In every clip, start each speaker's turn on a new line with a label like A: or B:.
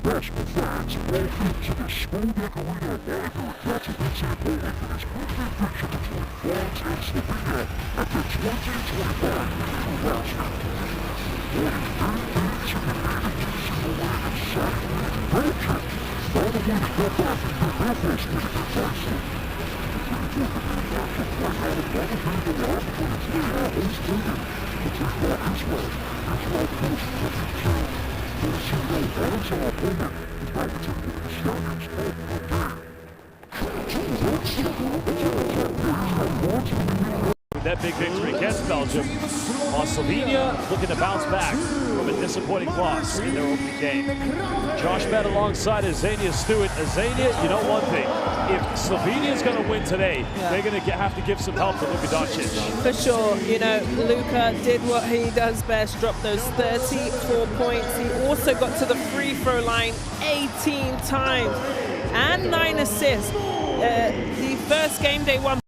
A: basketball fans, welcome to the Spodek Arena live broadcast of NCAA for this weekly feature between France and Slovenia at the 2025 EuroBasket. What is very good to be able to see away and sight Belgium. All the way to go back in the Belfast with the Tyson. The 2025 play out of Bonneville the last 23 hours later. The three-ball is well. It's well post 22.
B: With that big victory against Belgium, while Slovenia looking to bounce back from a disappointing loss in their opening game. Josh met alongside Azania Stewart. Azania, you know one thing, if Slovenia is going to win today, they're going to have to give some help to Luka Doncic.
C: For sure, you know, Luka did what he does best, dropped those 34 points. He also got to the free throw line 18 times and 9 assists. The first game they won.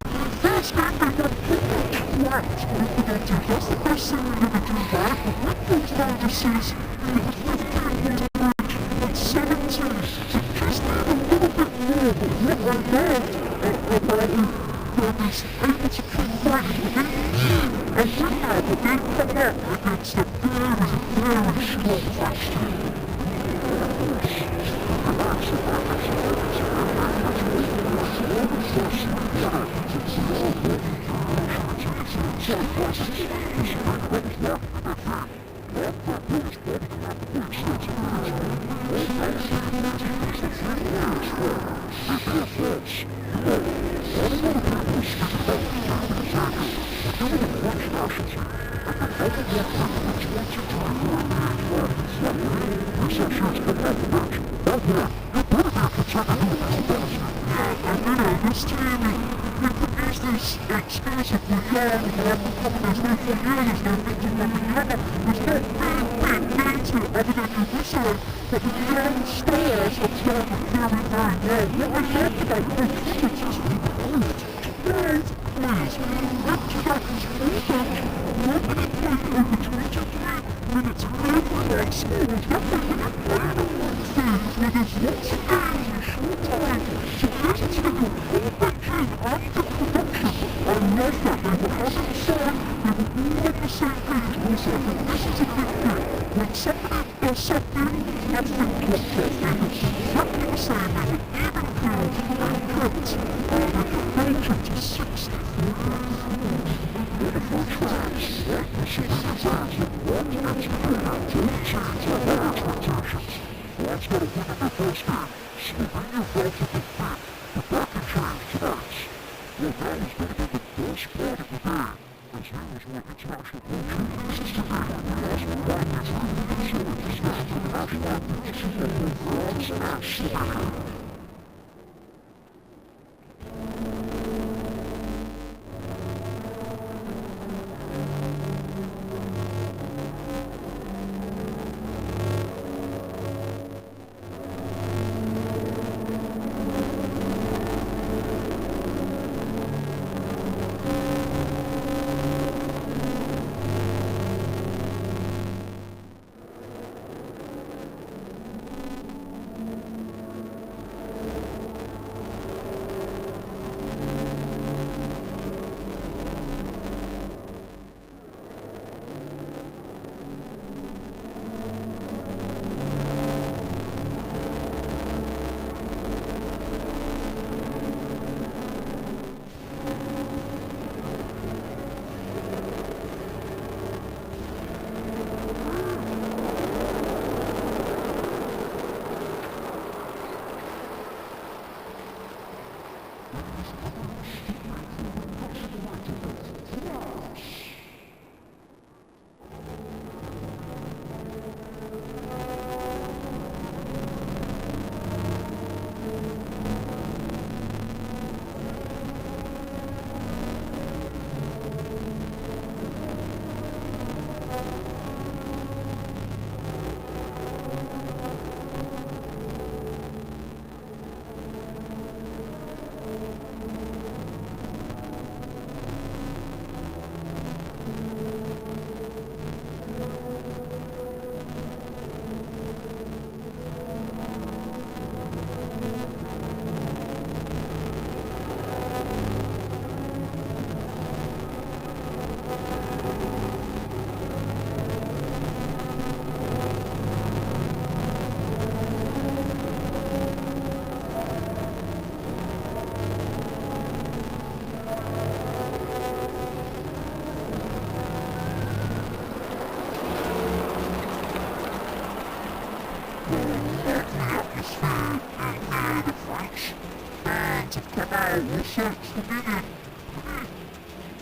A: France and Slovenia.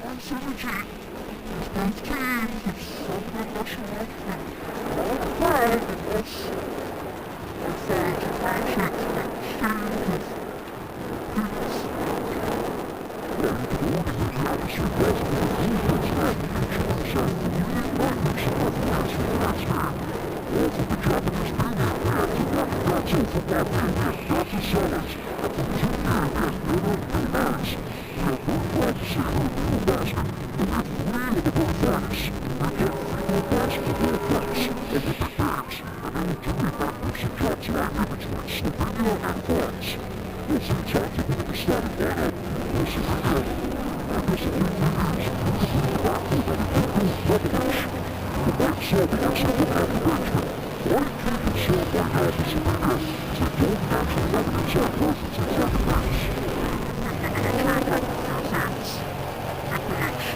A: On synergy. Both teams have shown their national anthem. All the crowd and us. I thought to match it and share with peace. Very good in the atmosphere basketball movements at the France and Slovenia partners of France EuroBasket. All from the Japanese Premier and the Nazi football team and Nazi sellers at the junior and middle events. We are very glad to see you EuroBasket. We have three of the good fans. We get FIBA basketball points of the big games and any junior partners in jobs like between Slovenia and France. We'll see talking with the starting lineup. We'll see Slovenia. And this is the leaders. Back with an improved Popovich. The back saw the exit from Adam Benjamin. One team can show by half is Slovenia. So don't actually have an exact versions in second match.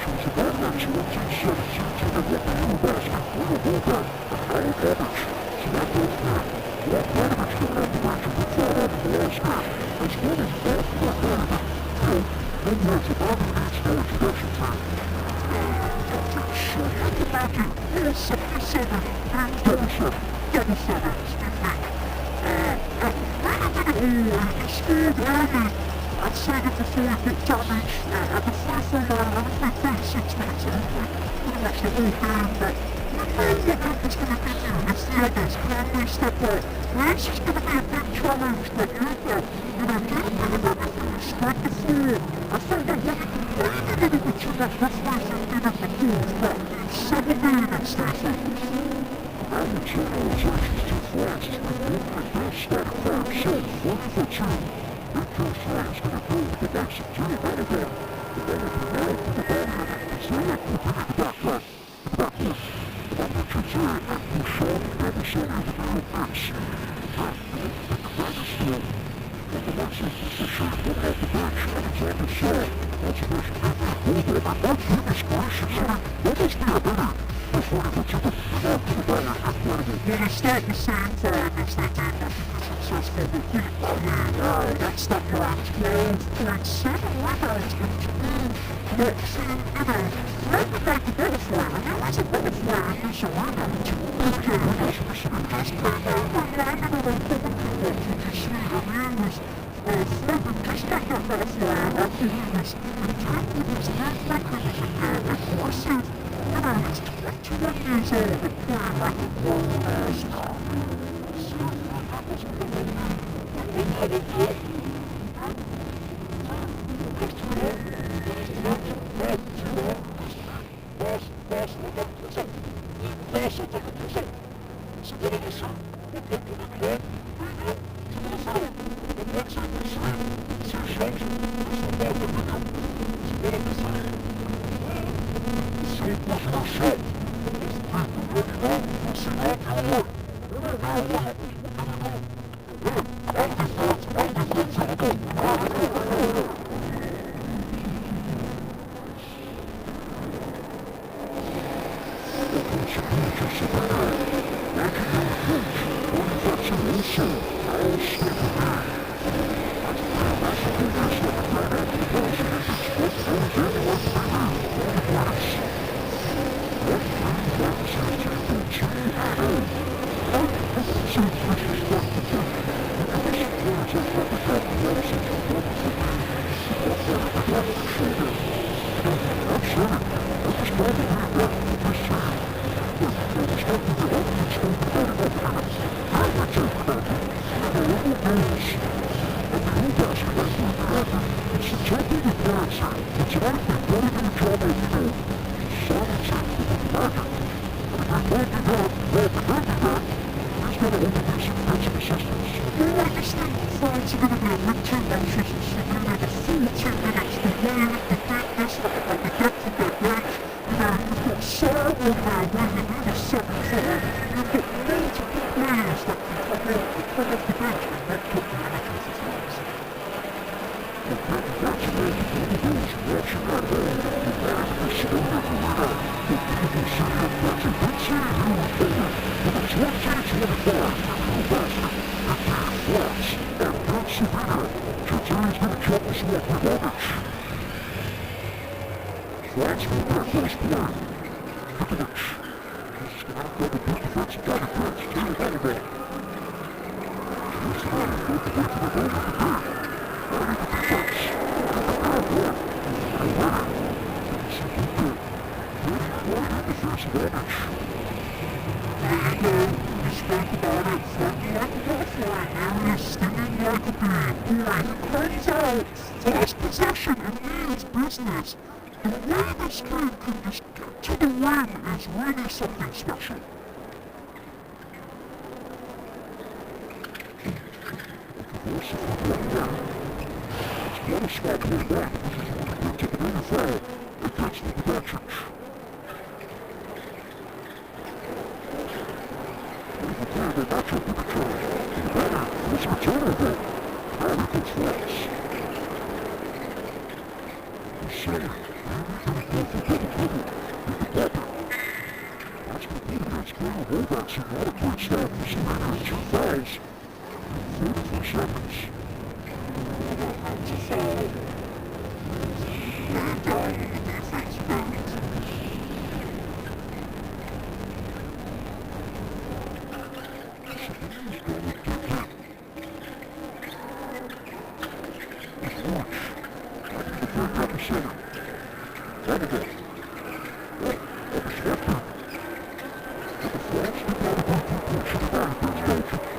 A: Choose a bad match 14-17 to the EuroBasket. We're a fullback and Howard Roberts. So that goes there. Walt Roberts got on the bench and fought out the last game. As well as Bob Roberts. One more for Bobby needs no introduction time. So at the Matthew, all 77, and double seven, Steve Nick. Right into the hole, he scored early. I'd say that before he got damage at the free throw line, I think 36 minutes in, pretty much the whole game, but you know what Lincoln's going to be here. It's the others. Can they step up? Well, this is going to be a big challenge that you've got. You know, get a bit of everything, spread the floor. I thought they wanted to play a little bit too much halfway through the fourth, but 7 minutes, they focus. And the generalizations to France has been good at their starting five, so 40-2. Victor Slay's going to go with the backs of Jimmy Bonneville. The ball is now to the ball limit. Zayek will bring it to the backcourt. The Richard Zayek and Bouchard and Eversoni with the middle picks. And the commander still. And the next is the shot coming off the bench. Alexander Shaw. That's a version of the hold up. And that's goodness gracious. That must be a better. That's one of the two. And after the ball is incredible. Well, they start the same for against that team. Successful defeat. That's the point. 12.7 rebounds and 2 blocks and, you know, right about the butterfly. And there was a butterfly in this arena. 2 big games, especially just came over landing on a bubble. What did you see? I mean, was floating just like a butterfly after he was attacked with his left mechanism there. And forces, you know, he's 21 years old and playing like a grown-ass now. France will get first point. Pekovic. This is going to have double defensive defense. Taylor Hannibal. Here's the man who broke away from the goal with the big. Ready for defense. And winner. See Luka. Pretty quiet in defensive damage. There you go. He spoke about it. Floating like a waterfly. There he is, stinging like a bee. Boy, he comes out. First possession and means business. The way this kid can just get to the rim is really something special. It's one spot to one, which is one of the ticket in the foul against the Kovacic. Incredible matchup with the Charge. The batter was returnable. Now he goes France. He's selling. Holdbacks and not a quick stop for Slovenia, 2 fouls in 43 seconds. That's a foul. Laying down on the defensive end. Slovenia's going to dig in. It's Woods. Ready to break up the center. Hannibal. Up a Spectre.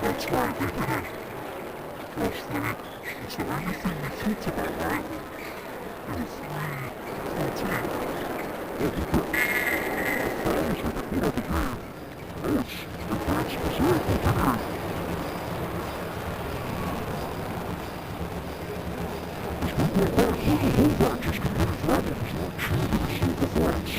A: That's why they did it. Gosh, Philip, is there anything we talked about, right? There were 3-14. Oh, the fouls are the order of the game. Yes, the France deserve the victory. There's no more back where the holdback just committed problems on champions of France.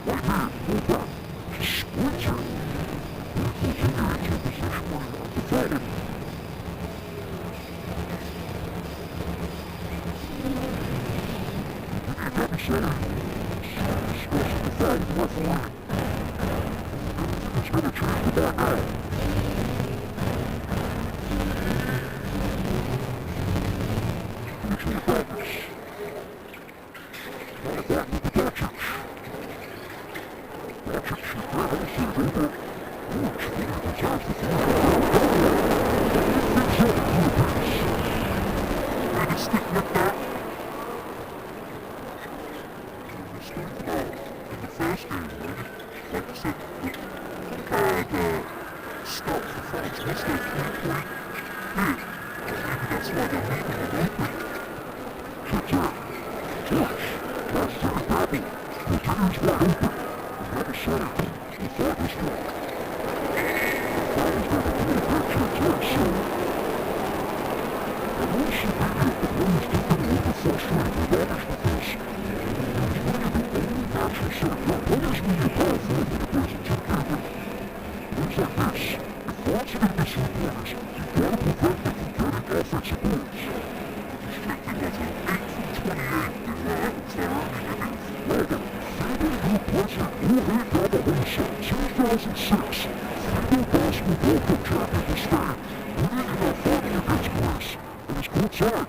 A: Right here, holdback. Splinter.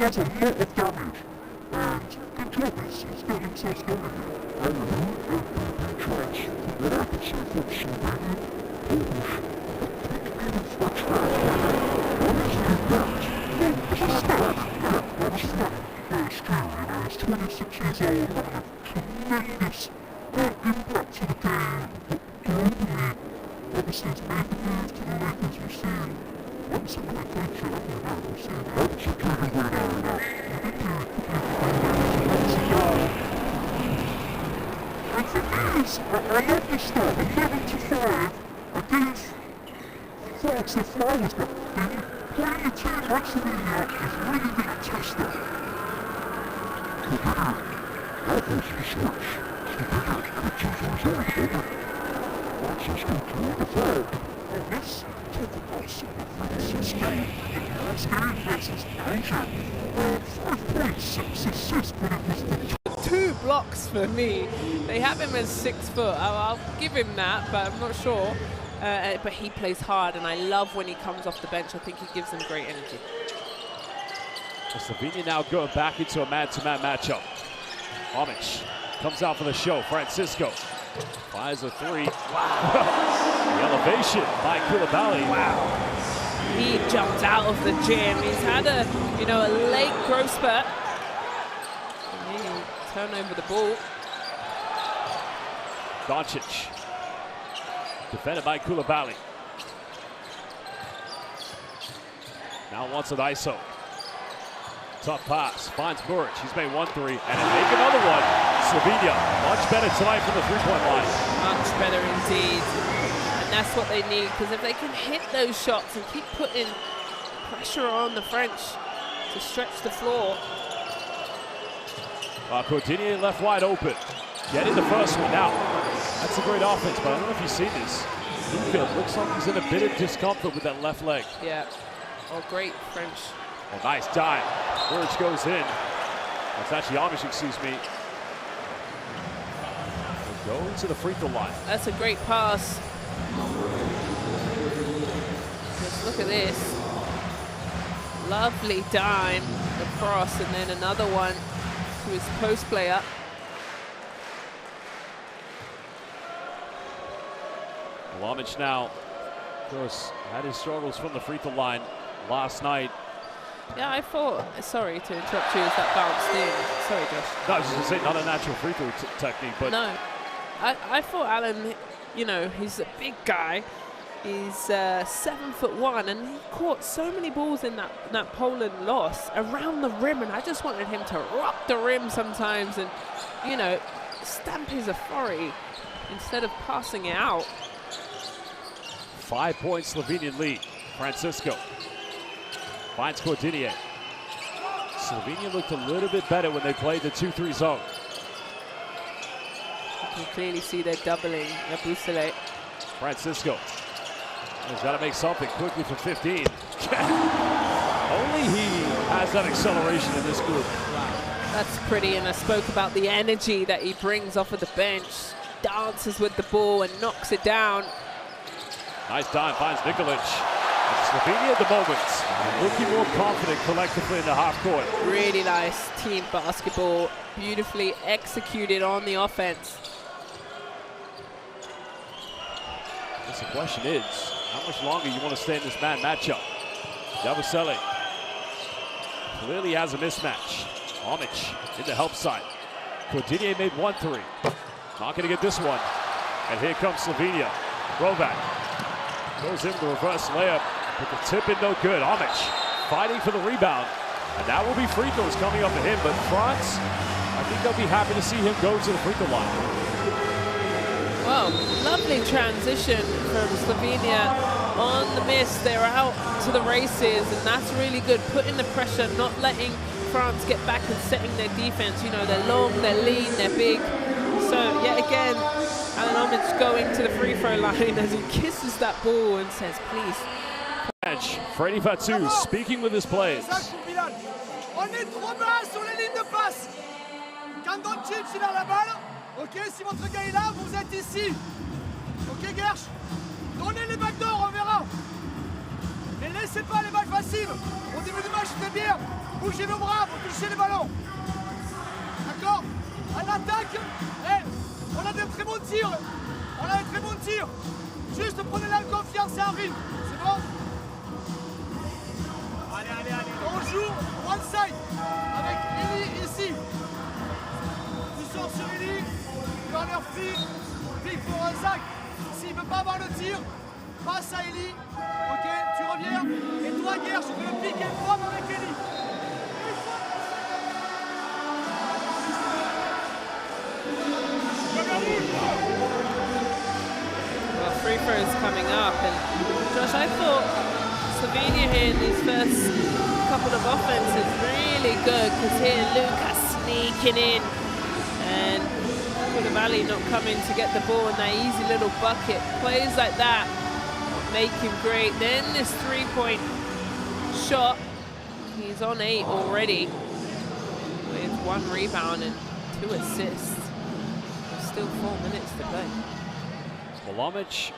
A: That's a lot of damage, and the job is he's got himself going here. And chance from what I can see from Slovenia, Polish, even French fans, what is he about? Well, it's a start. Yeah, it's not very strong, he's 26 years old, and a tremendous impact to the game, globally. Obviously, it's made the move to the Lakers, we've seen some of the culture that we've seen. That's a kind of way now. And for me, I love this stuff. 11-5 against France and Slovenia. Playing a team like Slovenia is really going to test them. Slovenia, that was the switch. Slovenia could choose themselves, baby. Francisco to the flag. And this took about Francisco in last game versus Asia. 5 points, 6 assists, but it was the
C: 2 blocks for me. They have him as 6 foot. I'll give him that, but I'm not sure. But he plays hard, and I love when he comes off the bench. I think he gives them great energy.
B: Slovenia now going back into a man-to-man matchup. Homage comes out for the show. Francisco fires a 3. Wow. The elevation by Koulibaly.
C: Wow. He jumped out of the gym. He's had a late growth spurt. And he turned over the ball.
B: Doncic. Defended by Koulibaly. Now wants an ISO. Tough pass. Finds Muric. He's made 1 3 and make another one. Slovenia much better tonight from the three-point line.
C: Much better indeed. And that's what they need, because if they can hit those shots and keep putting pressure on the French to stretch the floor.
B: Cordier left wide open. Getting the first one now. That's a great offense, but I don't know if you've seen this. Luka looks like he's in a bit of discomfort with that left leg.
C: Yeah. Oh, great French.
B: Oh, nice dive. Muric goes in. That's actually Amish, excuse me. We'll go to the free throw line.
C: That's a great pass. Just look at this. Lovely dime across, and then another one to his post player.
B: Amish now, of course, had his struggles from the free throw line last night.
C: Yeah, I thought, sorry to interrupt you, as that bounced in. Sorry, Josh.
B: No, I was just going to say, not a natural free throw technique, but...
C: No, I thought Alan, he's a big guy. He's 7'1", and he caught so many balls in that Poland loss around the rim, and I just wanted him to rock the rim sometimes and, stamp his authority instead of passing it out.
B: 5-point Slovenian lead. Francisco finds Cordier. Slovenia looked a little bit better when they played the 2-3 zone.
C: You can clearly see they're doubling Yabusele.
B: Francisco. He's got to make something quickly for 15. Only he has that acceleration in this group.
C: Wow, that's pretty. And I spoke about the energy that he brings off of the bench. Dances with the ball and knocks it down.
B: Nice time, finds Nikolic. Slovenia at the moment, looking more confident collectively in the half court.
C: Really nice team basketball, beautifully executed on the offense.
B: I guess the question is, how much longer you want to stay in this man matchup? Yabusele clearly has a mismatch. Homage in the help side. Cordinier made 1 3. Not going to get this one. And here comes Slovenia. Rovac goes in with the reverse layup, but the tip in no good. Homage fighting for the rebound. And that will be free throws coming up for him. But France, I think they'll be happy to see him go to the free throw line.
C: Well, lovely transition from Slovenia on the miss. They're out to the races, and that's really good. Putting the pressure, not letting France get back and setting their defense. You know, they're long, they're lean, they're big. So, yet again, Alan Homage going to the free throw line as he kisses that ball and says, please.
B: Freddy Fatou speaking with his players.
D: On est trop bas sur les lignes de passe. Quand Doncic il a la balle, ok, si votre gars est là, vous êtes ici. Ok, Gersh, donnez les balles d'or, on verra. Ne laissez pas les balles faciles. Au début du match, c'était bien. Bougez vos bras pour toucher les ballons. D'accord? En attaque, on a des très bons tirs. On a des très bons tirs. Juste prenez-la en confiance et en rythme. C'est bon? Allez. On joue one side avec Eli ici. Tu sors sur Eli, corner pique pour Zach. S'il ne veut pas avoir le tir, passe à Eli. Ok, tu reviens. Et toi, Gersh, je veux le pick and drop avec Eli.
C: Well, free throws coming up, and Josh, I thought Slovenia here in these first couple of offenses really good, because here Lucas sneaking in and Koulibaly not coming to get the ball in that easy little bucket. Plays like that make him great. Then this three-point shot, he's on 8 already with 1 rebound and 2 assists. There's still 4 minutes to play.
B: Homage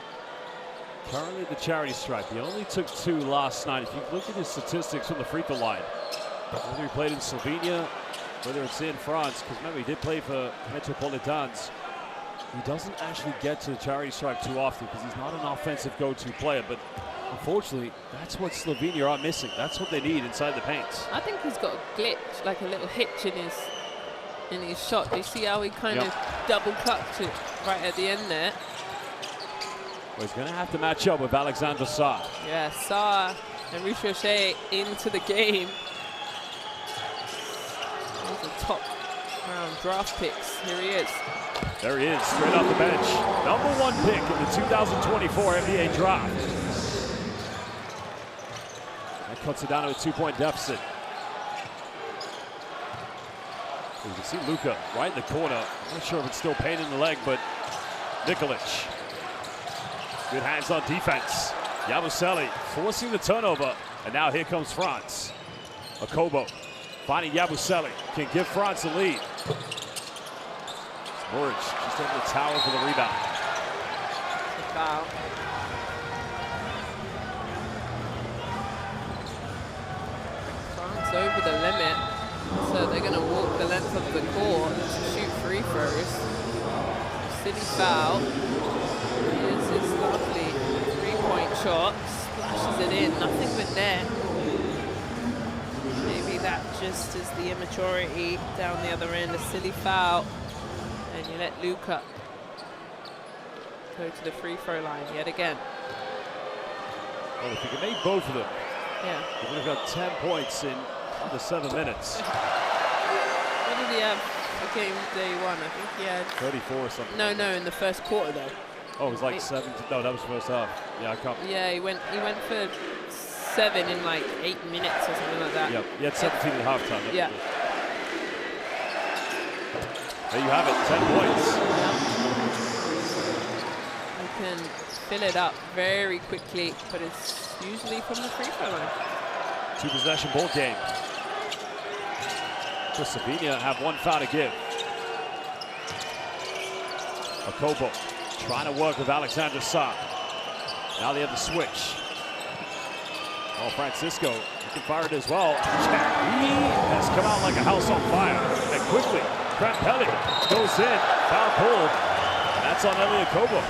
B: currently the charity stripe. He only took 2 last night. If you look at his statistics from the free throw line, whether he played in Slovenia, whether it's in France, because remember he did play for Metropolitans, he doesn't actually get to the charity stripe too often because he's not an offensive go-to player. But unfortunately, that's what Slovenia are missing. That's what they need inside the paint.
C: I think he's got a glitch, like a little hitch in his shot. Do you see how he kind of double clutched it right at the end there?
B: Well, he's going to have to match up with Alexander Sarr.
C: Yeah, Sarr and Ricochet into the game. Those are top round draft picks. Here he is.
B: There he is, straight off the bench. #1 pick in the 2024 NBA draft. That cuts it down to a 2-point deficit. You can see Luka right in the corner. I'm not sure if it's still pain in the leg, but Nikolic. Good hands on defense. Yabusele forcing the turnover. And now here comes France. Akobo finding Yabusele. Can give France a lead. Burridge just over the tower for the rebound.
C: Foul. France over the limit. So they're going to walk the length of the court to shoot free throws. Silly foul. Here's his lovely three-point shot. Splashes it in, nothing but net. Maybe that just is the immaturity down the other end. A silly foul. And you let Luka go to the free throw line yet again.
B: Well, if you can make both of them, he would have got 10 points in under 7 minutes.
C: What did he have for game day 1? I think he had
B: 34 or something.
C: No, in the first quarter though.
B: Oh, it was like 7. No, that was first half. Yeah, I can't.
C: Yeah, he went for 7 in like 8 minutes or something like that.
B: Yeah, he had 17 at halftime.
C: Yeah.
B: There you have it, 10 points.
C: Yeah. fill it up very quickly, but it's usually from the free throw line.
B: 2-possession ball game. Slovenia have one foul to give. Okobo trying to work with Alexander Sa. Now they have the switch. Oh, Francisco, he can fire it as well. He has come out like a house on fire. And quickly, Krampelli goes in, foul pulled. That's on Elie Okobo.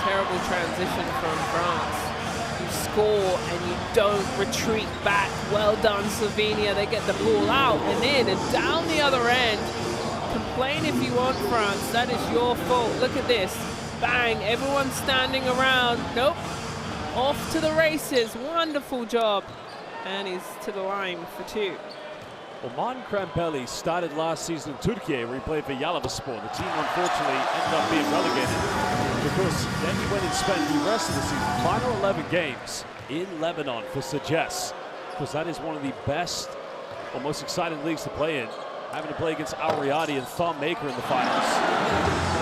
C: Terrible transition from France. You score and you don't retreat back. Well done, Slovenia. They get the ball out and in and down the other end. Complain if you want, France. That is your fault. Look at this. Bang, everyone's standing around. Nope. Off to the races. Wonderful job. And he's to the line for 2.
B: Oman Krampelli started last season in Turkey where he played for Yalavaspor. The team unfortunately ended up being relegated because then he went and spent the rest of the season, final 11 games in Lebanon for Sages, because that is one of the best or most exciting leagues to play in, having to play against Al Riyadi and Thom Maker in the finals.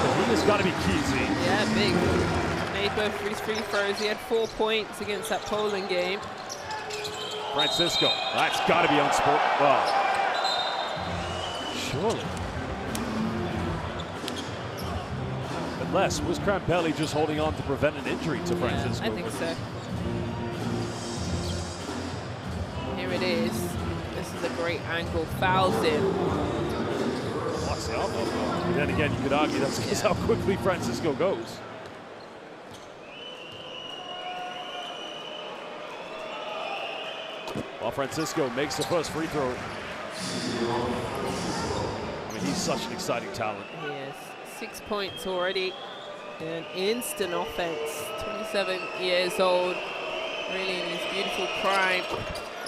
B: But he has got to be key, Z.
C: Yeah, big. Made both his free throws. He had 4 points against that Poland game.
B: Francisco, that's got to be on sport. Well, surely. Unless, was Krampelli just holding on to prevent an injury to Francisco?
C: Yeah, I think so. Here it is. This is a great angle. Fouls him.
B: What's the elbow? But then again, you could argue that's because how quickly Francisco goes. While Francisco makes the first free throw. I mean, he's such an exciting talent.
C: He is. 6 points already. An instant offense. 27 years old. Really in his beautiful prime.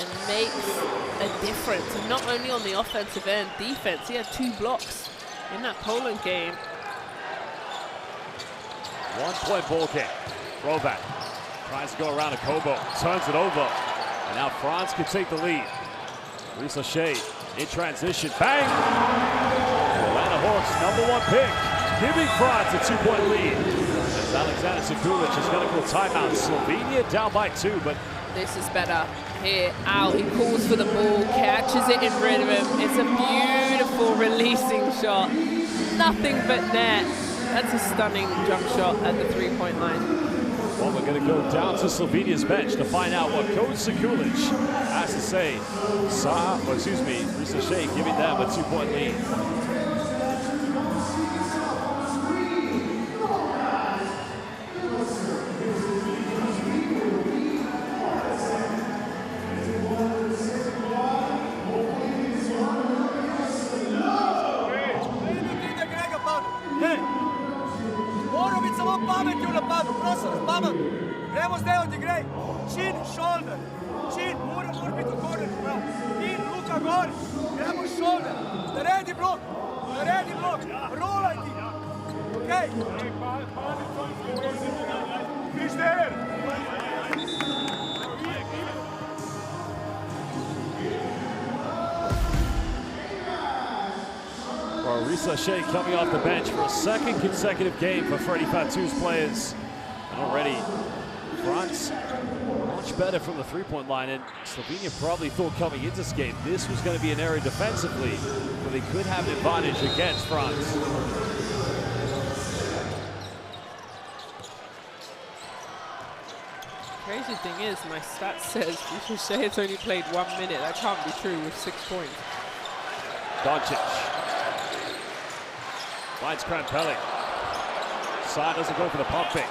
C: And makes a difference. And not only on the offensive end, defense. He had 2 blocks in that Poland game.
B: 1-point ball game. Throwback. Tries to go around Okobo. Turns it over. And now France can take the lead. Reese Lachey in transition. Bang! Atlanta Hawks, #1 pick. Giving France a 2-point lead. As Alexander Sekulic is going to call timeout. Slovenia down by 2, but
C: this is better. Here, out, he calls for the ball, catches it in rhythm. It's a beautiful releasing shot. Nothing but net. That's a stunning jump shot at the 3-point line.
B: Well, we're going to go down to Slovenia's bench to find out what Coach Sekulic has to say. Reese Lachey giving them a 2-point lead.
D: Gremo zdaj odigraj. Chin, shoulder. Chin, mora biti v korneru. In Luka gor. Gremo shoulder. Naredi blok. Naredi blok. Rolaj ti. Okej. Krišter.
B: Well, Reese Lachey coming off the bench for a second consecutive game for Freddie Fatou's players. And already, France much better from the 3-point line, and Slovenia probably thought coming into this game this was going to be an area defensively where they could have an advantage against France.
C: Crazy thing is, my stats says Reese Lachey has only played 1 minute. That can't be true with 6 points.
B: Doncic finds Krampelli. Sa doesn't go for the pump fake.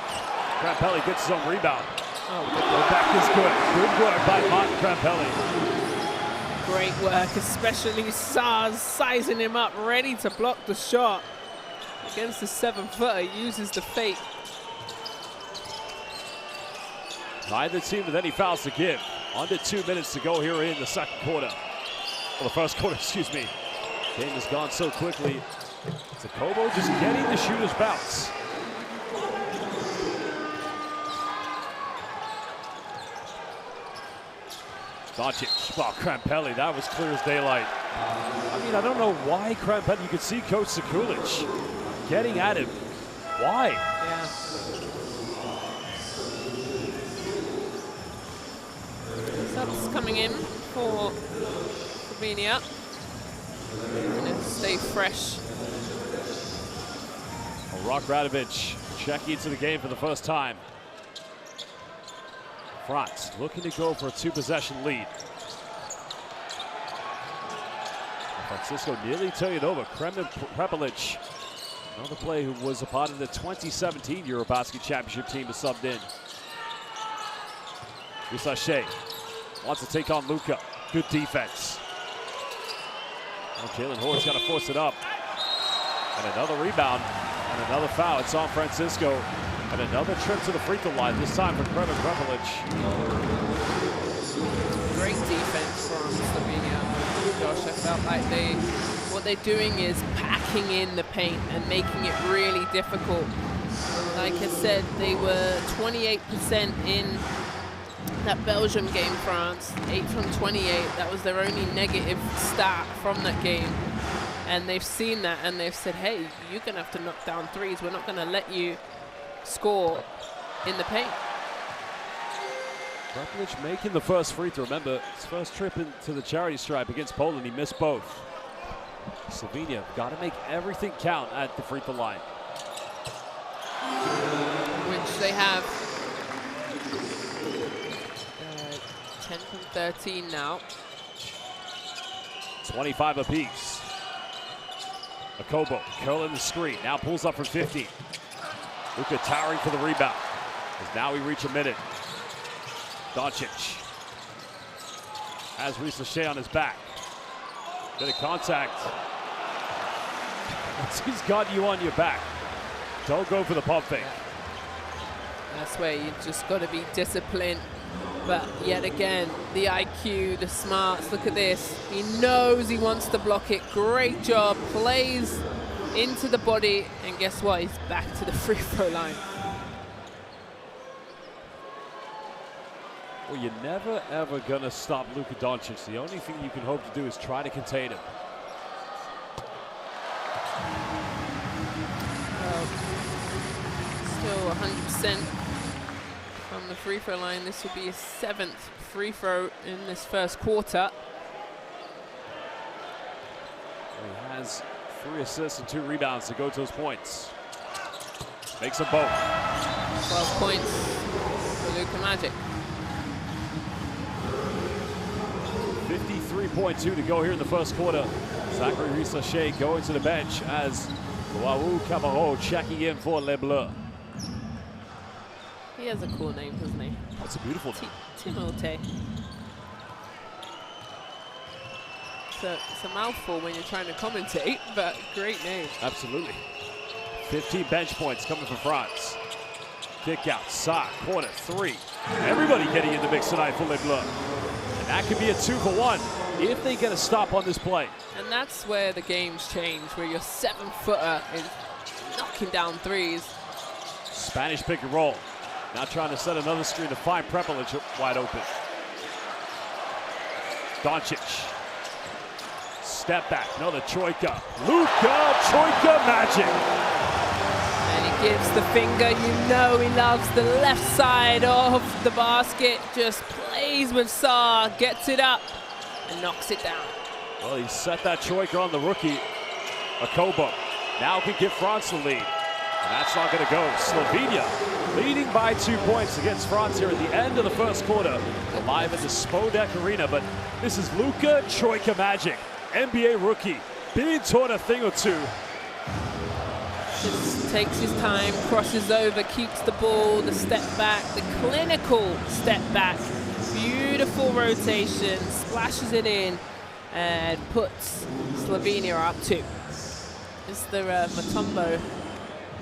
B: Krampelli gets his own rebound.
C: Oh,
B: the back is good. Good work by Martin Krampelli.
C: great work, especially Sars sizing him up, ready to block the shot. Against the 7-footer, uses the fake.
B: Neither team with any fouls to give. Under 2 minutes to go here in the second quarter. Well, the first quarter, excuse me. Game has gone so quickly. Okobo just getting the shooter's bounce. Doncic, well, Krampelli, that was clear as daylight. I mean, I don't know why Krampelli, you could see Coach Sekulic getting at him. Why?
C: Yeah. coming in for Slovenia. They're going to stay fresh.
B: Rock Radovic checking into the game for the first time. France looking to go for a 2-possession lead. Francisco nearly turning it over. Kremen Prepelic, another player who was a part of the 2017 EuroBasket Championship team, is subbed in. Risache wants to take on Luka. Good defense. Oh, Jalen Hort's got to force it up. And another rebound and another foul. It's on Francisco. And another trip to the free throw line, this time for Kremen Prepelic.
C: Great defense from Slovenia. Josh, I felt like what they're doing is packing in the paint and making it really difficult. Like I said, they were 28% in that Belgium game, France, 8 from 28. That was their only negative stat from that game. And they've seen that and they've said, hey, you're going to have to knock down threes. We're not going to let you score in the paint.
B: Prepelic making the first free throw. Remember, his first trip into the charity stripe against Poland, he missed both. Slovenia got to make everything count at the free throw line.
C: Which they have. 10 from 13 now.
B: 25 apiece. Akobo curling the screen. Now pulls up from 50. Luka towering for the rebound. As now we reach a minute. Doncic has Risache on his back. Bit of contact. Once he's got you on your back, don't go for the pump fake.
C: That's where you just got to be disciplined. But yet again, the IQ, the smarts, look at this. He knows he wants to block it. Great job, plays into the body, and guess what? He's back to the free throw line.
B: Well, you're never, ever gonna stop Luka Doncic. The only thing you can hope to do is try to contain him.
C: Still 100% from the free throw line. This will be his 7th free throw in this first quarter.
B: He has 3 assists and 2 rebounds to go to those points. Makes them both.
C: 12 points for Luka Magic.
B: 53.2 to go here in the first quarter. Zachary Risache going to the bench as Waou Cabarro checking in for Les Bleus.
C: He has a cool name, doesn't he?
B: That's a beautiful name.
C: Timote. It's a mouthful when you're trying to commentate, but great name.
B: Absolutely. 15 bench points coming for France. Kick out, Sa, corner, 3. Everybody getting in the mix tonight for Les Bleus. And that could be a 2 for 1 if they get a stop on this play.
C: And that's where the games change, where your 7-footer is knocking down threes.
B: Spanish pick and roll. Now trying to set another screen to find Prepelic wide open. Doncic. Step back, another Troika. Luka Troika Magic.
C: And he gives the finger. You know he loves the left side of the basket. Just plays with Sa, gets it up, and knocks it down.
B: Well, he set that Troika on the rookie, Akobo. Now can give France the lead. And that's not going to go. Slovenia leading by 2 points against France here at the end of the first quarter. We're live at the Spodek Arena, but this is Luka Troika Magic, NBA rookie. Been taught a thing or two.
C: Just takes his time, crosses over, keeps the ball, the step back, the clinical step back. Beautiful rotation, splashes it in, and puts Slovenia up 2. It's the Mutombo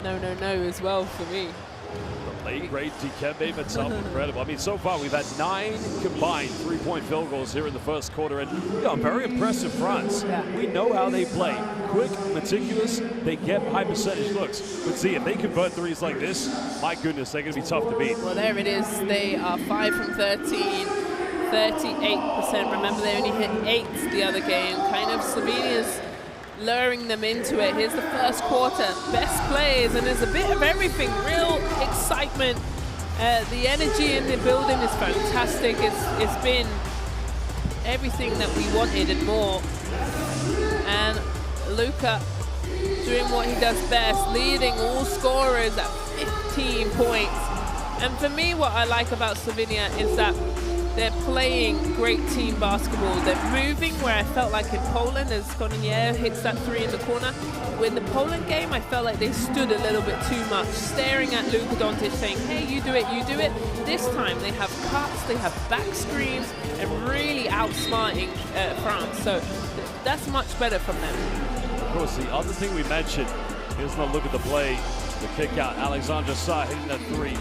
C: no as well for me.
B: The late great Dikembe Mutombo, incredible. I mean, so far we've had 9 combined 3-point field goals here in the first quarter, and very impressive France.
C: Yeah.
B: We know how they play. Quick, meticulous, they get high percentage looks. But see, if they convert threes like this, my goodness, they're going to be tough to beat.
C: Well, there it is. They are 5 from 13, 38%. Remember, they only hit 8 the other game. Kind of Slovenia's luring them into it. Here's the first quarter. Best players, and there's a bit of everything. Real excitement. The energy in the building is fantastic. It's been everything that we wanted and more. And Luka doing what he does best, leading all scorers at 15 points. And for me, what I like about Slovenia is that they're playing great team basketball. They're moving where I felt like in Poland, as Kononye hits that three in the corner. With the Poland game, I felt like they stood a little bit too much, staring at Luka Doncic saying, hey, you do it, you do it. This time they have cuts, they have back screens, and really outsmarting France. So that's much better from them.
B: Of course, the other thing we mentioned, here's a look at the play, the kick out. Alexandra Sa hitting that three.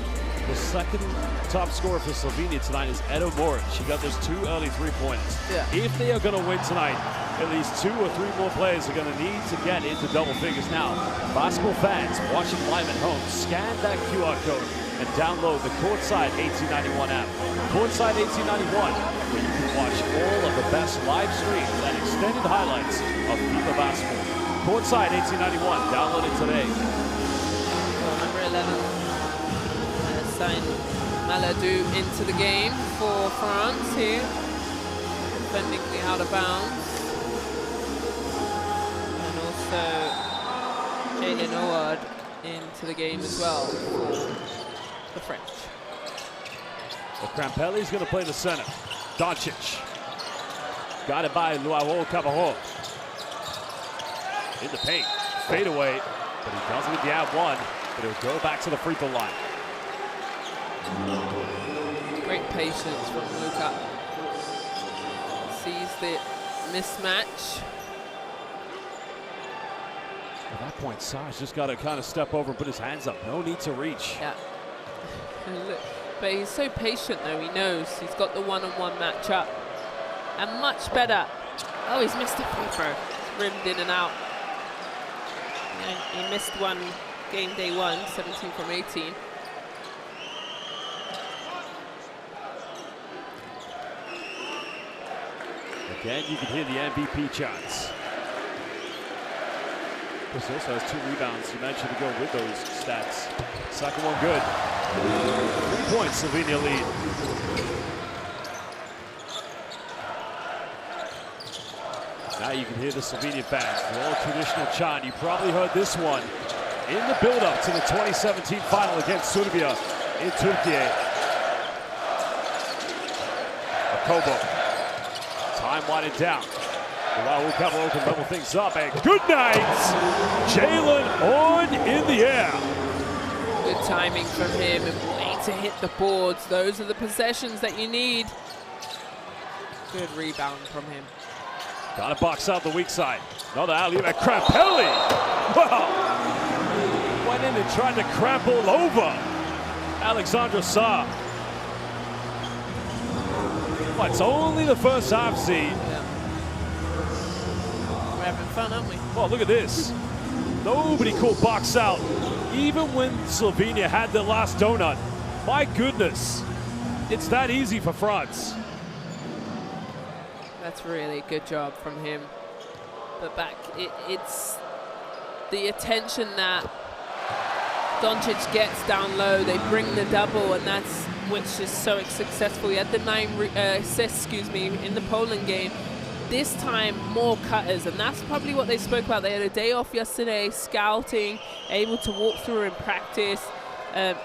B: The second top scorer for Slovenia tonight is Edo Moric. She got those 2 early 3-pointers.
C: Yeah.
B: If they are going to win tonight, at least 2 or 3 more players are going to need to get into double figures. Now, basketball fans watching live at home, scan that QR code and download the Courtside 1891 app. Courtside 1891, where you can watch all of the best live streams and extended highlights of FIBA basketball. Courtside 1891, download it today.
C: Number 11. Sign Maladou into the game for France here, defending the out of bounds. And also Jalen Howard into the game as well for the French.
B: Well, Krampelli's going to play in the center. Doncic. Guided by Luau Cabarro. In the paint. Fade away. But he does it with the ad one. But he'll go back to the free throw line.
C: Great patience from Luka. Sees the mismatch.
B: At that point, Sarge just got to kind of step over and put his hands up. No need to reach.
C: Yeah. But he's so patient though, he knows he's got the one-on-one matchup. And much better. Oh, he's missed a free throw. Rimmed in and out. Yeah, he missed one game day 1, 17 from 18.
B: Again, you can hear the MVP chants. Chris also has 2 rebounds. You mentioned to go with those stats. Second one good. 3 points, Slovenia lead. Now you can hear the Slovenian fans. The old traditional chant. You probably heard this one in the build-up to the 2017 final against Serbia in Turkey. Akobo. Time winding down. Raul Cabarro can level things up, and good night! Jalen on in the air.
C: Good timing from him and way to hit the boards. Those are the possessions that you need. Good rebound from him.
B: Got to box out the weak side. Another alley-oop at Krampelli. Wow! Went in and tried to cramp all over Alexandra Sa. Well, it's only the first half seed.
C: Yeah. We're having fun, aren't we?
B: Well, look at this. Nobody called box out, even when Slovenia had their last donut. My goodness, it's that easy for France.
C: That's really a good job from him. But back, it's the attention that Doncic gets down low. They bring the double, and that's which is so successful. He had the 9 assists, in the Poland game. This time, more cutters, and that's probably what they spoke about. They had a day off yesterday, scouting, able to walk through and practice. You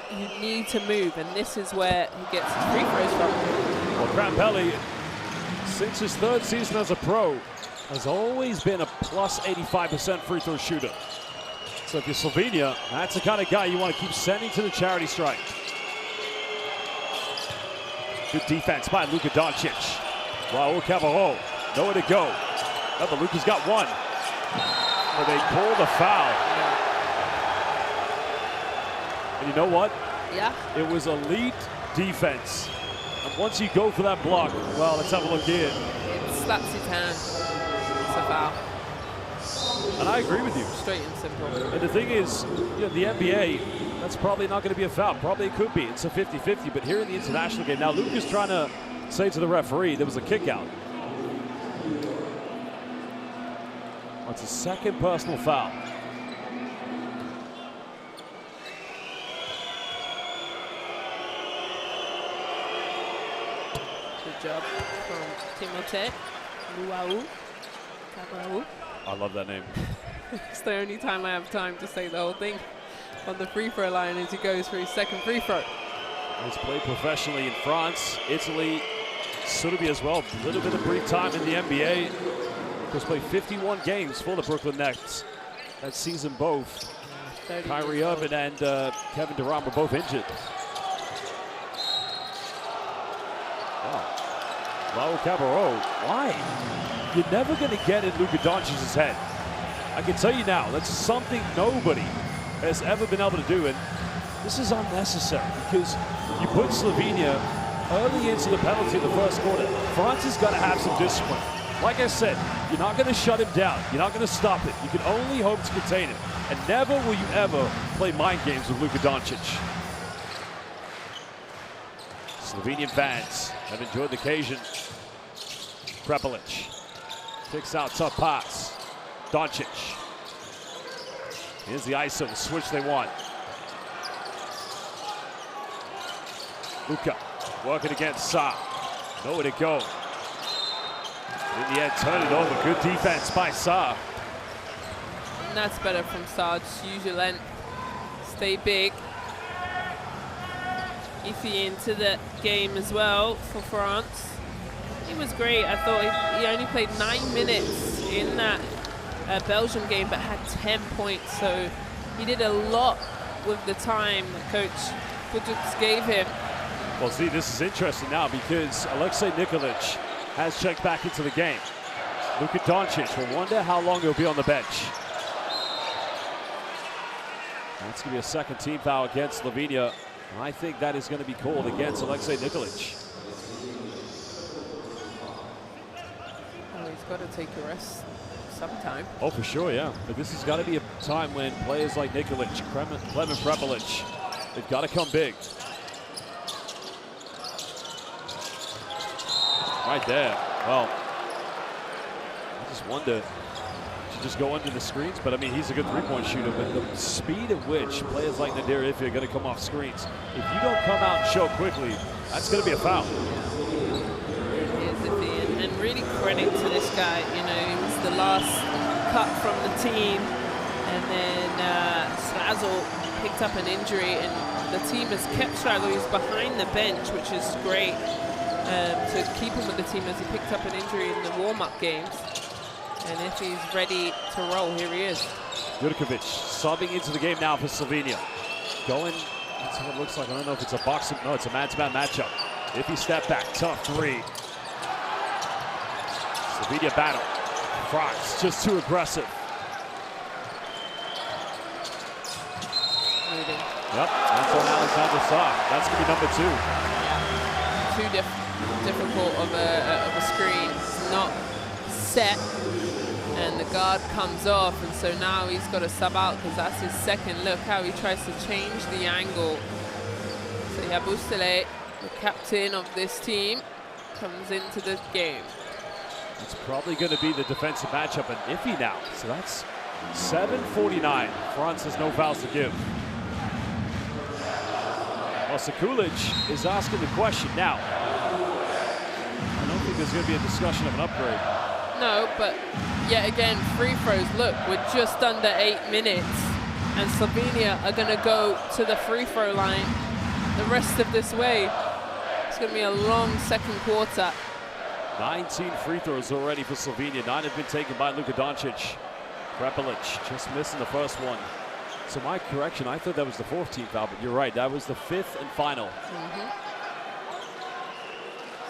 C: need to move, and this is where he gets his free throws from.
B: Well, Krampelli, since his 3rd season as a pro, has always been a plus 85% free throw shooter. So if you're Slovenia, that's the kind of guy you want to keep sending to the charity stripe. Good defense by Luka Doncic. Raul Cabarro, nowhere to go. Oh, but Luka's got one. But they call the foul. And you know what?
C: Yeah.
B: It was elite defense. And once you go for that block, well, let's have a look here.
C: It slaps his hand. It's a foul.
B: And I agree with you.
C: Straight and simple.
B: And the thing is, the NBA, that's probably not going to be a foul. Probably it could be. It's a 50-50. But here in the international game, now Luke is trying to say to the referee there was a kick out. It's a second personal foul.
C: Good job from Timothée Luau.
B: I love that name.
C: It's the only time I have time to say the whole thing on the free throw line as he goes for his second free throw.
B: He's played professionally in France, Italy, Serbia as well. A little bit of brief time in the NBA. He's played 51 games for the Brooklyn Nets. That season both Kyrie Irving and Kevin Durant were both injured. Raul Cabarro, why? You're never going to get in Luka Doncic's head. I can tell you now, that's something nobody has ever been able to do, and this is unnecessary because you put Slovenia early into the penalty in the first quarter. France has got to have some discipline. Like I said, you're not going to shut him down. You're not going to stop it. You can only hope to contain him. And never will you ever play mind games with Luka Doncic. Slovenian fans have enjoyed the occasion. Prepelic kicks out, tough pass. Doncic. Here's the ISO, the switch they want. Luka working against Sa. Nowhere to go. In the end, turn it over. Good defense by Sa.
C: And that's better from Sa. Just use your length. Stay big. Iffy into the game as well for France. He was great. I thought he only played 9 minutes in that Belgium game, but had 10 points. So he did a lot with the time that Coach Kuduc gave him.
B: Well, see, this is interesting now because Alexei Nikolic has checked back into the game. Luka Doncic will wonder how long he'll be on the bench. That's going to be a second team foul against Slovenia. I think that is going to be called against Alexei Nikolic.
C: Oh, he's got to take a rest sometime.
B: Oh, for sure, yeah. But this has got to be a time when players like Nikolic, Klemen Prepelic, they've got to come big. Right there. Well, I just wonder to just go under the screens, but I mean, he's a good three-point shooter, but the speed at which players like Nadir Iffy are going to come off screens, if you don't come out and show quickly, that's going to be a foul.
C: Here's Iffy, and really credit to this guy. You know, he was the last cut from the team, and then Slazel picked up an injury, and the team has kept Slazel. He's behind the bench, which is great. To keep him with the team as he picked up an injury in the warm-up games. And if he's ready to roll, here he is.
B: Jurkovic subbing into the game now for Slovenia. Going, that's what it looks like. I don't know if it's a boxing, no, it's a man-to-man matchup. If he step back, tough three. Slovenia battle. France just too aggressive.
C: Moving.
B: Yep, that's on Alexander Sa. That's going to be number 2.
C: Yeah. Too difficult of a screen. It's not set, and the guard comes off, and so now he's got to sub out because that's his second. Look how he tries to change the angle. So Yabusele, the captain of this team, comes into the game.
B: It's probably going to be the defensive matchup and Iffy now. So that's 7:49. France has no fouls to give. Well, Sekulic is asking the question now. I don't think there's going to be a discussion of an upgrade.
C: No, but yet again, free throws. Look, we're just under 8 minutes, and Slovenia are going to go to the free throw line the rest of this way. It's going to be a long second quarter.
B: 19 free throws already for Slovenia. 9 have been taken by Luka Doncic. Prepelic just missing the first one. So my correction, I thought that was the 4th team foul, but you're right, that was the 5th and final.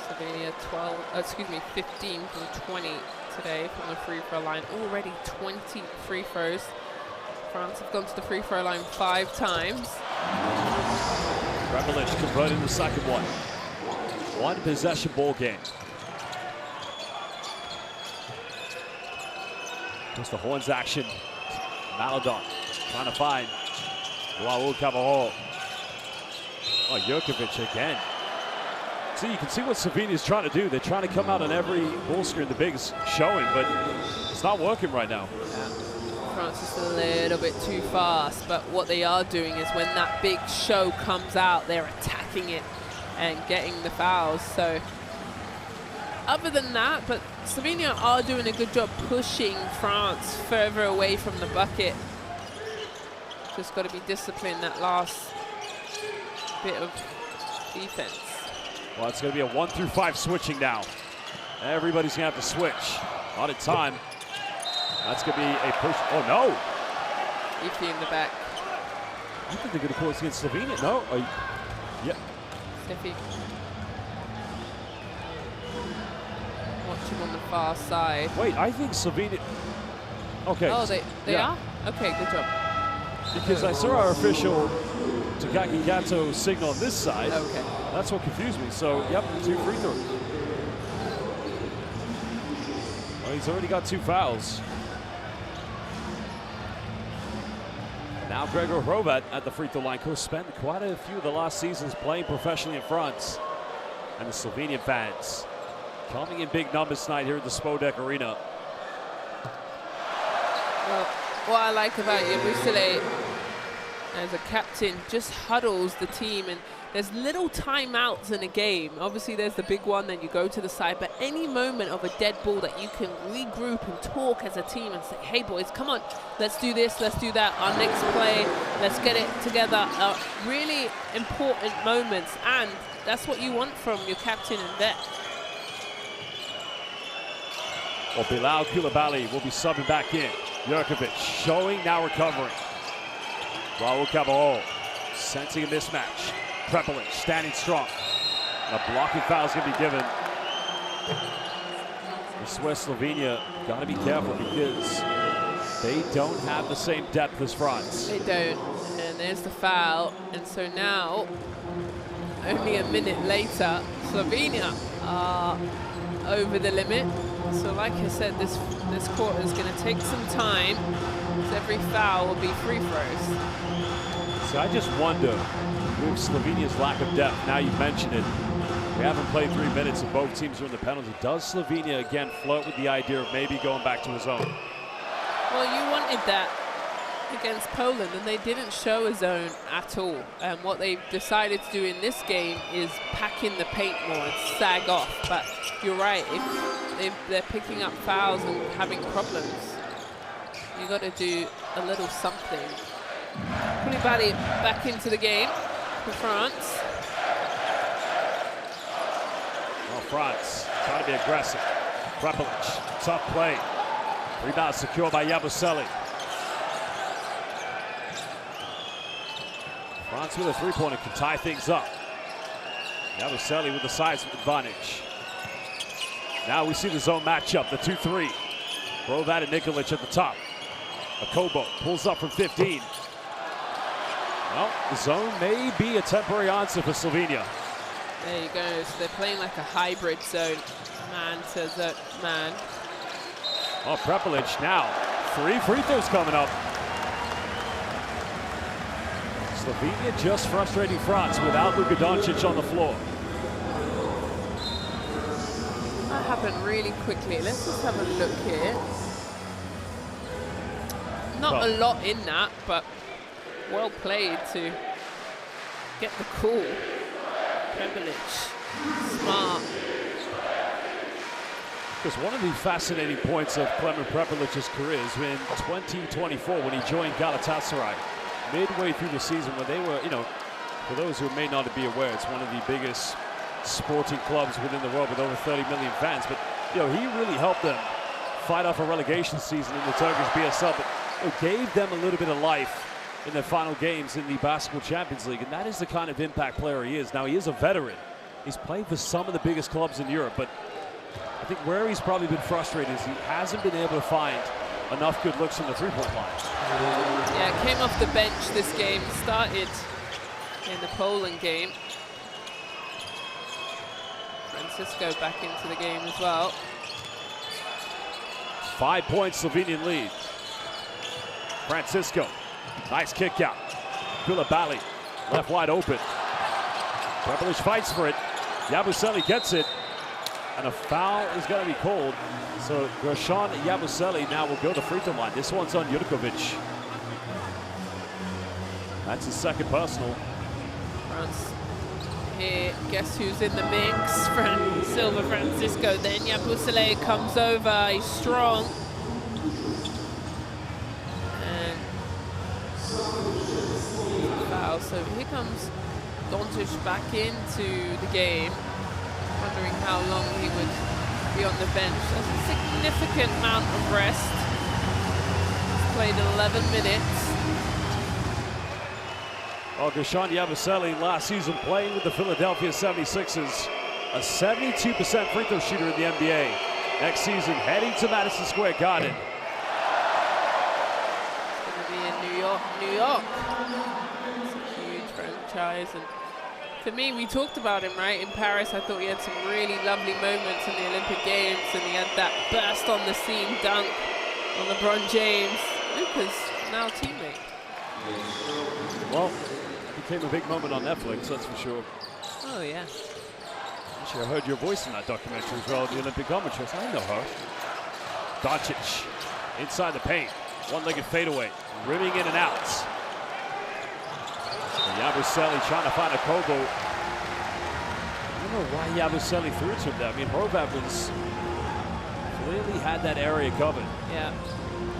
C: Slovenia 15 from 20 today from the free throw line. Already 20 free throws. France have gone to the free throw line 5 times.
B: Prepelic converting the second one. 1 possession ball game. Just the horns action. Maladon trying to find Raul Cabarro. Oh, Jurkovic again. See, you can see what Slovenia is trying to do. They're trying to come out on every ball screen the Big's showing, but it's not working right now.
C: Yeah. France is a little bit too fast, but what they are doing is when that big show comes out, they're attacking it and getting the fouls. So other than that, but Slovenia are doing a good job pushing France further away from the bucket. Just got to be disciplined that last bit of defense.
B: Well, it's going to be a 1 through 5 switching now. Everybody's going to have to switch. Not in time. That's going to be a push. Oh, no.
C: Iffy in the back.
B: I think they're going to call it against Slovenia. No. Yeah.
C: Iffy. Watch him on the far side.
B: Wait, I think Slovenia. Okay.
C: Oh, they are? Okay, good job.
B: Because I saw our official Takaki Gato signal on this side.
C: Okay.
B: That's what confused me. So, yep, 2 free throws. Well, he's already got 2 fouls. Now Gregor Hrovat at the free throw line. Coach spent quite a few of the last seasons playing professionally in France. And the Slovenian fans coming in big numbers tonight here at the Spodek Arena.
C: Well, what I like about Yabusele as a captain, just huddles the team, and there's little timeouts in a game. Obviously there's the big one, then you go to the side, but any moment of a dead ball that you can regroup and talk as a team and say, hey boys, come on, let's do this, let's do that, our next play, let's get it together. Really important moments, and that's what you want from your captain and vet.
B: Well, Bilal Koulibaly will be subbing back in. Jurkovic showing, now recovering. Raul Caballero sensing a mismatch. Prepelic standing strong. And a blocking foul is going to be given. The Swiss Slovenia got to be careful because they don't have the same depth as France.
C: They don't. And there's the foul. And so now, only a minute later, Slovenia are over the limit. So like I said, this quarter is going to take some time. So every foul will be free throws.
B: So I just wonder with Slovenia's lack of depth, now you mentioned it, we haven't played 3 minutes and both teams are in the penalty. Does Slovenia again float with the idea of maybe going back to a zone?
C: Well, you wanted that against Poland, and they didn't show a zone at all. And what they've decided to do in this game is pack in the paint more and sag off. But you're right, if they're picking up fouls and having problems, you got to do a little something. Koulibaly back into the game for France.
B: Well, France trying to be aggressive. Prepelic, tough play. Rebound secured by Yabusele. France with a three-pointer can tie things up. Yabusele with the size advantage. Now we see the zone matchup, the 2-3. Hrovat and Nikolic at the top. Akobo pulls up from 15. Well, the zone may be a temporary answer for Slovenia.
C: There you go. So they're playing like a hybrid zone. Man to man.
B: Oh, Prepelic now. 3 free throws coming up. Slovenia just frustrating France without Luka Doncic on the floor.
C: That happened really quickly. Let's just have a look here. Not a lot in that, but well played to get the call. Prepelic, smart.
B: Because one of the fascinating points of Klemen Prepelic's career is in 2024 when he joined Galatasaray. Midway through the season when they were, for those who may not be aware, it's one of the biggest sporting clubs within the world with over 30 million fans. But, he really helped them fight off a relegation season in the Turkish BSL, but gave them a little bit of life in their final games in the Basketball Champions League. And that is the kind of impact player he is. Now, he is a veteran. He's played for some of the biggest clubs in Europe, but I think where he's probably been frustrated is he hasn't been able to find enough good looks from the three-point line.
C: Yeah, came off the bench this game, started in the Poland game. Francisco back into the game as well.
B: 5-point Slovenian lead. Francisco, nice kick out. Koulibaly, left wide open. Prepelic fights for it. Yabusele gets it. And a foul is going to be called. So Grosjean Yabusele now will go to free throw line. This one's on Jurkovic. That's his second personal.
C: France here. Guess who's in the mix? Silva Francisco. Then Yabusele comes over. He's strong. And foul. So here comes Doncic back into the game. Wondering how long he would be on the bench. That's a significant amount of rest. He's played 11 minutes.
B: Well, Guerschon Yabusele last season playing with the Philadelphia 76ers, a 72% free throw shooter in the NBA. Next season, heading to Madison Square Garden.
C: It's going to be in New York, New York. It's a huge franchise. And for me, we talked about him, right? In Paris, I thought he had some really lovely moments in the Olympic Games, and he had that burst on the scene dunk on LeBron James. Luka's now teammate.
B: Well, became a big moment on Netflix, that's for sure.
C: Oh, yeah.
B: Actually, I heard your voice in that documentary as well, the Olympic commentary. I know her. Doncic inside the paint, one-legged fadeaway, rimming in and out. Yabusele trying to find a Kobo. I don't know why Yabusele threw it to him there. I mean, Horvat was clearly had that area covered.
C: Yeah,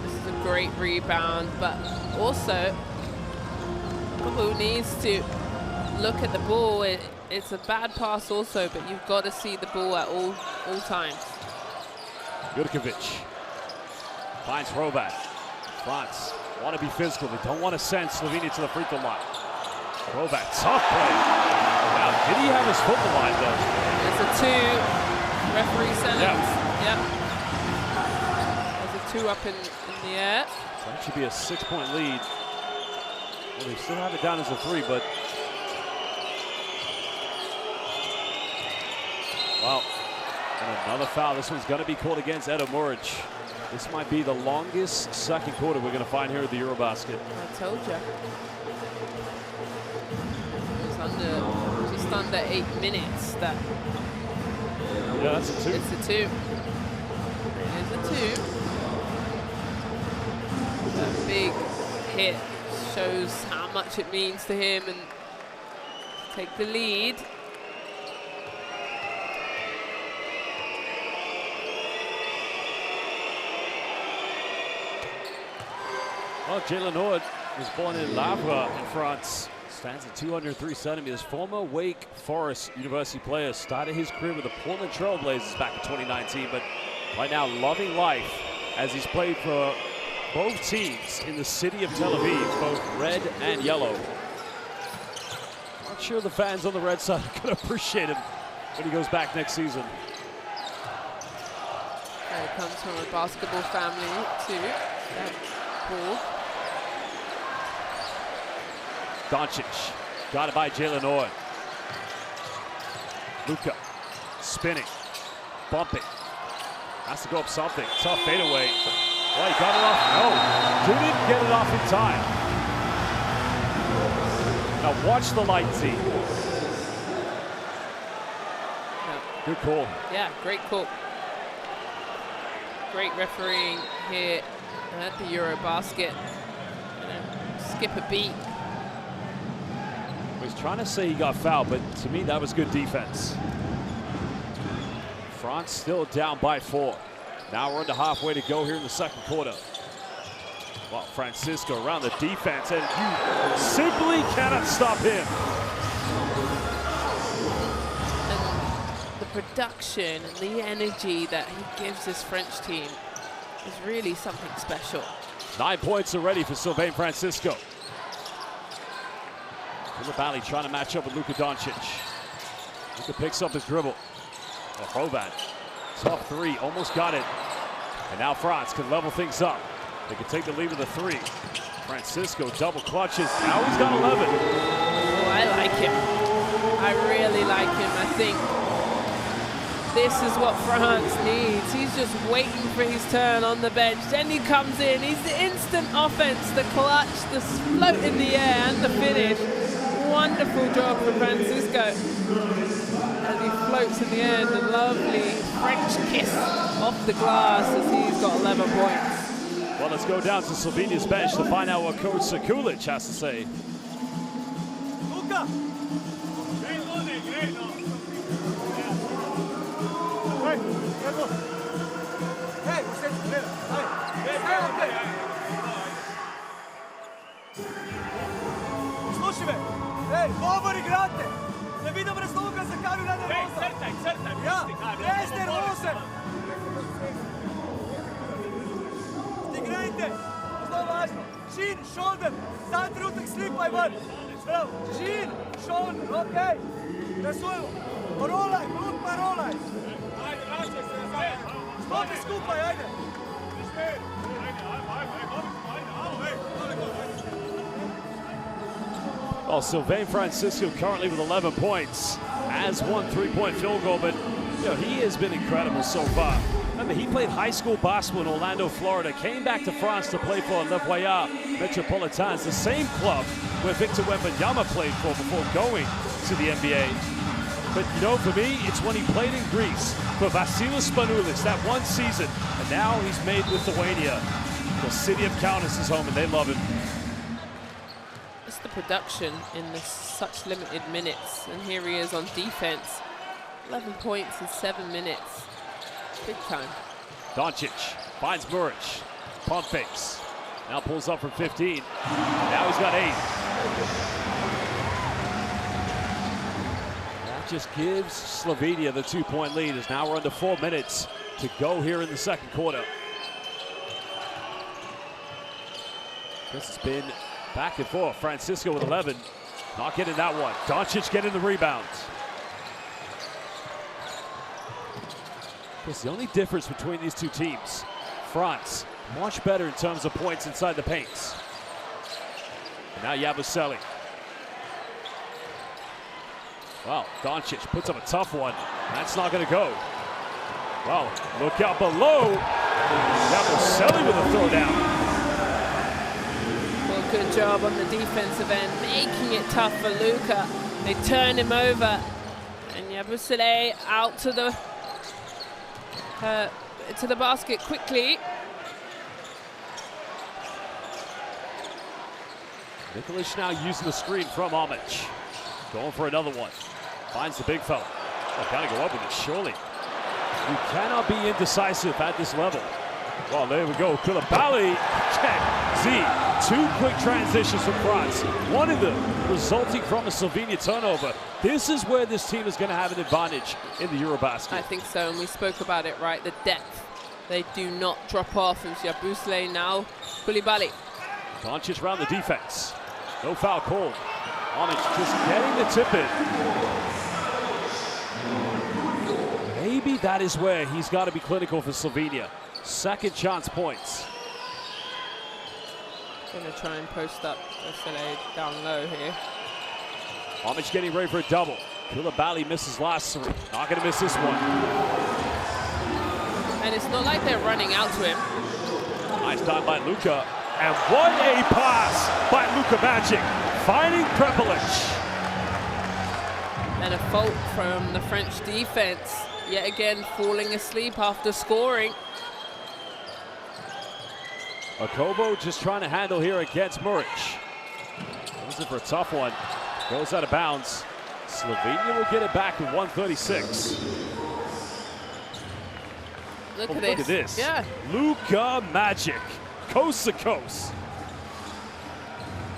C: this is a great rebound, but also Kobo needs to look at the ball. It's a bad pass also, but you've got to see the ball at all times.
B: Jurkovic finds Horvat. France want to be physical. They don't want to send Slovenia to the free throw line. Horvat, tough play. Now, did he have his foot in the line, though?
C: It's a 2. Referee sentence. Yep. There's a 2 up in the air.
B: So that should be a 6-point lead. Well, they still have it down as a 3, but wow. And another foul. This one's going to be called against Edo Muric. This might be the longest second quarter we're going to find here at the EuroBasket.
C: I told you. Just under 8 minutes. That.
B: Yeah, that's a 2.
C: It's a 2. It is a 2. That big hit shows how much it means to him and take the lead.
B: Well, Jalen Horde was born in Lavra in France. Stands at 203 centimeters. Former Wake Forest University player. Started his career with the Portland Trail Blazers back in 2019, but right now loving life as he's played for both teams in the city of Tel Aviv, both red and yellow. Not sure the fans on the red side are going to appreciate him when he goes back next season.
C: He comes from a basketball family too. Paul.
B: Doncic, got it by Jalen Horde. Luka, spinning, bumping. Has to go up something. Tough fadeaway. Well, he got it off. No, didn't get it off in time. Now watch the light, Z. Good call.
C: Yeah, great call. Great refereeing here at the EuroBasket. Skip a beat.
B: He was trying to say he got fouled, but to me that was good defense. France still down by 4. Now we're under halfway to go here in the second quarter. Well, Francisco around the defense, and you simply cannot stop him.
C: And the production and the energy that he gives this French team is really something special. 9
B: points already for Sylvain Francisco. Koulibaly trying to match up with Luka Doncic. Luka picks up his dribble. Horvat, tough 3, almost got it. And now France can level things up. They can take the lead with a 3. Francisco double clutches. Now he's got 11.
C: Oh, I like him. I really like him. I think this is what France needs. He's just waiting for his turn on the bench. Then he comes in. He's the instant offense, the clutch, the float in the air, and the finish. Wonderful job for Francisco. As he floats in the air, the lovely French kiss off the glass as he's got 11 points.
B: Well, let's go down to Slovenia's bench to find out what Coach Sekulic has to say.
D: Luka, Luka! Hey, slušaj me! Ej, dobar igrate! Ne vidim razloga zakaj ne nervoza!
E: Crtaj,
D: Ja, bez nervoze! Stigrajte! Zelo važno! Chin, shoulder! Sam trenutek slipaj ven! Prav, chin, shoulder, okej! Razumemo! Rolaj, pa rolaj!
E: Ajde, vraćaj se nazad!
D: Stopi skupaj, ajde!
B: Well, Sylvain Francisco currently with 11 points, has one three-point field goal, but he has been incredible so far. Remember, he played high school basketball in Orlando, Florida, came back to France to play for Le Voyage Metropolitans, the same club where Victor Wembanyama played for before going to the NBA. But for me, it's when he played in Greece for Vasilis Spanoulis that one season, and now he's made Lithuania. The city of Kaunas is home, and they love him.
C: It's the production in such limited minutes, and here he is on defense. 11 points in 7 minutes. Big time.
B: Doncic finds Muric. Pump fakes. Now pulls up from 15. Now he's got 8. That just gives Slovenia the 2-point lead, as now we're under 4 minutes to go here in the second quarter. This has been back and forth. Francisco with 11. Not getting that one. Doncic getting the rebound. It's the only difference between these two teams. France, much better in terms of points inside the paints. And now Yabusele. Well, Doncic puts up a tough one. That's not going to go. Well, look out below. Yabusele with a throwdown.
C: Well, good job on the defensive end, making it tough for Luka. They turn him over, and Yabusele out to the basket quickly.
B: Nikolic now using the screen from Omic. Going for another one. Finds the big fella. Oh, gotta go up with it, surely. You cannot be indecisive at this level. Well, there we go. Koulibaly. Z. 2 quick transitions from France. One of them resulting from a Slovenia turnover. This is where this team is going to have an advantage in the EuroBasket.
C: I think so, and we spoke about it, right? The depth. They do not drop off. It's Yabusele now. Koulibaly.
B: Doncic around the defense. No foul called. Omic just getting the tip in. Maybe that is where he's got to be clinical for Slovenia. Second chance points.
C: Gonna try and post up Yabusele down low here.
B: Omic getting ready for a double. Koulibaly misses last 3. Not gonna miss this one.
C: And it's not like they're running out to him.
B: Nice dime by Luka. And what a pass by Luka Magic. Finding Prepelic.
C: And a fault from the French defense. Yet again, falling asleep after scoring.
B: Okobo just trying to handle here against Muric. Goes in for a tough one. Goes out of bounds. Slovenia will get it back to 136.
C: Look at
B: Look at this.
C: Yeah.
B: Luka Magic. Coast to coast.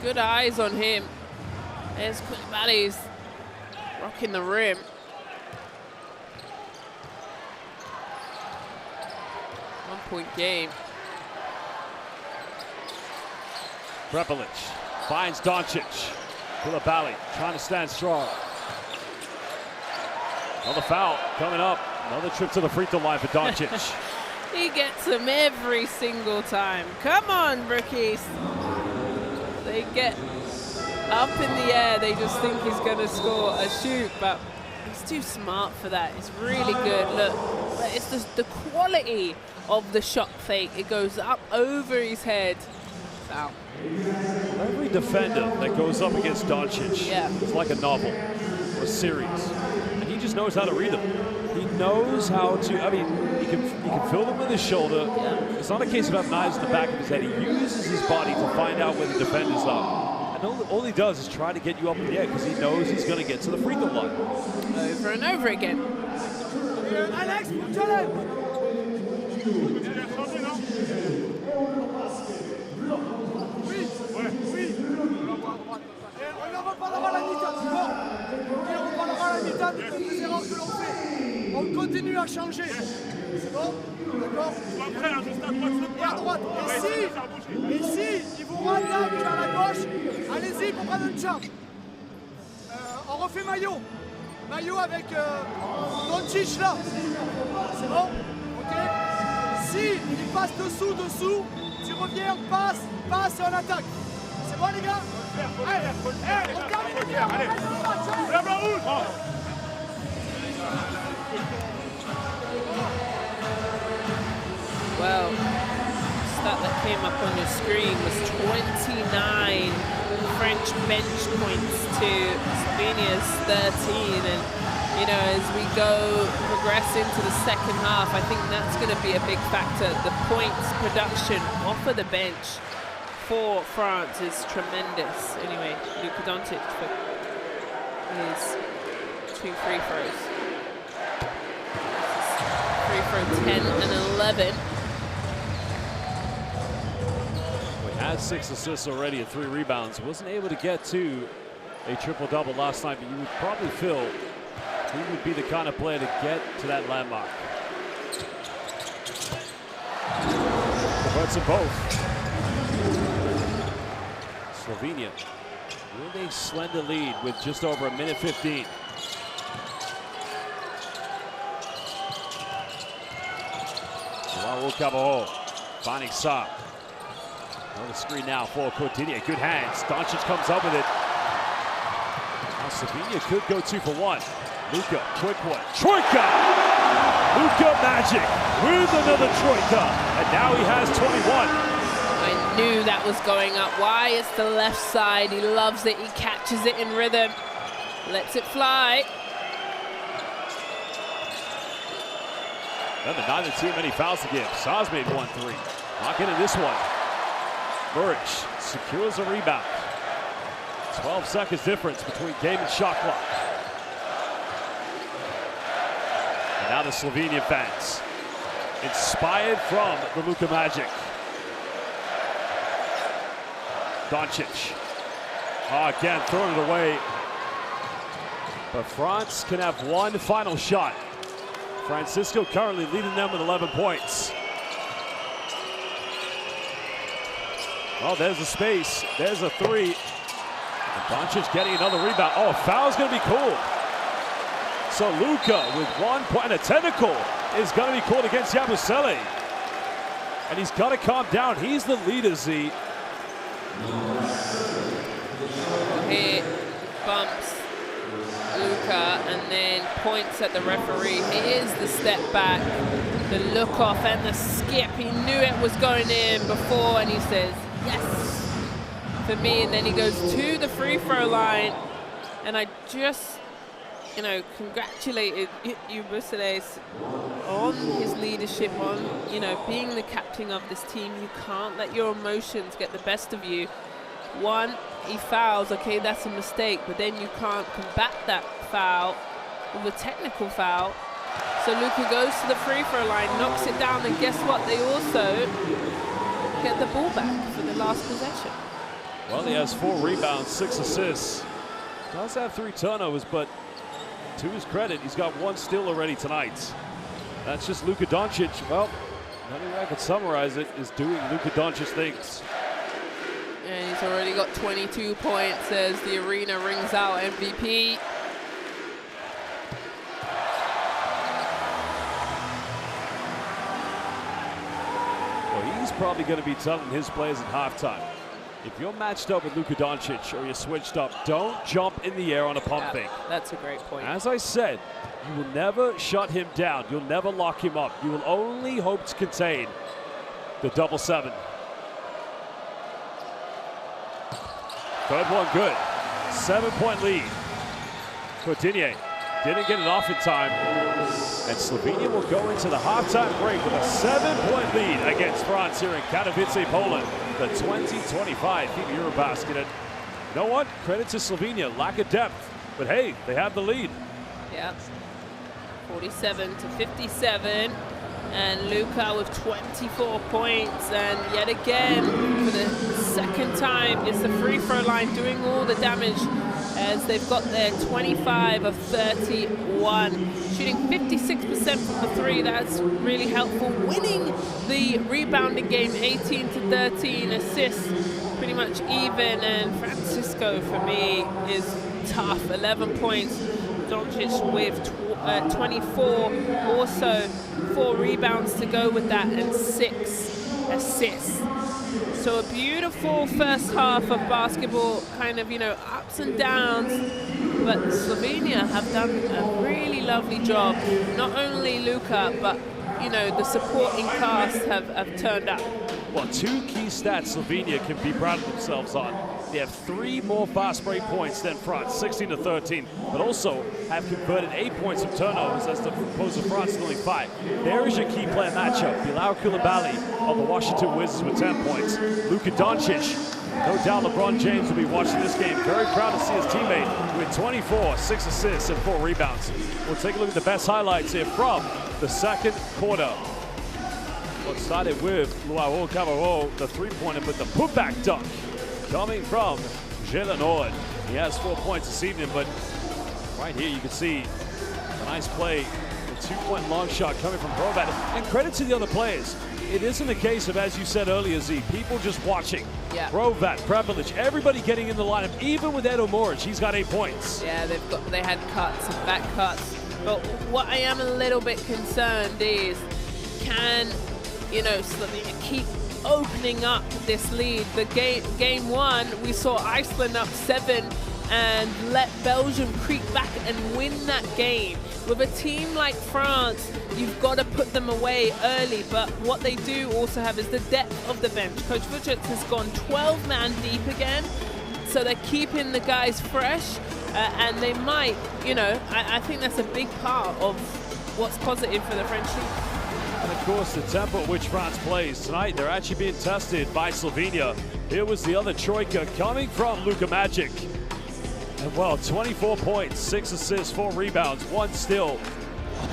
C: Good eyes on him. There's Koulibaly's rocking the rim. One-point game.
B: Prepelic finds Doncic. Koulibaly trying to stand strong. Another foul coming up. Another trip to the free throw line for Doncic.
C: He gets them every single time. Come on, rookies. They get up in the air. They just think he's going to score a shoot, but he's too smart for that. It's really good. Look, but it's the quality of the shot fake. It goes up over his head. Foul.
B: Every defender that goes up against Doncic is like a novel or a series. And he just knows how to read them. He knows how to, I mean, he can fill them with his shoulder. It's not a case of having knives in the back of his head. He uses his body to find out where the defenders are. And all he does is try to get you up in the air because he knows he's going to get to the free throw line.
C: Over and over again.
D: Alex, challenge. Oui, oui. On en reparlera à la mi-temps, c'est bon. On reparlera à la mi-temps des erreurs que l'on fait. On continue à changer. C'est bon? D'accord? Et à droite. Et si ils vous attaquent vers la gauche, allez-y pour prendre une chance. On refait maillot. Maillot avec Doncic là. C'est bon? Ok? Si il passe dessous, tu reviens, passe et on attaque. C'est bon les gars? Allez, on termine. Allez, lève la rouge.
C: Well, stat that came up on your screen was 29 French bench points to Slovenia's 13. And, you know, as we progress into the second half, I think that's going to be a big factor. The points production off of the bench for France is tremendous. Anyway, Luka Doncic for his 2 free throws. Free throw 10 and 11.
B: Had 6 assists already and 3 rebounds. Wasn't able to get to a triple-double last night, but you would probably feel he would be the kind of player to get to that landmark. Converts them both. Slovenia with a slender lead with just over 1:15. Raul Caballero finding Saab. On the screen now for Coutinho. Good hands. Doncic comes up with it. Now Slovenia could go 2 for 1. Luka, quick one. Troika! Luka Magic with another Troika. And now he has 21.
C: I knew that was going up. Why? It's the left side. He loves it. He catches it in rhythm. Lets it fly.
B: Remember, neither team any fouls to give. Saaz made 1-3. Not getting this one. Buric secures a rebound. 12 seconds difference between game and shot clock. And now the Slovenian fans, inspired from the Luka Magic. Doncic. Again, throwing it away. But France can have one final shot. Francisco currently leading them with 11 points. Oh, there's a space. There's a 3. And Doncic getting another rebound. Oh, a foul's going to be called. So Luka with 1 point. A technical is going to be called against Yabusele. And he's got to calm down. He's the leader, Z.
C: He bumps Luka and then points at the referee. He is the step back, the look off and the skip. He knew it was going in before and he says, yes, for me. And then he goes to the free throw line. And I just, you know, congratulated Yabusele on his leadership, on, you know, being the captain of this team. You can't let your emotions get the best of you. One, he fouls, okay, that's a mistake, but then you can't combat that foul with a technical foul. So Luka goes to the free throw line, knocks it down, and guess what? They also get the ball back for the last possession.
B: Well, he has 4 rebounds, 6 assists. Does have 3 turnovers, but to his credit, he's got 1 steal already tonight. That's just Luka Doncic. Well, the only way I could summarize it is doing Luka Doncic things.
C: And he's already got 22 points as the arena rings out MVP.
B: Well, he's probably going to be telling his players at halftime, if you're matched up with Luka Doncic or you're switched up, don't jump in the air on a pump fake.
C: That's a great point.
B: As I said, you will never shut him down. You'll never lock him up. You will only hope to contain the 7-7. Third one good. 7-point lead. Coutinho didn't get it off in time. And Slovenia will go into the halftime break with a 7-point lead against France here in Katowice, Poland. The 2025 FIBA EuroBasket at You know what? Credit to Slovenia, lack of depth. But hey, they have the lead.
C: Yeah. 47 to 57. And Luka with 24 points. And yet again, for the second time, it's the free throw line doing all the damage as they've got their 25 of 31. Shooting 56% from the three. That's really helpful. Winning the rebounding game 18 to 13. Assists pretty much even. And Francisco, for me, is tough. 11 points. Doncic with 24. Also 4 rebounds to go with that and 6 assists. So a beautiful first half of basketball, kind of, ups and downs. But Slovenia have done a really lovely job. Not only Luka, but, the supporting cast have turned up.
B: Well, 2 key stats Slovenia can be proud of themselves on. They have 3 more fast break points than France, 16 to 13, but also have converted 8 points from turnovers as opposed to France only 5. There is your key player matchup. Bilal Koulibaly of the Washington Wizards with 10 points. Luka Doncic, no doubt LeBron James will be watching this game. Very proud to see his teammate with 24, 6 assists and 4 rebounds. We'll take a look at the best highlights here from the second quarter. Well, it started with Luau Cavaro, the three-pointer, but the putback dunk coming from Jalen Nord. He has 4 points this evening, but right here you can see a nice play, a 2-point long shot coming from Hrovat. And credit to the other players. It isn't a case of, as you said earlier, Z, people just watching.
C: Yeah.
B: Hrovat, Prepelic, everybody getting in the lineup, even with Edo Moric, he's got 8 points.
C: Yeah, they had cuts and back cuts. But what I am a little bit concerned is, can Slovenia keep opening up this lead? The game 1, we saw Iceland up 7 and let Belgium creep back and win that game. With a team like France, you've got to put them away early, but what they do also have is the depth of the bench. Coach Vucic has gone 12-man deep again, so they're keeping the guys fresh, and they might, I think that's a big part of what's positive for the French team.
B: And of course, the tempo at which France plays tonight, they're actually being tested by Slovenia. Here was the other troika coming from Luka Magic. And well, 24 points, 6 assists, 4 rebounds, 1 steal.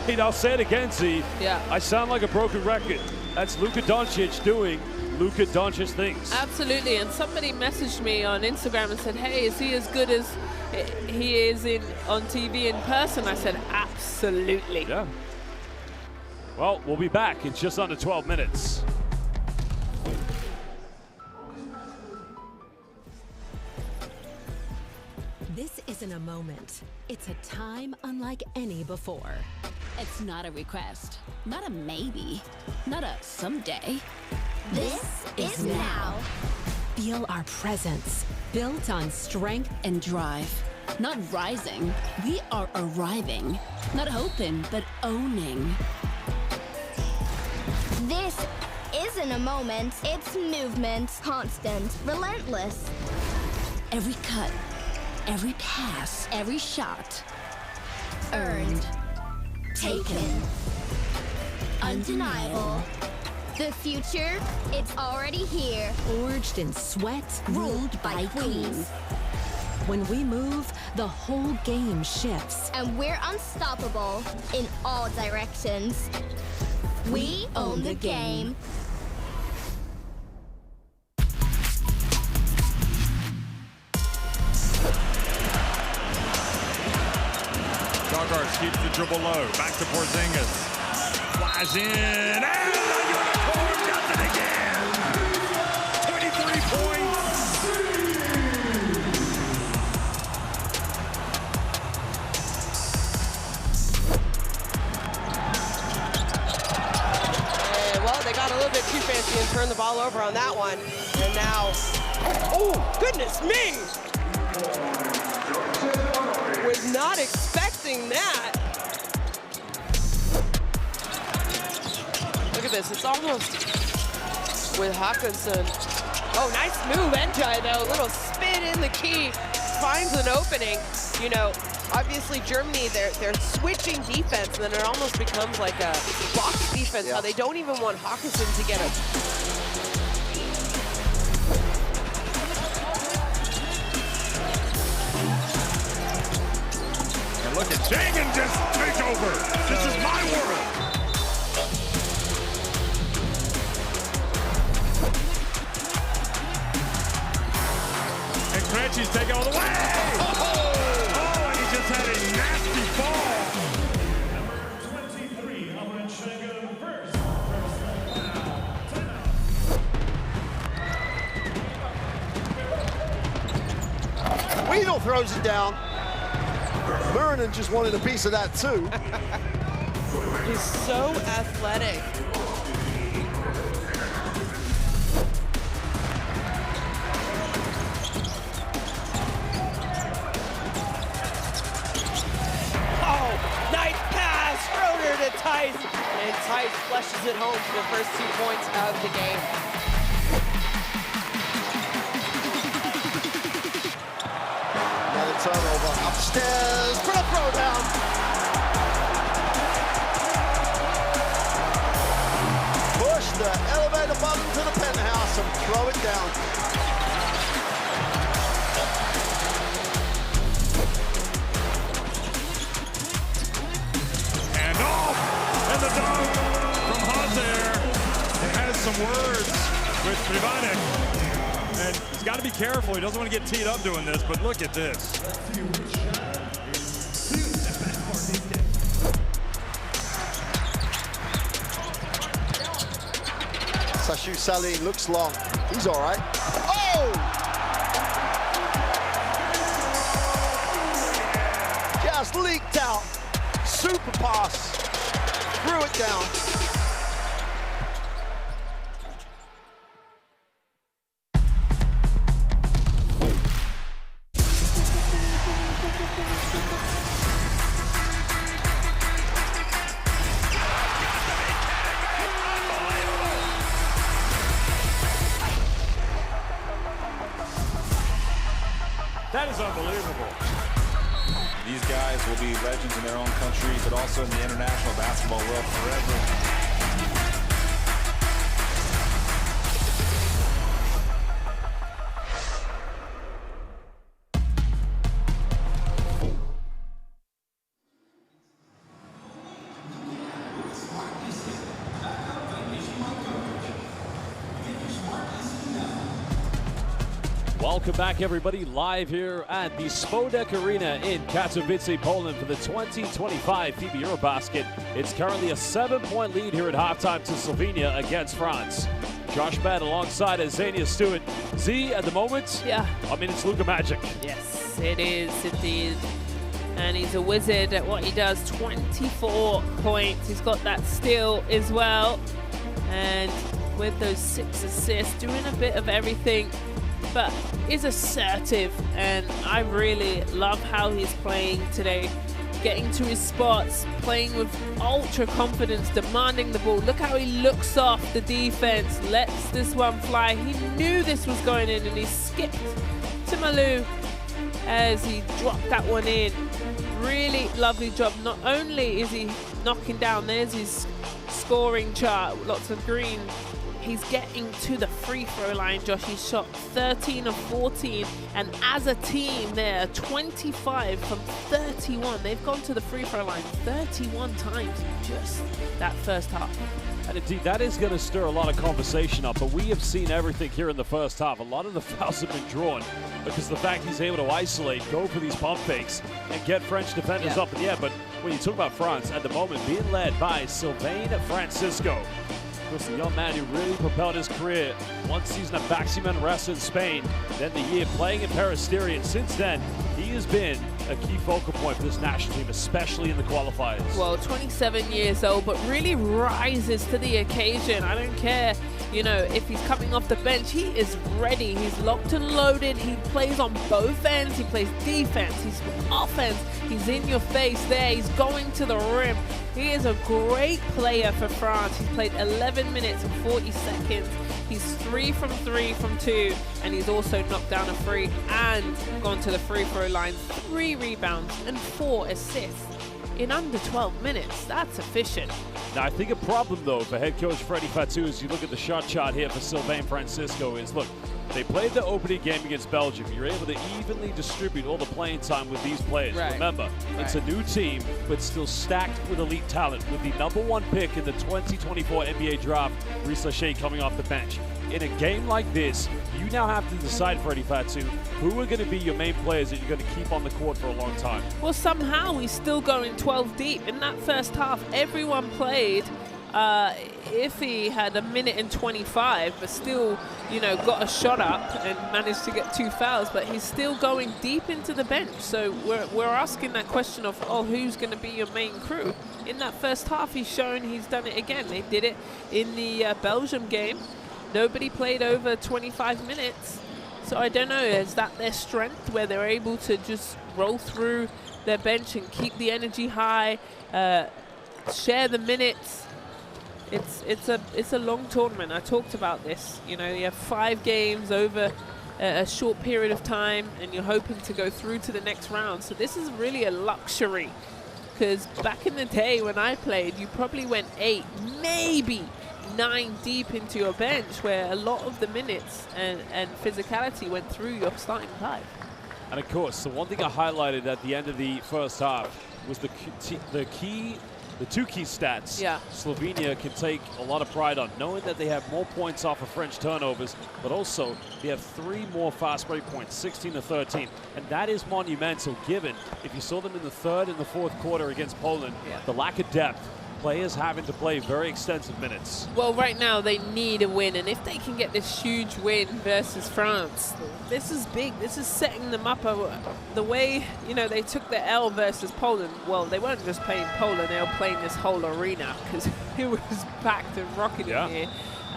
B: I'll say it again, Z.
C: Yeah.
B: I sound like a broken record. That's Luka Doncic doing Luka Doncic things.
C: Absolutely, and somebody messaged me on Instagram and said, hey, is he as good as he is on TV in person? I said, absolutely.
B: Yeah. Well, we'll be back in just under 12 minutes.
F: This isn't a moment. It's a time unlike any before.
G: It's not a request, not a maybe, not a someday.
F: This is now. Feel our presence, built on strength
G: and drive. Not rising, we are arriving. Not hoping, but owning.
H: This isn't a moment, it's movement. Constant, relentless.
G: Every cut, every pass, every shot.
H: Earned. Taken. Undeniable. The future, it's already here.
F: Forged in sweat,
H: Ruled by queens.
F: When we move, the whole game shifts.
H: And we're unstoppable in all directions. We own the game.
I: Dogarts keeps the dribble low. Back to Porzingis. Flies in. And the unicorn does it again. 23 points.
J: Well, they got a little bit too fancy and turned the ball over on that one. And now, oh, goodness me! Was not expecting that. Look at this, it's almost with Hawkinson. Oh, nice move, Enjai, though. Little spin in the key, finds an opening. Obviously Germany, they're switching defense, and then it almost becomes like a box defense, how they don't even want Hawkinson to get a
I: bucket. Schengen just take over. This is my world. And Krejci's taking all the way. Oh, and he just had a nasty fall.
K: Weedle throws it down. Murinen just wanted a piece of that too.
J: He's so athletic. Oh, nice pass, Schroeder to Tice. And Tice flushes it home for the first 2 points of the game.
K: Turnover upstairs, put a throw down. Push the elevator button to the penthouse and throw it down.
I: And off, and the dunk from Hazer. It has some words with Trivanek. And he's got to be careful. He doesn't want to get teed up doing this, but look at this.
K: Sashu Saline looks long. He's all right. Oh! Just leaked out. Super pass. Threw it down.
I: That is unbelievable.
L: These guys will be legends in their own country, but also in the international basketball world forever.
B: Welcome back, everybody, live here at the Spodek Arena in Katowice, Poland for the 2025 FIBA EuroBasket. It's currently a 7-point lead here at halftime to Slovenia against France. Josh Bed alongside Xenia Stewart. Z, at the moment,
C: Yeah.
B: I mean, it's Luka Magic.
C: Yes, it is indeed. And he's a wizard at what he does. 24 points. He's got that steal as well. And with those 6 assists, doing a bit of everything, but is assertive. And I really love how he's playing today. Getting to his spots, playing with ultra confidence, demanding the ball. Look how he looks off the defense, lets this one fly. He knew this was going in and he skipped to Malou as he dropped that one in. Really lovely job. Not only is he knocking down, there's his scoring chart, lots of green. He's getting to the free throw line, Josh. He shot 13 of 14, and as a team, they're 25 from 31. They've gone to the free throw line 31 times in just that first half.
B: And indeed, that is going to stir a lot of conversation up, but we have seen everything here in the first half. A lot of the fouls have been drawn because the fact he's able to isolate, go for these pump fakes, and get French defenders up in the air. But when you talk about France, at the moment, being led by Sylvain Francisco, of course, the young man who really propelled his career. 1 season at Baxi Manresa in Spain, then the year playing in Peristeri, and since then, he has been a key focal point for this national team, especially in the qualifiers.
C: Well, 27 years old, but really rises to the occasion. I don't care, you know, if he's coming off the bench, he is ready. He's locked and loaded. He plays on both ends. He plays defense. He's offense. He's in your face there. He's going to the rim. He is a great player for France. He's played 11 minutes and 40 seconds. He's 3 from 3 from 2, and he's also knocked down a free and gone to the free throw line. 3 rebounds and 4 assists in under 12 minutes. That's efficient.
B: Now, I think a problem, though, for head coach Freddie Fatou, as you look at the shot chart here for Sylvain Francisco, is, look, they played the opening game against Belgium. You're able to evenly distribute all the playing time with these players.
C: Right.
B: Remember, it's a new team, but still stacked with elite talent. With the #1 pick in the 2024 NBA draft, Reese Lachey coming off the bench. In a game like this, you now have to decide, Freddie Fatu, who are going to be your main players that you're going to keep on the court for a long time.
C: Well, somehow he's still going 12 deep. In that first half, everyone played. Iffy had 1:25, but still, you know, got a shot up and managed to get 2 fouls, but he's still going deep into the bench. So we're asking that question of, oh, who's going to be your main crew? In that first half, he's shown he's done it again. They did it in the Belgium game. Nobody played over 25 minutes. So I don't know, is that their strength where they're able to just roll through their bench and keep the energy high, share the minutes? It's a long tournament. I talked about this. You know, you have 5 games over a short period of time, and you're hoping to go through to the next round. So this is really a luxury, because back in the day when I played, you probably went 8, maybe 9 deep into your bench, where a lot of the minutes and physicality went through your starting 5.
B: And of course, the one thing I highlighted at the end of the first half was the two key stats Slovenia can take a lot of pride on, knowing that they have more points off of French turnovers, but also they have 3 more fast break points, 16-13. And that is monumental, given if you saw them in the 3rd and the 4th quarter against Poland, the lack of depth, players having to play very extensive minutes.
C: Well, right now they need a win, and if they can get this huge win versus France, this is big. This is setting them up. The way, you know, they took the L versus Poland, well, they weren't just playing Poland, they were playing this whole arena, because it was packed and rocking in here.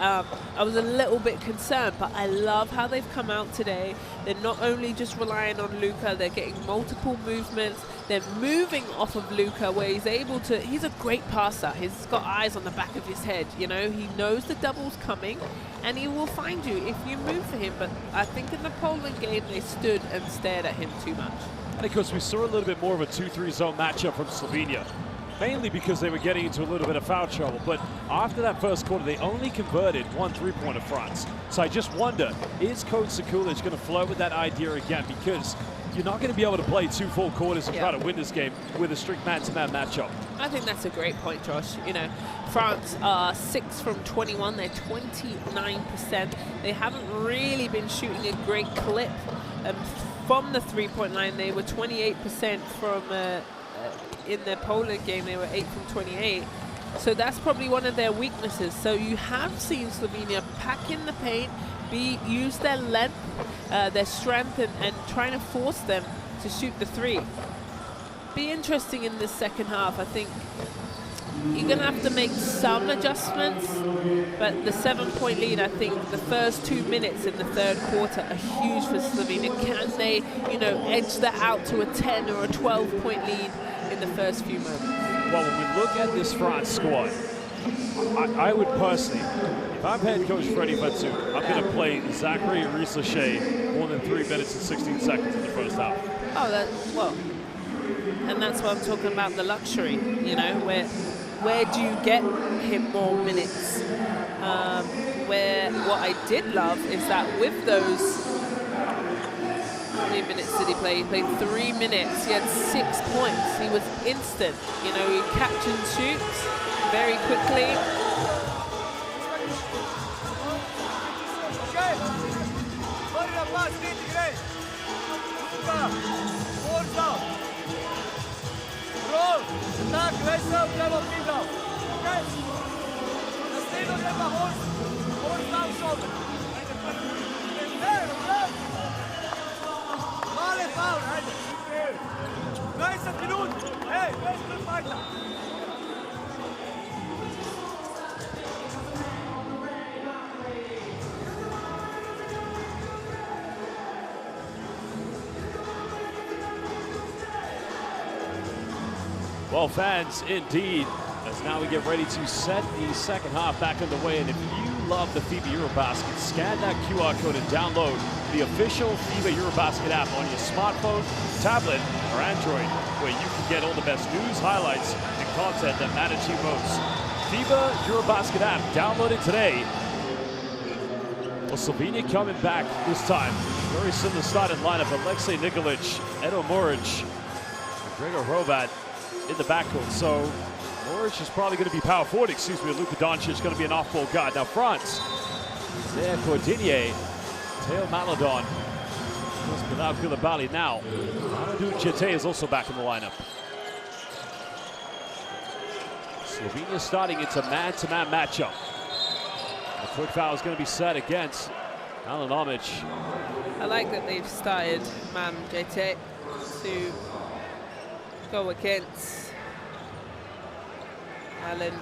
C: I was a little bit concerned, but I love how they've come out today. They're not only just relying on Luka, they're getting multiple movements. They're moving off of Luka, where he's able to, he's a great passer. He's got eyes on the back of his head, you know. He knows the double's coming, and he will find you if you move for him. But I think in the Poland game, they stood and stared at him too much.
B: And of course, we saw a little bit more of a 2-3 zone matchup from Slovenia, mainly because they were getting into a little bit of foul trouble. But after that first quarter, they only converted 1 3-pointer France. So I just wonder, is Coach Sekulic going to flirt with that idea again? Because you're not going to be able to play 2 full quarters and try to win this game with a strict man-to-man matchup.
C: I think that's a great point, Josh. You know, France are 6 from 21. They're 29%. They haven't really been shooting a great clip from the 3-point line. They were 28% from in the Poland game. They were 8 from 28. So that's probably one of their weaknesses. So you have seen Slovenia pack in the paint, use their length, their strength, and trying to force them to shoot the 3. Be interesting in this second half. I think you're going to have to make some adjustments, but the 7-point lead, I think the first 2 minutes in the 3rd quarter are huge for Slovenia. Can they, you know, edge that out to a 10 or a 12-point lead in the first few moments?
B: Well, when we look at this France squad, I would personally, if I'm head coach Freddie Fatu, I'm going to play Zachary Reese Lachey more than 3 minutes and 16 seconds in the first half.
C: Oh, well, and that's what I'm talking about, the luxury, you know, where do you get him more minutes? Where what I did love is that with those, how many minutes did he play? He played 3 minutes. He had 6 points. He was instant. You know, he catch and shoots very quickly.
B: Well, fans, indeed, as now we get ready to set the second half back underway. And if you love the FIBA EuroBasket, scan that QR code and download the official FIBA EuroBasket app on your smartphone, tablet, or Android, where you can get all the best news, highlights, and content that matter to you most. FIBA EuroBasket app, download it today. Well, Slovenia coming back this time. Very similar starting lineup. Alexei Nikolic, Edo Muric, Gregor Hrobat in the backcourt. So Muric is probably going to be power forward, Luka Doncic is going to be an off-ball guard. Now France, Zaya Cordinier, Teo Maladon, without Koulibaly now. Amadou Jete is also back in the lineup. Slovenia starting into man-to-man matchup. A quick foul is going to be set against Alan Omic.
C: I like that they've started Mam Jete to go against Alan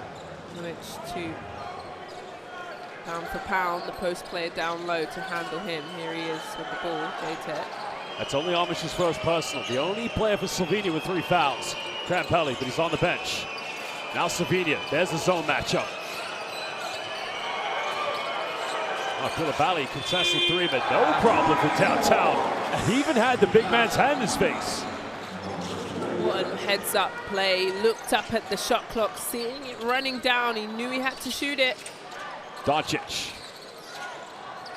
C: Omic to pound for pound, the post player down low to handle him. Here he is with the ball, Jete.
B: That's only Omic's first personal. The only player for Slovenia with 3 fouls. Trampelli, but he's on the bench. Now Slovenia, there's the zone matchup. Oh, Koulibaly contested 3, but no problem for downtown. He even had the big man's hand in his face.
C: What a heads-up play. Looked up at the shot clock, seeing it running down. He knew he had to shoot it.
B: Doncic.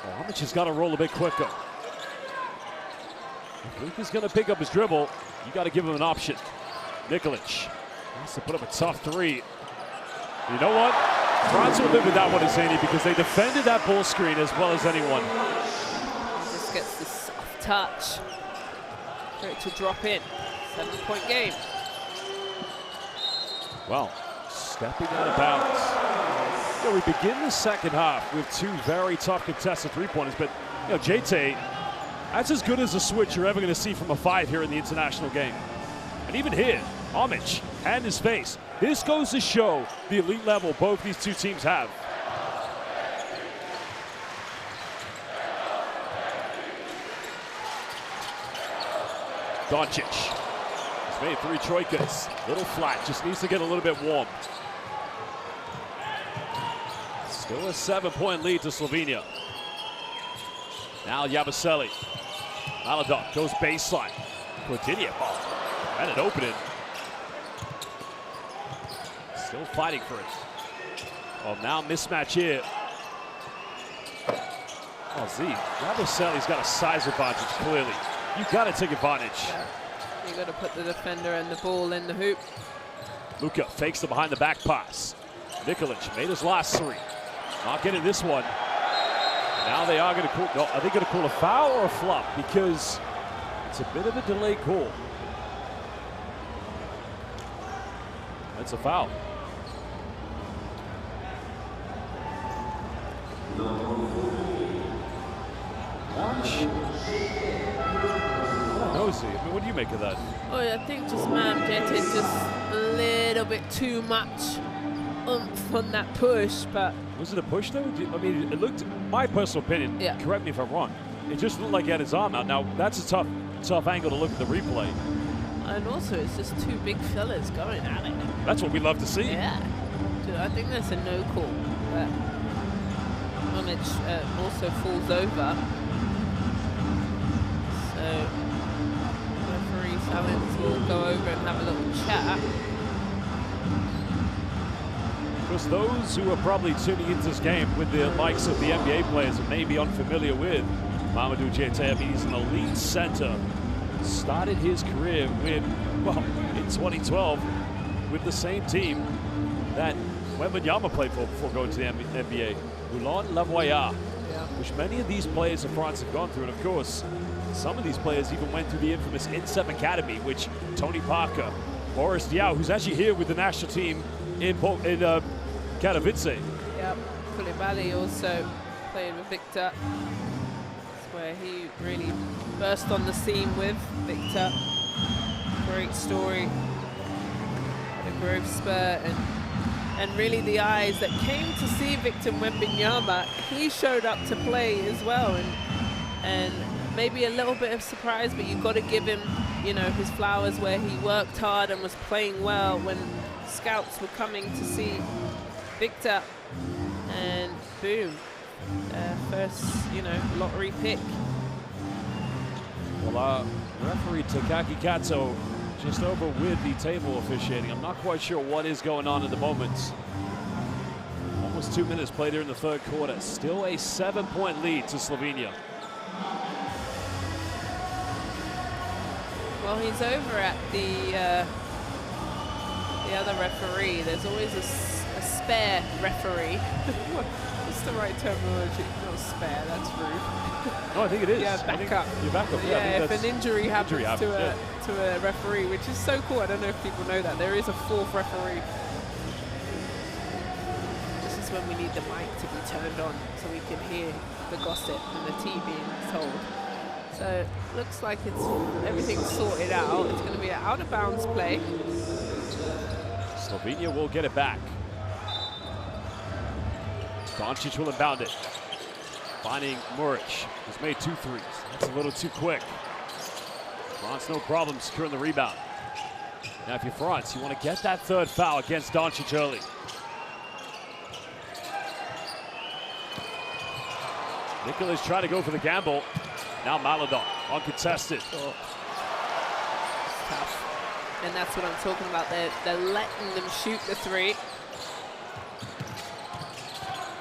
B: Oh, Omic has got to roll a bit quicker. If Luka's going to pick up his dribble, you got to give him an option. Nikolic has to put up a tough 3. You know what? France will live with that one, Zany, because they defended that ball screen as well as anyone.
C: He just gets this soft touch for it to drop in. 7-point game.
B: Well, stepping out of bounds. Yeah, we begin the second half with 2 very tough contested 3-pointers, but you know, Jete, that's as good as a switch you're ever going to see from a 5 here in the international game. And even here, Omic, hand in his face. This goes to show the elite level both these 2 teams have. Doncic. He's made 3 troikas. Little flat, just needs to get a little bit warm. Still a 7-point lead to Slovenia. Now Yabusele. Maladon goes baseline. Cordinier, and an opening. Still fighting for it. Oh, now mismatch here. Oh, Z. Yabusele's got a size advantage, clearly. You got to take advantage.
C: Yeah. You got to put the defender and the ball in the hoop.
B: Luka fakes the behind the back pass. Nikolic made his last 3. Not getting this one. Now they are going to call, no, are they going to call a foul or a flop? Because it's a bit of a delayed call. That's a foul. Orange. Nosy. I mean, what do you make of that?
C: Oh, I think just Mam Jete just a little bit too much oomph on that push, but
B: was it a push though? I mean, it looked, my personal opinion,
C: yeah.
B: Correct me if I'm wrong, it just looked like he had his arm out. Now that's a tough angle to look at the replay.
C: And also it's just 2 big fellas going at it.
B: That's what we love to see.
C: Yeah. Dude, I think that's a no call. But Omic also falls over. So referee Salins will go over and have a little chat.
B: Because those who are probably tuning into this game with the likes of the NBA players and may be unfamiliar with Mamadou Jete, I mean, he's an elite center. Started his career with, well, in 2012 with the same team that Wembanyama played for before going to the NBA, Boulogne-Lavoyard, which many of these players in France have gone through. And of course, some of these players even went through the infamous INSEP Academy, which Tony Parker, Boris Diaw, who's actually here with the national team in Katowice.
C: Yep, Koulibaly also played with Victor. That's where he really burst on the scene with Victor. Great story. The growth spurt and really the eyes that came to see Victor Wembanyama. He showed up to play as well, and maybe a little bit of surprise, but you've got to give him, you know, his flowers where he worked hard and was playing well when scouts were coming to see Victor, and boom, first, you know, lottery pick.
B: Well, referee Takaki Kato just over with the table officiating. I'm not quite sure what is going on at the moment. Almost 2 minutes played here in the third quarter. Still a 7-point lead to Slovenia.
C: Well, he's over at the other referee. There's always a spare referee. What's the right terminology? Not spare, that's rude.
B: No, I think it is.
C: Yeah, backup.
B: Your backup.
C: Yeah, if an injury happens to a referee, which is so cool. I don't know if people know that. There is a fourth referee. This is when we need the mic to be turned on so we can hear the gossip and the tea being told. So looks like everything's sorted out. It's going to be an out of bounds play.
B: Slovenia will get it back. Doncic will inbound it. Finding Muric, who's made 2 threes. That's a little too quick. France no problem securing the rebound. Now if you're France, you want to get that third foul against Doncic early. Nicholas trying to go for the gamble. Now Maladon, uncontested.
C: Oh. It's tough. And that's what I'm talking about. They're letting them shoot the 3.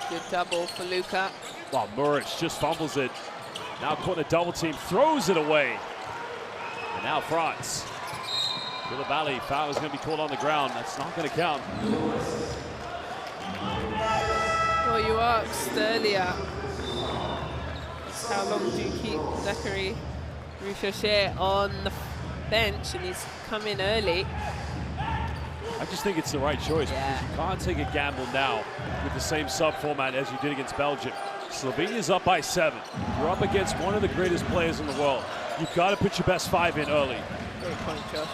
C: Good double for Luka.
B: Wow, Muric just fumbles it. Now caught in a double team, throws it away. And now France. Koulibaly, foul is going to be called on the ground. That's not going to count.
C: Well, you asked earlier, how long do you keep Zachary Ruchet on the bench, and he's come in early.
B: I just think it's the right choice because you can't take a gamble now with the same sub format as you did against Belgium. Slovenia's up by 7. You're up against one of the greatest players in the world. You've got to put your best 5 in early.
C: Great point, Josh.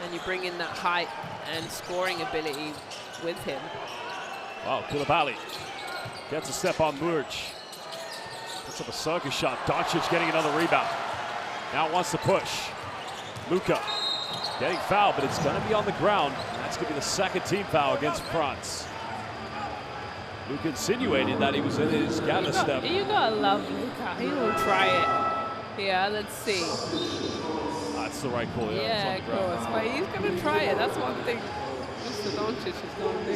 C: And you bring in that height and scoring ability with him.
B: Wow, Koulibaly gets a step on Muric. Puts up a circus shot. Doncic getting another rebound. Now wants to push. Luka getting fouled, but it's going to be on the ground. That's going to be the second team foul against France. Luka insinuated that he was in his gather step.
C: You gotta love Luka. He will try it. Yeah, let's see.
B: That's the right call.
C: Yeah, of course. But he's going to try it. That's one thing Mr. Doncic is going to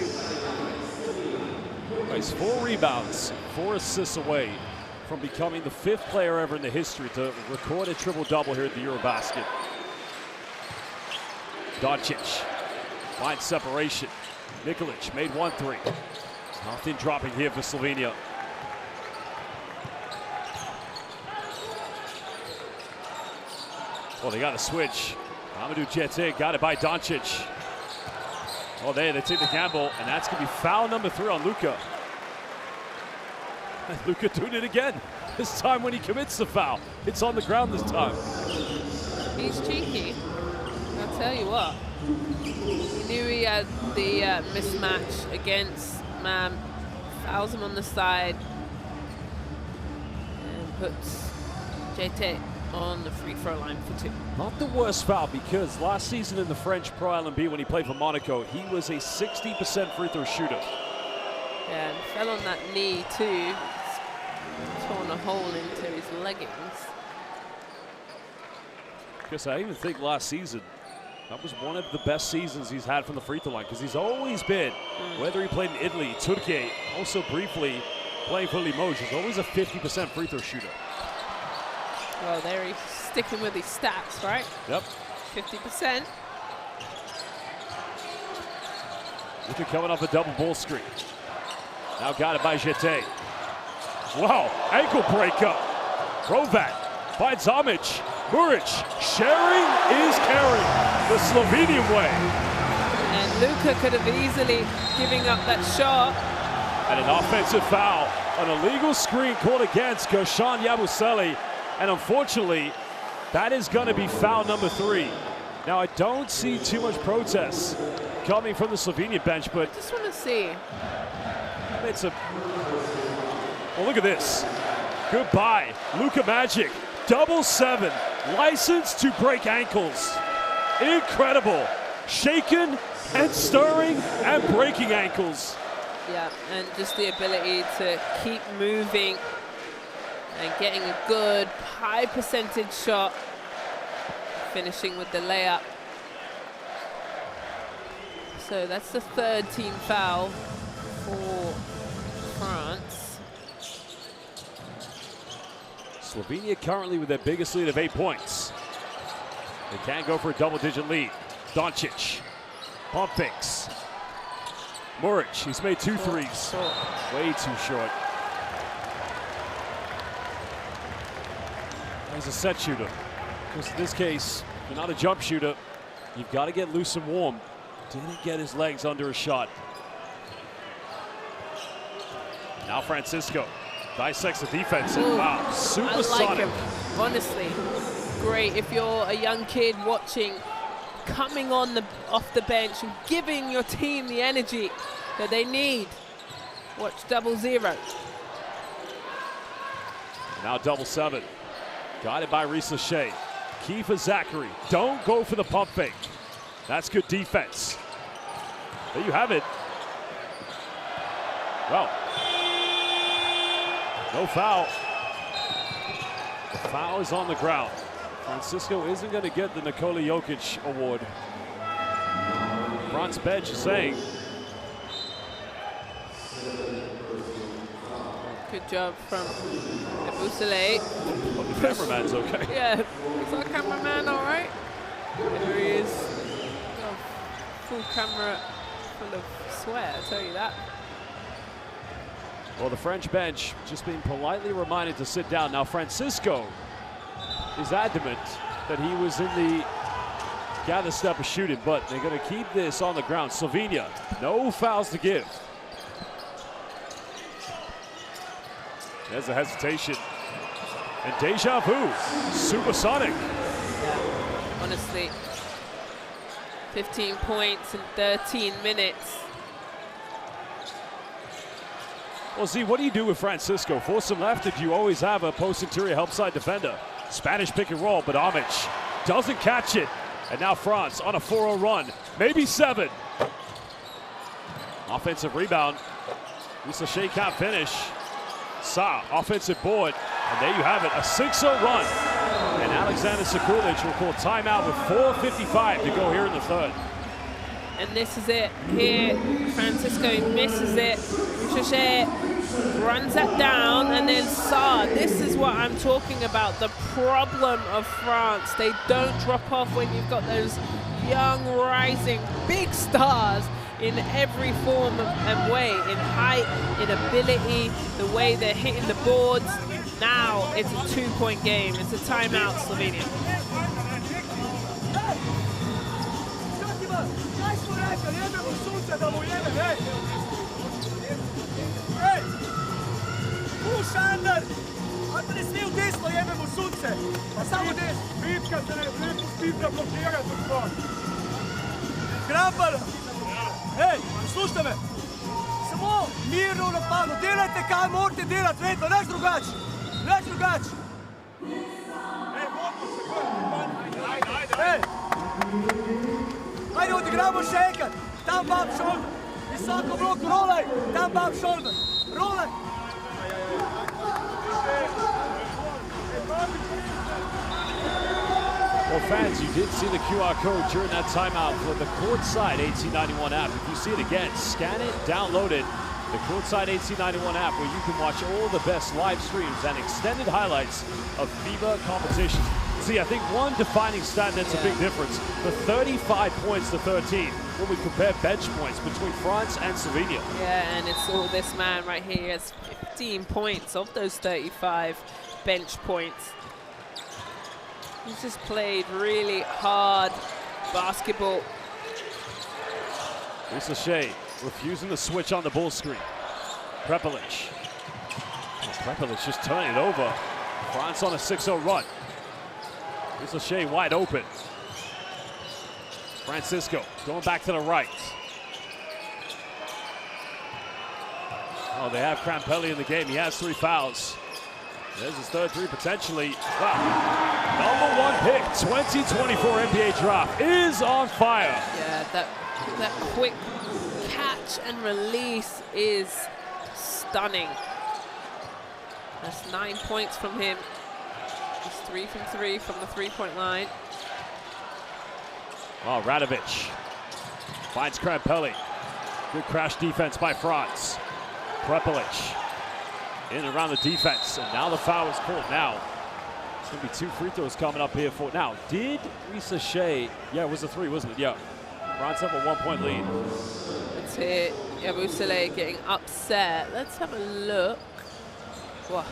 C: do.
B: He's 4 rebounds, 4 assists away from becoming the 5th player ever in the history to record a triple-double here at the EuroBasket. Doncic finds separation. Nikolic made 1 3. Nothing dropping here for Slovenia. Well, they got a switch. Amadou Jete got it by Doncic. Oh, they take the gamble, and that's going to be foul number 3 on Luka. Luka doing it again. This time when he commits the foul, it's on the ground this time.
C: He's cheeky. I'll tell you what. He knew he had the mismatch against Mam. Fouls him on the side. And puts JT on the free throw line for 2.
B: Not the worst foul, because last season in the French Pro LNB when he played for Monaco, he was a 60% free throw shooter.
C: Yeah, and fell on that knee too. Torn a hole into his leggings.
B: Because I even think last season, that was one of the best seasons he's had from the free throw line, because he's always been, whether he played in Italy, Turkey, also briefly playing for Limoges, he's always a 50% free throw shooter.
C: Well, there he's sticking with his stats, right?
B: Yep.
C: 50%.
B: Luka coming off a double ball screen. Now got it by Jete. Wow, ankle breakup. Provat finds Amic. Muric, sharing is caring. The Slovenian way.
C: And Luka could have easily given up that shot.
B: And an offensive foul. An illegal screen called against Gershon Yabusele. And unfortunately, that is going to be foul number 3. Now, I don't see too much protest coming from the Slovenian bench, but
C: I just want to see.
B: It's a... Well, look at this. Goodbye, Luka Magic. 7-7, licensed to break ankles. Incredible. Shaken and stirring and breaking ankles.
C: Yeah, and just the ability to keep moving and getting a good high percentage shot, finishing with the layup. So that's the 3rd team foul for France.
B: Slovenia currently with their biggest lead of 8 points. They can go for a double-digit lead. Doncic, pump fakes. Muric, he's made 2 threes. Way too short. He's a set shooter. Because in this case, you're not a jump shooter. You've got to get loose and warm. Didn't get his legs under a shot. Now Francisco dissects the defense. And wow, supersonic.
C: I like him, honestly. Great if you're a young kid watching, coming on off the bench and giving your team the energy that they need. Watch 0-0.
B: Now 7-7. Guided by Reese Lachey. Key for Zachary. Don't go for the pump fake. That's good defense. There you have it. Well, no foul. The foul is on the ground. Francisco isn't going to get the Nikola Jokic award. France bench is saying.
C: Good job from Ebusele.
B: But the cameraman's okay.
C: Yeah, is our cameraman all right? There he is. Oh, full camera full of sweat, I'll tell you that.
B: Well, the French bench just being politely reminded to sit down. Now Francisco is adamant that he was in the gather step of shooting, but they're going to keep this on the ground. Slovenia, no fouls to give. There's a hesitation. And deja vu, supersonic.
C: Yeah, honestly, 15 points in 13 minutes.
B: Well, Z, what do you do with Francisco? Force him left, or do you always have a post-interior help side defender? Spanish pick and roll, but Amic doesn't catch it. And now France on a 4-0 run, maybe 7. Offensive rebound. Lisa Shea can't finish. Sa, offensive board, and there you have it, a 6-0 run. And Alexander Sekulic will call timeout with 4:55 to go here in the third.
C: And this is it here. Francisco misses it. Shea runs that down, and then Sa. This is what I'm talking about, the problem of France. They don't drop off when you've got those young, rising, big stars in every form and way, in height, in ability, the way they're hitting the boards. Now it's a 2-point game. It's a timeout, Slovenia.
D: Hej, slušajte me, samo mirno v napadu, delajte kaj morate delati, vedno, neč drugače, neč drugače. Hej, ajde odigramo še enkrat, tam bab šolber, visoko bloku, rolaj, tam bab šolber, rolaj.
B: Well, fans, you did see the QR code during that timeout for the Courtside 1891 app. If you see it again, scan it, download it. The Courtside 1891 app, where you can watch all the best live streams and extended highlights of FIBA competitions. See, I think one defining stat that's a big difference, the 35 points to 13 when we compare bench points between France and Slovenia.
C: Yeah, and it's all this man right here. He has 15 points of those 35 bench points. He's just played really hard basketball.
B: Lisa Shea refusing to switch on the ball screen. Prepelic. Oh, Prepelic just turning it over. France on a 6-0 run. Lisa Shea wide open. Francisco going back to the right. Oh, they have Crampelli in the game. He has 3 fouls. There's his third 3 potentially. Wow. #1 pick, 2024 NBA draft is on fire.
C: Yeah, that quick catch and release is stunning. That's 9 points from him. He's 3 from 3 from the 3-point line.
B: Oh, Radovic finds Crampelli. Good crash defense by France. Prepelic in around the defense, and now the foul is called. Now it's going to be 2 free throws coming up here for now. Did Risa Shea? Yeah, it was a 3, wasn't it? Yeah. France have a 1-point lead.
C: Let's hear Yabusele getting upset. Let's have a look. Wow.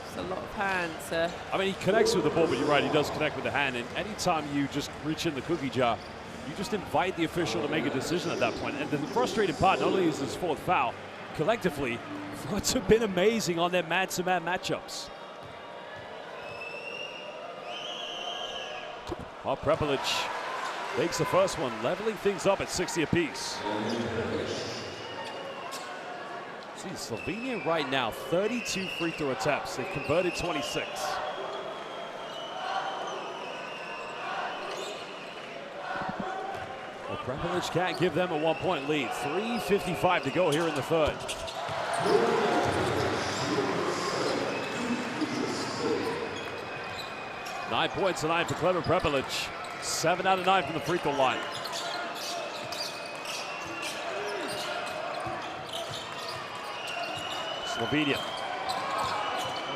C: It's a lot of hands.
B: I mean, he connects with the ball, but you're right, he does connect with the hand. And anytime you just reach in the cookie jar, you just invite the official to make a decision at that point. And the frustrating part, not only is his 4th foul, collectively, France have been amazing on their man-to-man matchups. Prepelic makes the first one, leveling things up at 60 apiece. See, Slovenia right now, 32 free throw attempts. They've converted 26. Well, Prepelic can't give them a 1-point lead. 3:55 to go here in the 3rd. Nine points tonight for Kleber Prepelic. 7 out of 9 from the free throw line. Slovenia.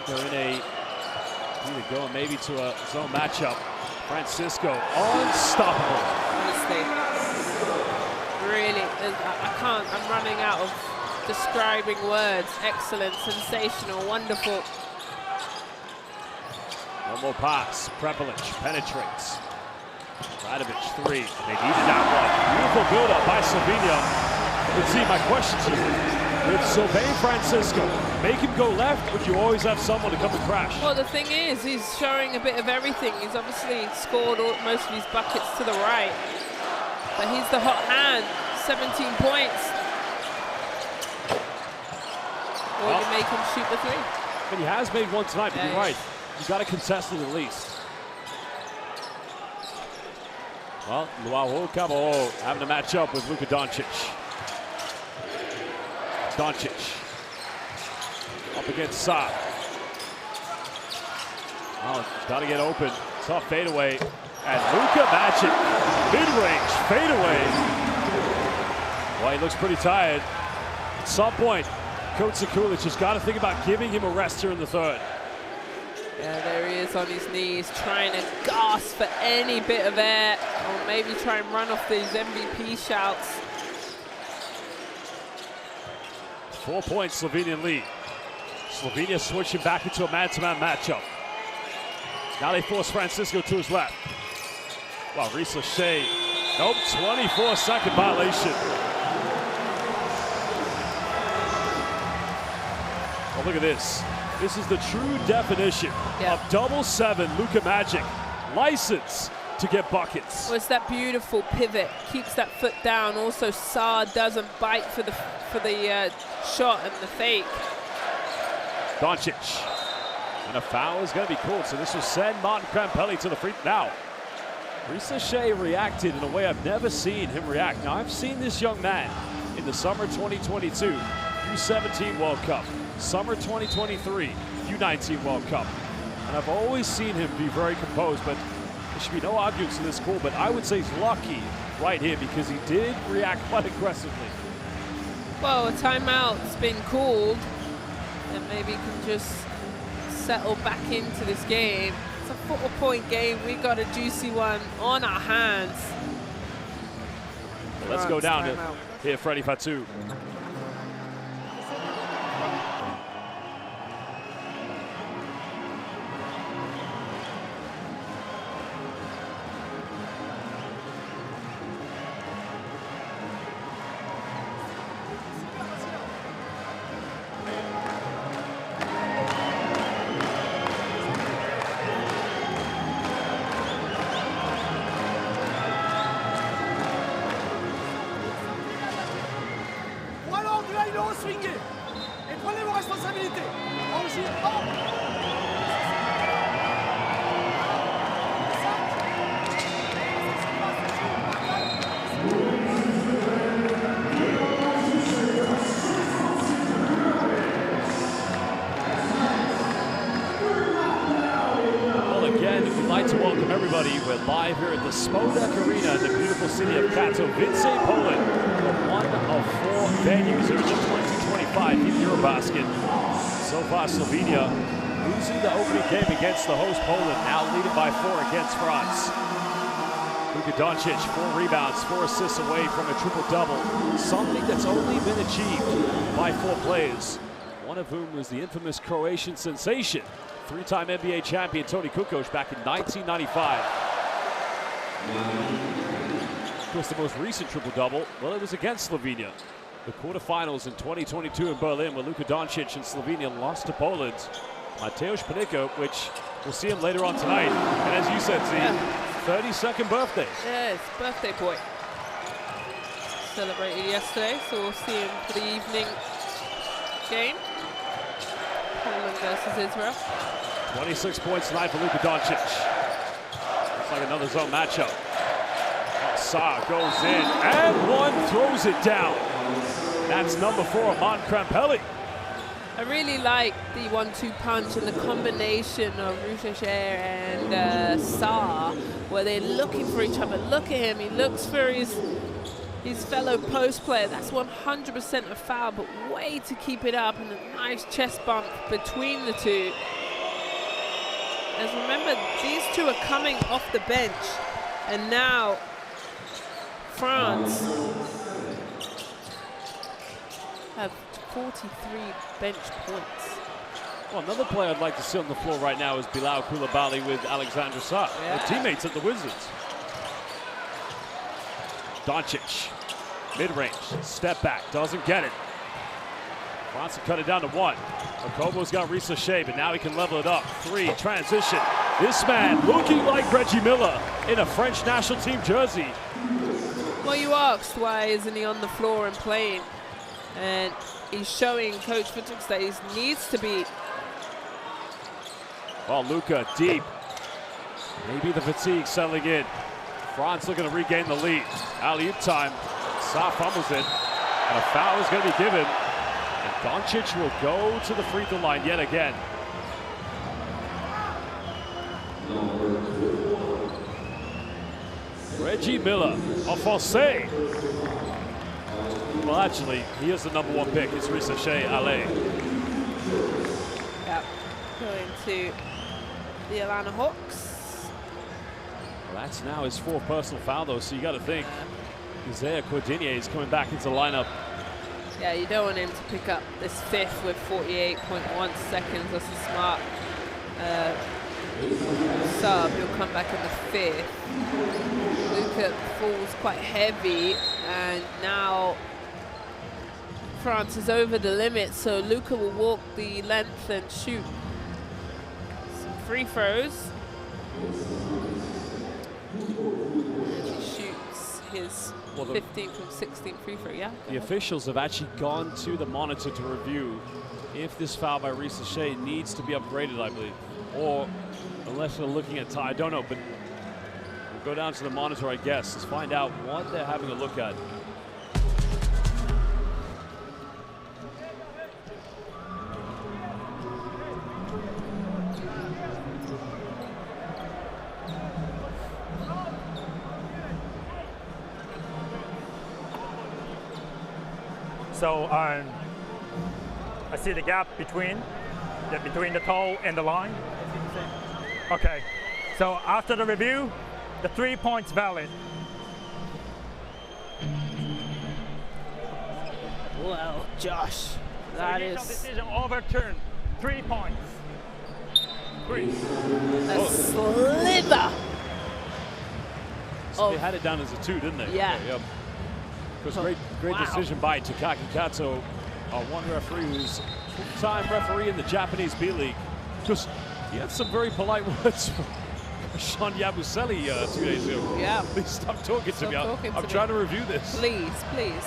B: They're in a either going maybe to a zone matchup. Francisco unstoppable.
C: Honestly, really, I'm running out of describing words. Excellent, sensational, wonderful.
B: One more pass. Prepelic penetrates. Radovic 3. They needed that one. Beautiful build-up by Slovenia. But see, my question to you, with Sylvain Francisco, make him go left, but you always have someone to come and crash?
C: Well, the thing is, he's showing a bit of everything. He's obviously scored most of his buckets to the right, but he's the hot hand. 17 points. Or you make him shoot the 3.
B: But he has made one tonight, but you're right. You got to contest it at least. Well, Luau Cabo having to match up with Luka Doncic. Doncic up against Saab. Oh, got to get open. Tough fadeaway. And Luka matching. Mid-range fadeaway. Well, he looks pretty tired. At some point, Coach Sekulic has got to think about giving him a rest here in the 3rd.
C: Yeah, there he is on his knees, trying to gasp for any bit of air, or maybe try and run off these MVP shouts.
B: 4 points, Slovenian lead. Slovenia switching back into a man-to-man matchup. Now they force Francisco to his left. Wow, Risa Shea. Nope, 24-second violation. Oh, look at this. This is the true definition of double 7 Luka Magic. License to get buckets.
C: Well, it's that beautiful pivot, keeps that foot down. Also, Saar doesn't bite for the shot and the fake.
B: Doncic. And a foul is going to be called, so this will send Martin Crampelli to the free. Now, Risa Shea reacted in a way I've never seen him react. Now, I've seen this young man in the summer 2022 U17 World Cup, summer 2023 U19 World Cup. And I've always seen him be very composed, but there should be no arguments in this call, but I would say he's lucky right here because he did react quite aggressively.
C: Well, a timeout's been called, and maybe he can just settle back into this game. It's a 4-point game. We got a juicy one on our hands.
B: Well, let's go down to here, Freddie Fatou. We're live here at the Spodek Arena in the beautiful city of Katowice, Poland. one of 4 venues in the 2025 FIBA EuroBasket. So far, Slovenia losing the opening game against the host Poland, now leading by 4 against France. Luka Doncic, 4 rebounds, 4 assists away from a triple-double, something that's only been achieved by 4 players, one of whom was the infamous Croatian sensation, 3-time NBA champion Toni Kukoc back in 1995. Of course, the most recent triple-double, well, it was against Slovenia. The quarterfinals in 2022 in Berlin, where Luka Doncic and Slovenia lost to Poland. Mateusz Panicko, which we'll see him later on tonight. And as you said, Z, 32nd birthday.
C: Yeah, it's birthday boy. Celebrated yesterday, so we'll see him for the evening game. Poland versus Israel.
B: 26 points tonight for Luka Doncic. Looks like another zone matchup. Saar goes in, and one throws it down. That's number 4, Amon Krampelli.
C: I really like the 1-2 punch and the combination of Ruchez and Saar, where they're looking for each other. Look at him, he looks for his fellow post player. That's 100% a foul, but way to keep it up, and a nice chest bump between the two. As remember, these two are coming off the bench, and now France have 43 bench points.
B: Well, another player I'd like to see on the floor right now is Bilal Koulibaly with Alexandre Saar.
C: Yeah.
B: They're teammates at the Wizards. Doncic, mid-range, step back, doesn't get it. Wants to cut it down to 1. Okobo's got Risache, but now he can level it up. 3, transition. This man looking like Reggie Miller in a French national team jersey.
C: Well, you asked why isn't he on the floor and playing, and he's showing Coach Futix that he needs to be.
B: Oh, Luka deep. Maybe the fatigue settling in. France looking to regain the lead. Alley-oop time. Saar fumbles it, and a foul is going to be given. And Doncic will go to the free throw line yet again. Reggie Miller of Fossé. Well, actually, he is the #1 pick. It's Risache Ale.
C: Yeah, going to the Atlanta Hawks.
B: Well, that's now his 4th personal foul, though, so you got to think Isaiah Cordinier is coming back into the lineup.
C: Yeah, you don't want him to pick up this 5th with 48.1 seconds. That's a smart sub. He'll come back in the 5th. Luka falls quite heavy, and now France is over the limit, so Luka will walk the length and shoot some free throws. And he shoots his 15 from 16 free throw, yeah?
B: The officials have actually gone to the monitor to review if this foul by Risache needs to be upgraded, I believe. Or, unless they're looking at time, I don't know, but we'll go down to the monitor, I guess. Let's find out what they're having a look at.
E: So I see the gap between the toe and the line. Okay. So after the review, the 3 points valid.
C: Well, Josh, that is
E: Decision overturned. 3 points. 3.
C: a slither.
B: So they had it down as a 2, didn't they?
C: Yeah.
B: Okay, yep. Of course, great decision by Takaki Kato, one referee who's full-time referee in the Japanese B-League. Because he had some very polite words for Sean Yabusele 2 days ago.
C: Yeah.
B: Please stop talking to me. I'm trying to review this.
C: Please, please.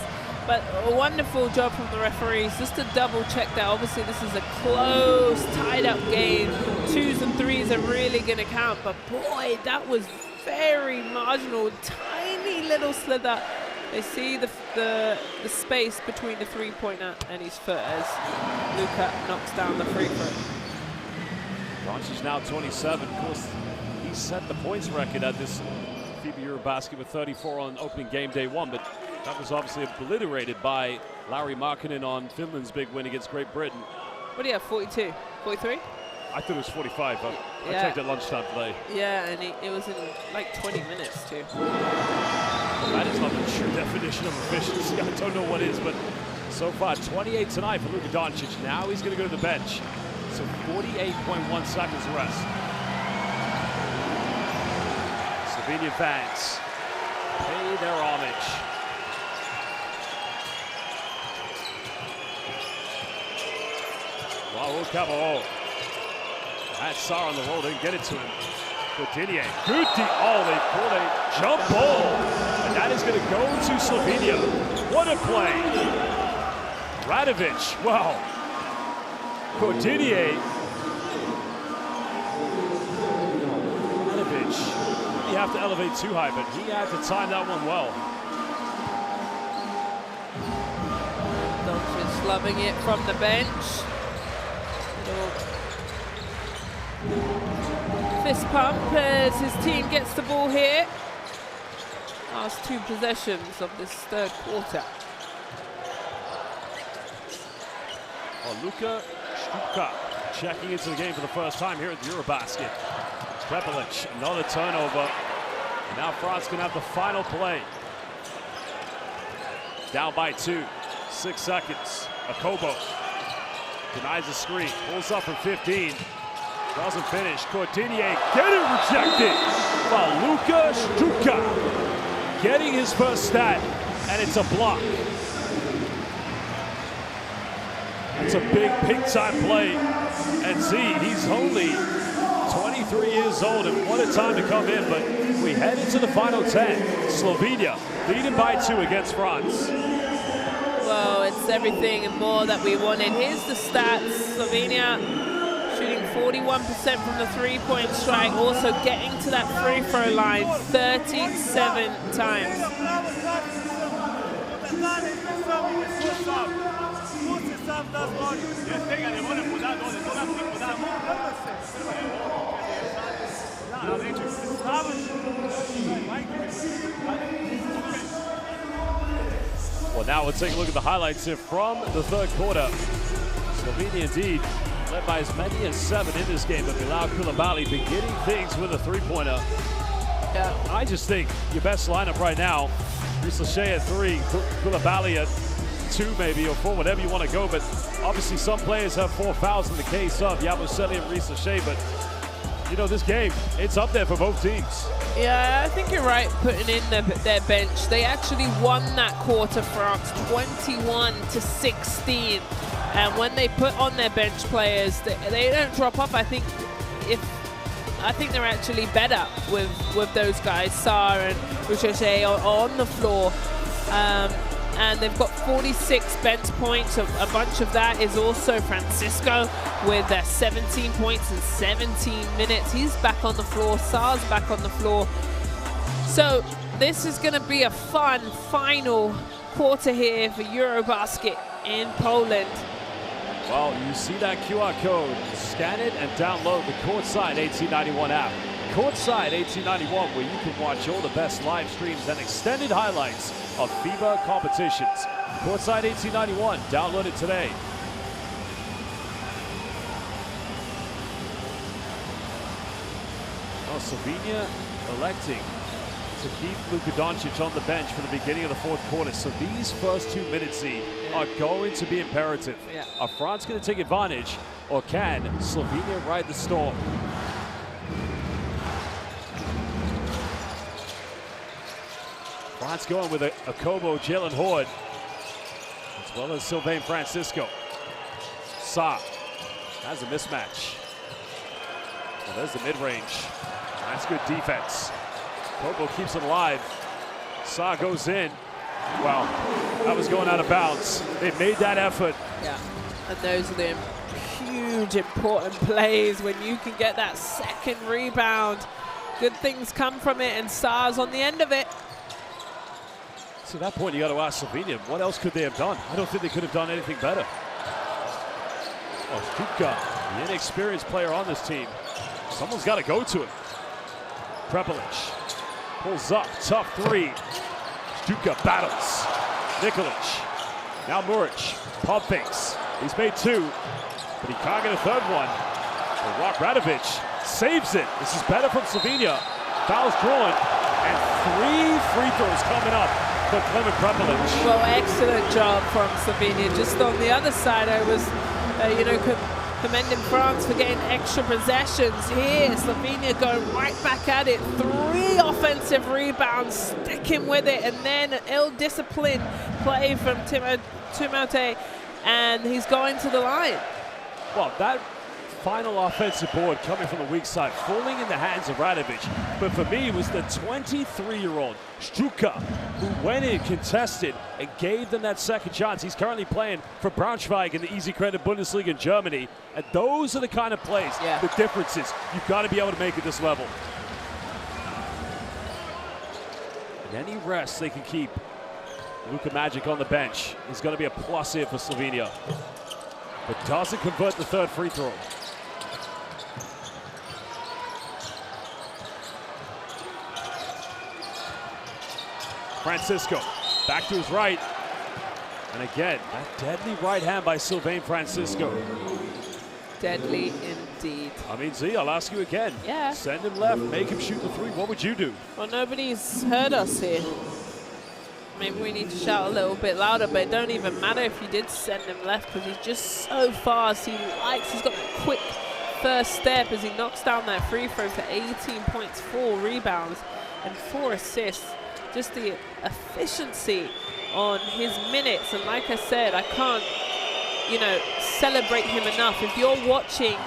C: But a wonderful job from the referees just to double check that. Obviously, this is a close, tied-up game. 2s and 3s are really going to count. But boy, that was very marginal, tiny little slither. They see the space between the three-pointer and his foot as Luka knocks down the free throw.
B: Doncic now 27. Of course, he set the points record at this FIBA EuroBasket with 34 on opening game day 1, but that was obviously obliterated by Larry Markkinen on Finland's big win against Great Britain.
C: What do you have, 42, 43?
B: I thought it was 45, but I checked at lunchtime today.
C: Yeah, and it was in like 20 minutes too.
B: That is not the true definition of efficiency. I don't know what is, but so far 28 tonight for Luka Doncic. Now he's going to go to the bench. So 48.1 seconds rest. Slovenian fans pay their homage. Raul Cabo. Had Sarr on the roll, didn't get it to him. Coutinho. Oh, they called a jump ball. And that is going to go to Slovenia. What a play. Radovic. Wow. Coutinho. Radovic. You have to elevate too high, but he had to time that one well.
C: Doncic loving it from the bench. Fist pump as his team gets the ball here. Last 2 possessions of this third quarter.
B: Luka Štuka checking into the game for the first time here at the EuroBasket. Prepelic, another turnover. Now France can have the final play. Down by 2, 6 seconds. Akobo denies the screen, pulls up from 15. Doesn't finish. Coutinho getting rejected by Luka Štuka. Getting his first stat, and it's a block. It's a big time play. And see, he's only 23 years old, and what a time to come in. But we head into the final 10. Slovenia leading by 2 against France.
C: Well, it's everything and more that we wanted. Here's the stats. Slovenia shooting 41% from the three-point strike, also getting to that free throw line 37 times.
B: Well, now we'll take a look at the highlights here from the third quarter. Slovenia indeed led by as many as 7 in this game, but Bilal Koulibaly beginning things with a three-pointer. Yeah, I just think your best lineup right now, Risache at 3, Koulibaly at 2 maybe, or 4, whatever you want to go, but obviously some players have 4 fouls in the case of Yabusele and Risache, but you know, this game, it's up there for both teams.
C: Yeah, I think you're right putting in their bench. They actually won that quarter, France, 21-16. And when they put on their bench players, they don't drop off. I think they're actually better with those guys, Sarr and Risache on the floor. And they've got 46 bench points. A bunch of that is also Francisco with 17 points in 17 minutes. He's back on the floor. Sarr's back on the floor. So this is going to be a fun final quarter here for EuroBasket in Poland.
B: Well, you see that QR code. Scan it and download the Courtside 1891 app. Courtside 1891, where you can watch all the best live streams and extended highlights of FIBA competitions. Courtside 1891, download it today. Well, Slovenia electing to keep Luka Doncic on the bench for the beginning of the fourth quarter. So these first 2 minutes are going to be imperative.
C: Yeah.
B: Are France going to take advantage, or can Slovenia ride the storm? France going with Akobo, Jalen Horde, as well as Sylvain Francisco. Sarr has a mismatch. Well, there's the mid-range. That's good defense. Akobo keeps it alive. Sarr goes in. Wow, that was going out of bounds. They made that effort.
C: Yeah, and those are the huge, important plays when you can get that second rebound. Good things come from it, and Sarr's on the end of it.
B: So at that point, you got to ask Slovenia, what else could they have done? I don't think they could have done anything better. Oh, Štuka, the inexperienced player on this team. Someone's got to go to him. Prepelic Pulls up, tough three. Stuka battles. Nikolic. Now Muric. Pump fakes. He's made two, but he can't get a third one. But Radovic saves it. This is better from Slovenia. Foul's drawn, and 3 free throws coming up for Clement Prepelic.
C: Well, excellent job from Slovenia. Just on the other side, I was, commending France for getting extra possessions. Here, Slovenia going right back at it. 3 offensive rebounds, sticking with it, and then an ill-disciplined play from Timote, and he's going to the line.
B: Well, that final offensive board coming from the weak side, falling in the hands of Radovic. But for me, it was the 23-year-old Stuka who went in, contested, and gave them that second chance. He's currently playing for Braunschweig in the Easy Credit Bundesliga in Germany. And those are the kind of plays, the differences you've got to be able to make at this level. And any rest they can keep Luka Magic on the bench is going to be a plus here for Slovenia. But doesn't convert the third free throw. Francisco back to his right. And again, that deadly right hand by Sylvain Francisco.
C: Deadly indeed.
B: I mean, Z, I'll ask you again.
C: Yeah.
B: Send him left, make him shoot the three. What would you do?
C: Well, nobody's heard us here. Maybe we need to shout a little bit louder, but it don't even matter if you did send him left because he's just so fast. He's got that quick first step as he knocks down that free throw for 18 points, 4 rebounds, and 4 assists. Just the efficiency on his minutes. And like I said, I can't, celebrate him enough. If you're watching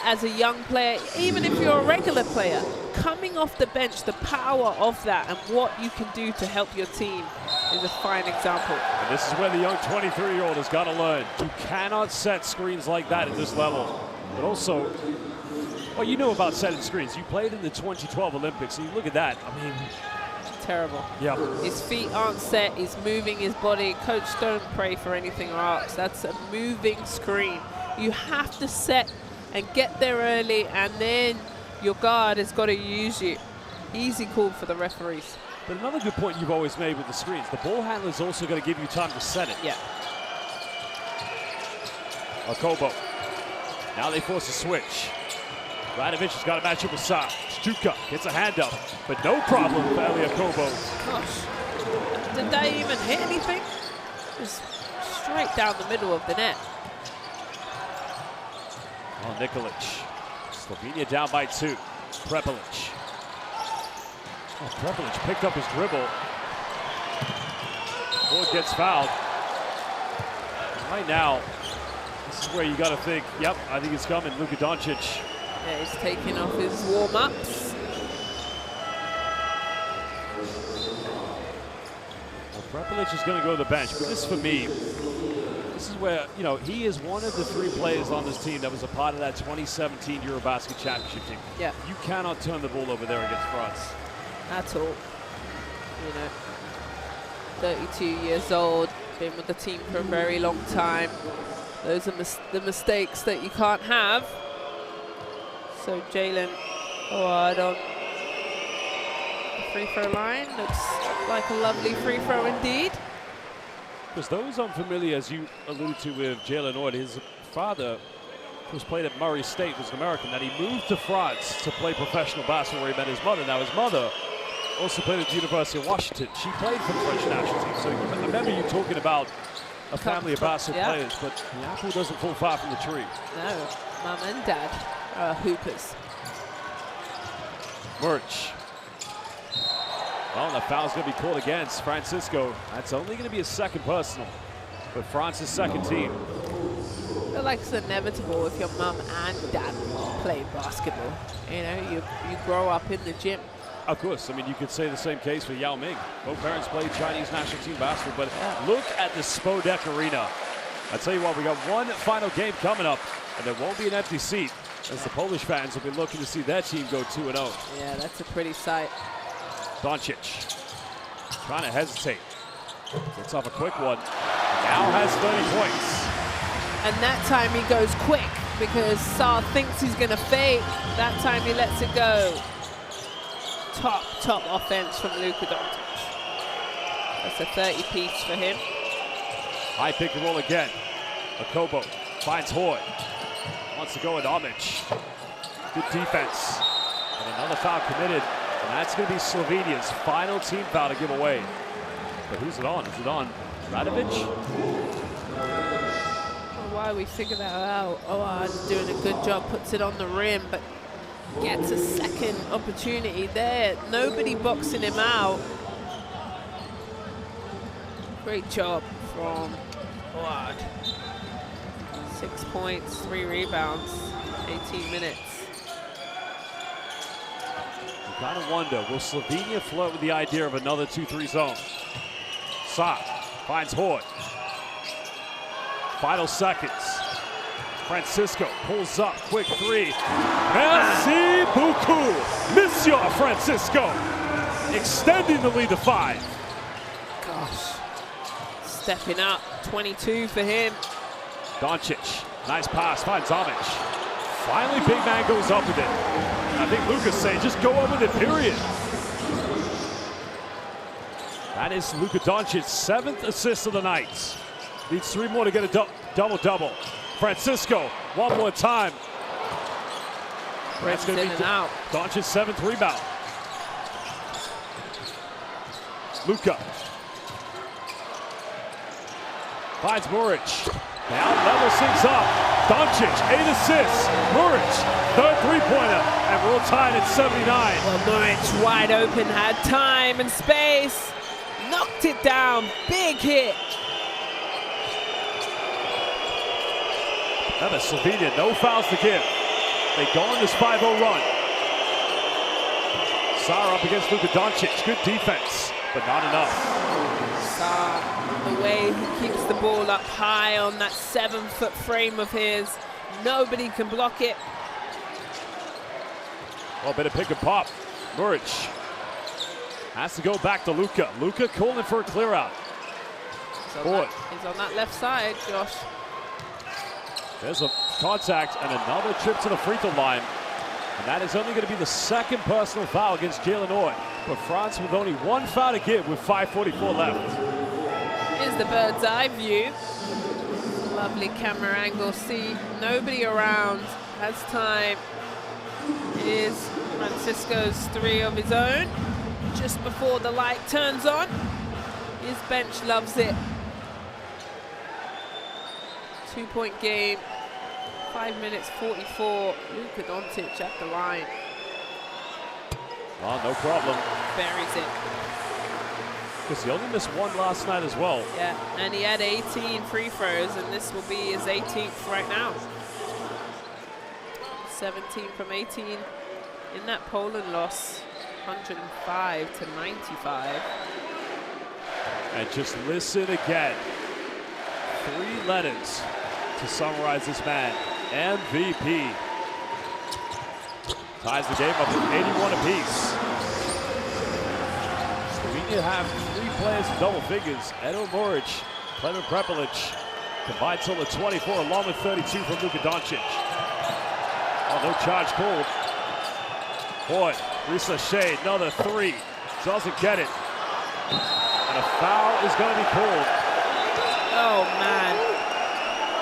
C: as a young player, even if you're a regular player, coming off the bench, the power of that and what you can do to help your team is a fine example.
B: And this is where the young 23-year-old has got to learn. You cannot set screens like that at this level. But also, well, you know about setting screens. You played in the 2012 Olympics, and you look at that. I mean,
C: terrible.
B: Yeah.
C: His feet aren't set. He's moving his body. Coach, don't pray for anything or ask. That's a moving screen. You have to set and get there early, and then your guard has got to use you. Easy call for the referees.
B: But another good point you've always made with the screens, the ball handler's also going to give you time to set it.
C: Yeah.
B: Okobo. Now they force a switch. Radovic has got to match up with Sa. Stuka gets a hand up, but no problem for Elie Okobo.
C: Gosh, did they even hit anything? Just straight down the middle of the net.
B: Oh, Nikolic. Slovenia down by 2. Prepelic. Oh, Prepelic picked up his dribble. Ford gets fouled. Right now, this is where you got to think, yep, I think it's coming. Luka Doncic.
C: Yeah, he's taking off his warm-ups.
B: Well, Prepelic is going to go to the bench, but this, for me, this is where, he is one of the 3 players on this team that was a part of that 2017 EuroBasket championship team.
C: Yeah.
B: You cannot turn the ball over there against France.
C: At all. 32 years old, been with the team for a very long time. Those are the mistakes that you can't have. So Jalen Howard on the free throw line. Looks like a lovely free throw indeed.
B: Because those unfamiliar, as you alluded to with Jalen Howard, his father, who's played at Murray State, was an American. That he moved to France to play professional basketball where he met his mother. Now his mother also played at the University of Washington. She played for the French national team. So I remember you talking about a family of basketball players, but the apple doesn't fall far from the tree.
C: No, mum and dad are hoopers.
B: Muric. Well, the foul's going to be called against Francisco. That's only going to be a second personal, but France's second team.
C: I feel like it's inevitable if your mum and dad play basketball. You grow up in the gym.
B: Of course, I mean, you could say the same case for Yao Ming. Both parents played Chinese national team basketball, but look at the Spodek Arena. I tell you what, we got one final game coming up, and there won't be an empty seat, as the Polish fans will be looking to see their team go 2-0.
C: Yeah, that's a pretty sight.
B: Doncic trying to hesitate. Gets off a quick one. Now has 30 points.
C: And that time he goes quick because Sa thinks he's going to fake. That time he lets it go. top offense from Luka Doncic. That's a 30-piece for him.
B: High pick and roll again. Okobo finds Hoy. Wants to go at homage. Good defense. And another foul committed. And that's going to be Slovenia's final team foul to give away. But who's it on? Is it on Radovic?
C: Why we figure that out. Owad's doing a good job, puts it on the rim, but gets a second opportunity there. Nobody boxing him out. Great job from Owad. 6 points, 3 rebounds, 18 minutes.
B: You kind of wonder, will Slovenia flirt with the idea of another 2-3 zone? Sa finds Hoy. Final seconds. Francisco pulls up, quick three. Merci beaucoup, Monsieur Francisco. Extending the lead to 5.
C: Gosh. Stepping up, 22 for him.
B: Doncic, nice pass, finds homage. Finally, big man goes up with it. I think Luka's saying, just go up with it, period. That is Luka Doncic's 7th assist of the night. Needs 3 more to get a double-double. Francisco, one more time. That's going to be
C: out.
B: Doncic's 7th rebound. Luka finds Muric. Now level things up. Doncic, 8 assists. Muric, 3rd three-pointer. And we're all tied at 79.
C: Well, Muric wide open, had time and space. Knocked it down, big hit.
B: Another Slovenia, no fouls to give. They go on this 5-0 run. Sar up against Luka Doncic, good defense, but not enough.
C: Sar, the way he keeps the ball up high on that 7-foot frame of his, nobody can block it.
B: Well, bit of pick and pop. Muric has to go back to Luka. Luka calling for a clear out.
C: He's on that left side, Josh.
B: There's a contact and another trip to the free throw line. And that is only going to be the 2nd personal foul against Jalen Hoy. But France with only 1 foul to give with 5:44 left.
C: Here's the bird's eye view. Lovely camera angle. See, nobody around, has time. Here's Francisco's 3 of his own. Just before the light turns on. His bench loves it. 2-point game, 5 minutes 44. Luka Doncic at the line.
B: Oh, no problem.
C: Buries it.
B: Because he only missed 1 last night as well.
C: Yeah, and he had 18 free throws, and this will be his 18th right now. 17 from 18 in that Poland loss, 105 to 95.
B: And just listen again. 3 letters to summarize this man. MVP. Ties the game up at 81 apiece. Slovenia have 3 players in double figures. Edo Muric, Klemen Prepelic. Combined total of 24 along with 32 from Luka Doncic. Oh, no charge called. Hoy, Risa Shea, another 3. Doesn't get it. And a foul is going to be called.
C: Oh, man.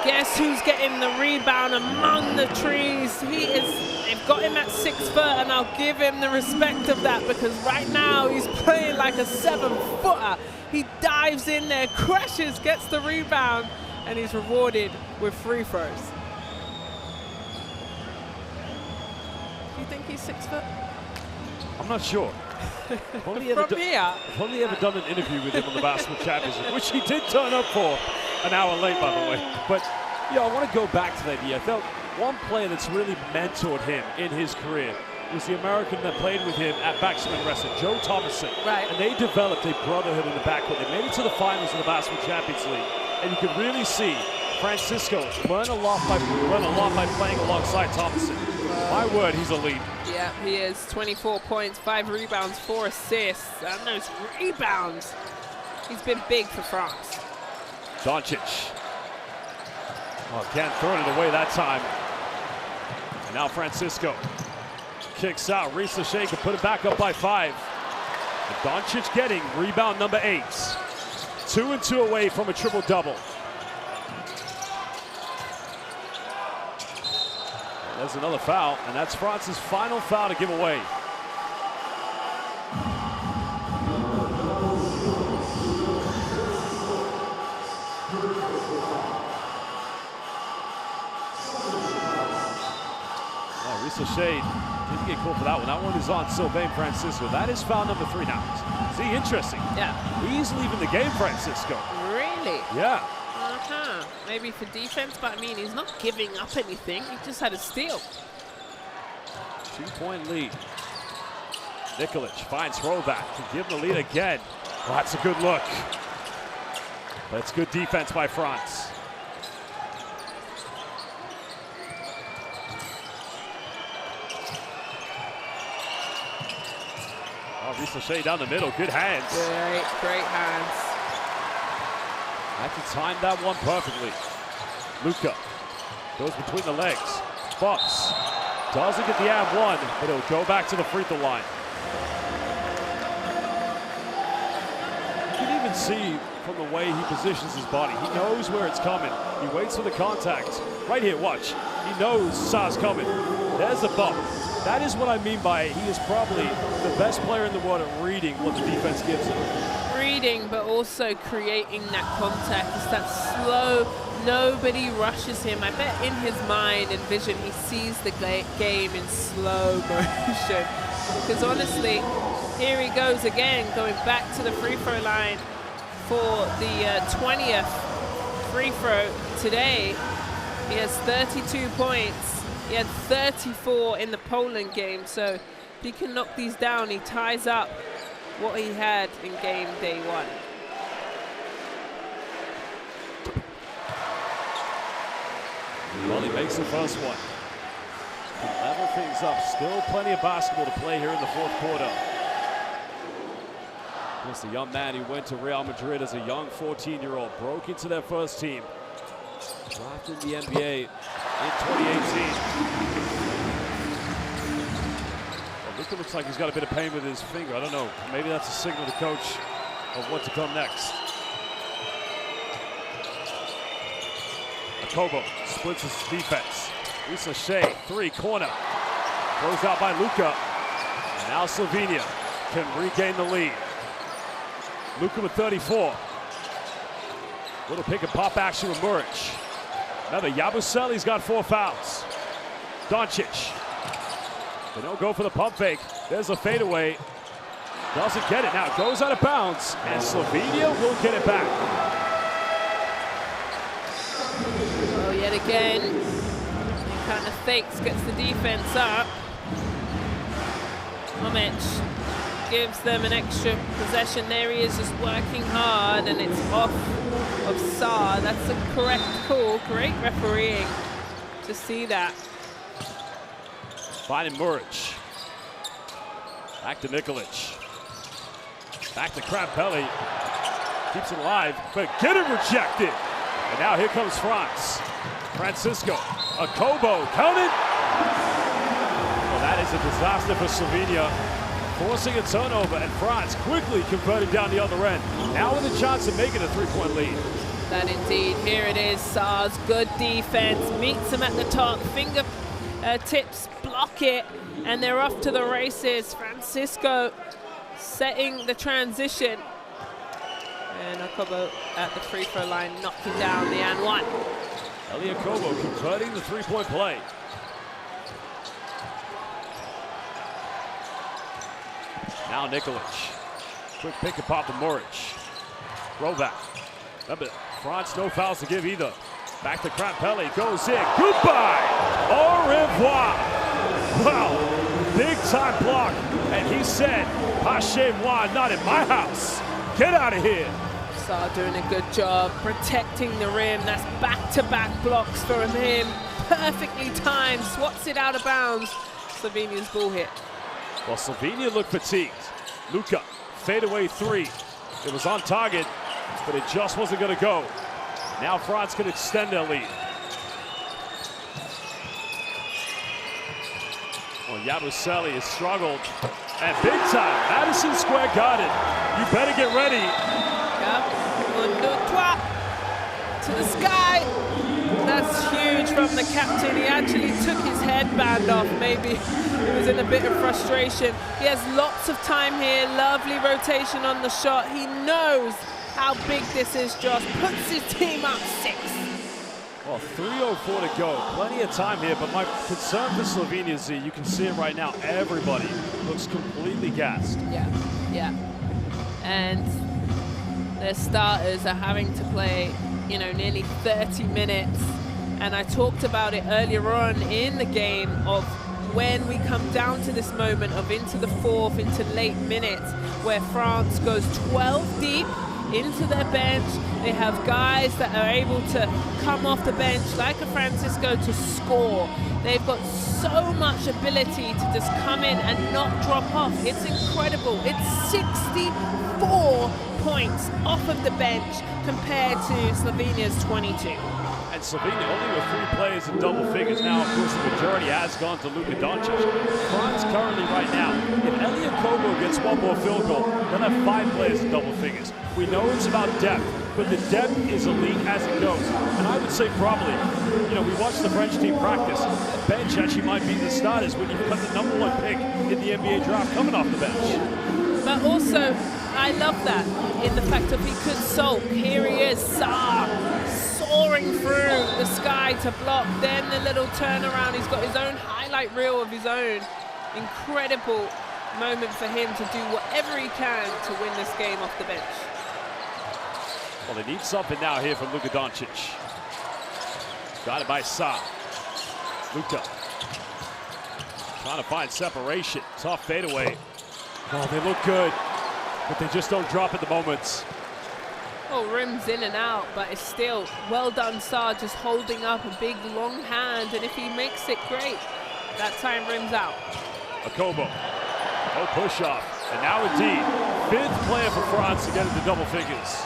C: Guess who's getting the rebound among the trees? They've got him at 6 foot, and I'll give him the respect of that because right now he's playing like a 7-footer. He dives in there, crashes, gets the rebound, and he's rewarded with free throws. Do you think he's 6 foot?
B: I'm not sure. I've only ever done an interview with him on the Basketball Championship, which he did turn up for an hour late, by the way. But, yeah, I want to go back to that idea. I felt one player that's really mentored him in his career was the American that played with him at Baxman Wrestling, Joe Thomason.
C: Right.
B: And they developed a brotherhood in the backcourt. They made it to the finals of the Basketball Champions League. And you could really see Francisco learn a lot by playing alongside Thomason. My word, he's elite.
C: Yeah, he is. 24 points, 5 rebounds, 4 assists. And those rebounds. He's been big for France.
B: Doncic. Oh, can't throw it away that time. And now Francisco. kicks out. Reese Lachey can put it back up by 5. And Doncic getting rebound number 8. 2 and 2 away from a triple-double. There's another foul, and that's France's final foul to give away. Reese Lachey didn't get called for that one. That one is on Sylvain Francisco. That is foul number 3 now. See, interesting.
C: Yeah.
B: He's leaving the game, Francisco.
C: Really?
B: Yeah.
C: Maybe for defense, but I mean, he's not giving up anything. He just had a steal.
B: 2-point lead. Nikolic finds Hrovac to give him the lead again. Well, that's a good look. That's good defense by France. Oh, Reese Lachey down the middle. Good hands.
C: Great hands.
B: Had to time that one perfectly. Luka goes between the legs. Bumps. Doesn't get the ab one, but he'll go back to the free throw line. You can even see from the way he positions his body. He knows where it's coming. He waits for the contact. Right here, watch. He knows Sa's coming. There's a bump. That is what I mean by he is probably the best player in the world at reading what the defense gives him. Reading,
C: but also creating that contact. It's that slow, nobody rushes him. I bet in his mind and vision, he sees the game in slow motion. Because honestly, here he goes again, going back to the free throw line for the 20th free throw today. He has 32 points. He had 34 in the Poland game, so if he can knock these down, he ties up what he had in game day 1.
B: Well, he makes the first one. Level things up. Still plenty of basketball to play here in the 4th quarter. Just a young man who went to Real Madrid as a young 14-year-old, broke into their first team, drafted in the NBA in 2018. Luka looks like he's got a bit of pain with his finger. I don't know. Maybe that's a signal to coach of what to come next. Akobo splits his defense. Reese Lachey, 3, corner. Closed out by Luka. And now Slovenia can regain the lead. Luka with 34. Little pick and pop action with Muric. Remember, Yabusele's got 4 fouls. Doncic. They don't go for the pump fake. There's a fadeaway. Doesn't get it now. Goes out of bounds. And Slovenia will get it back.
C: Oh, yet again, he kind of fakes, gets the defense up. Tomic gives them an extra possession. There he is, just working hard, and it's off of Sa. That's the correct call. Great refereeing to see that.
B: Finding Muric. Back to Nikolic. Back to Krampelli. Keeps it alive, but get it rejected. And now here comes France. Francisco. Akobo. Count it. Well, that is a disaster for Slovenia. Forcing a turnover, and France quickly converted down the other end. Now with a chance of making a 3-point lead.
C: That indeed. Here it is. Sa's good defense. Meets him at the top. Finger tips, block it, and they're off to the races. Francisco setting the transition. And Akobo at the free throw line, knocking down the and one.
B: Eli Akobo converting the 3-point play. Now Nikolic. Quick pick and pop to Muric. Hrovac. Remember, France no fouls to give either. Back to Krampelli, goes in. Goodbye! Au revoir! Wow, big time block. And he said, "Pas-chez-moi, not in my house. Get out of here."
C: Sa doing a good job protecting the rim. That's back-to-back blocks from him. Perfectly timed, swats it out of bounds. Slovenia's ball hit.
B: Well, Slovenia looked fatigued. Luka, fadeaway 3. It was on target, but it just wasn't going to go. Now France can extend their lead. Well, Yabusele has struggled. And big time, Madison Square Garden. You better get ready.
C: Yep. 1, 2, 3. To the sky. That's huge from the captain. He actually took his headband off. Maybe he was in a bit of frustration. He has lots of time here. Lovely rotation on the shot. He knows how big this is, Josh. Puts his team up 6.
B: Well, 3:04 to go. Plenty of time here, but my concern for Slovenia, Z, you can see it right now. Everybody looks completely gassed.
C: Yeah, yeah. And their starters are having to play, you know, nearly 30 minutes. And I talked about it earlier on in the game of when we come down to this moment of into the 4th, into late minutes, where France goes 12 deep into their bench. They have guys that are able to come off the bench like a Francisco to score. They've got so much ability to just come in and not drop off. It's incredible. It's 64 points off of the bench compared to Slovenia's 22.
B: And Slovenia only with 3 players in double figures. Now, of course, the majority has gone to Luka Doncic. France currently right now, if Elia Kobo gets 1 more field goal, they'll have 5 players in double figures. We know it's about depth, but the depth is elite as it goes. And I would say probably, you know, we watched the French team practice. The bench actually might be the starters when you've got the #1 pick in the NBA draft coming off the bench.
C: But also, I love that in the fact that he could sulk. Here he is, Sarr, soaring through the sky to block. Then the little turnaround. He's got his own highlight reel of his own. Incredible moment for him to do whatever he can to win this game off the bench.
B: Well, they need something now here from Luka Doncic. Got it by Sarr. Luka trying to find separation. Tough fadeaway. Well, they look good, but they just don't drop at the moments.
C: Oh, rims in and out, but it's still well done, Sarr, just holding up a big long hand, and if he makes it, great. That time rims out.
B: Akobo, no push off, and now indeed, 5th player for France to get into double figures.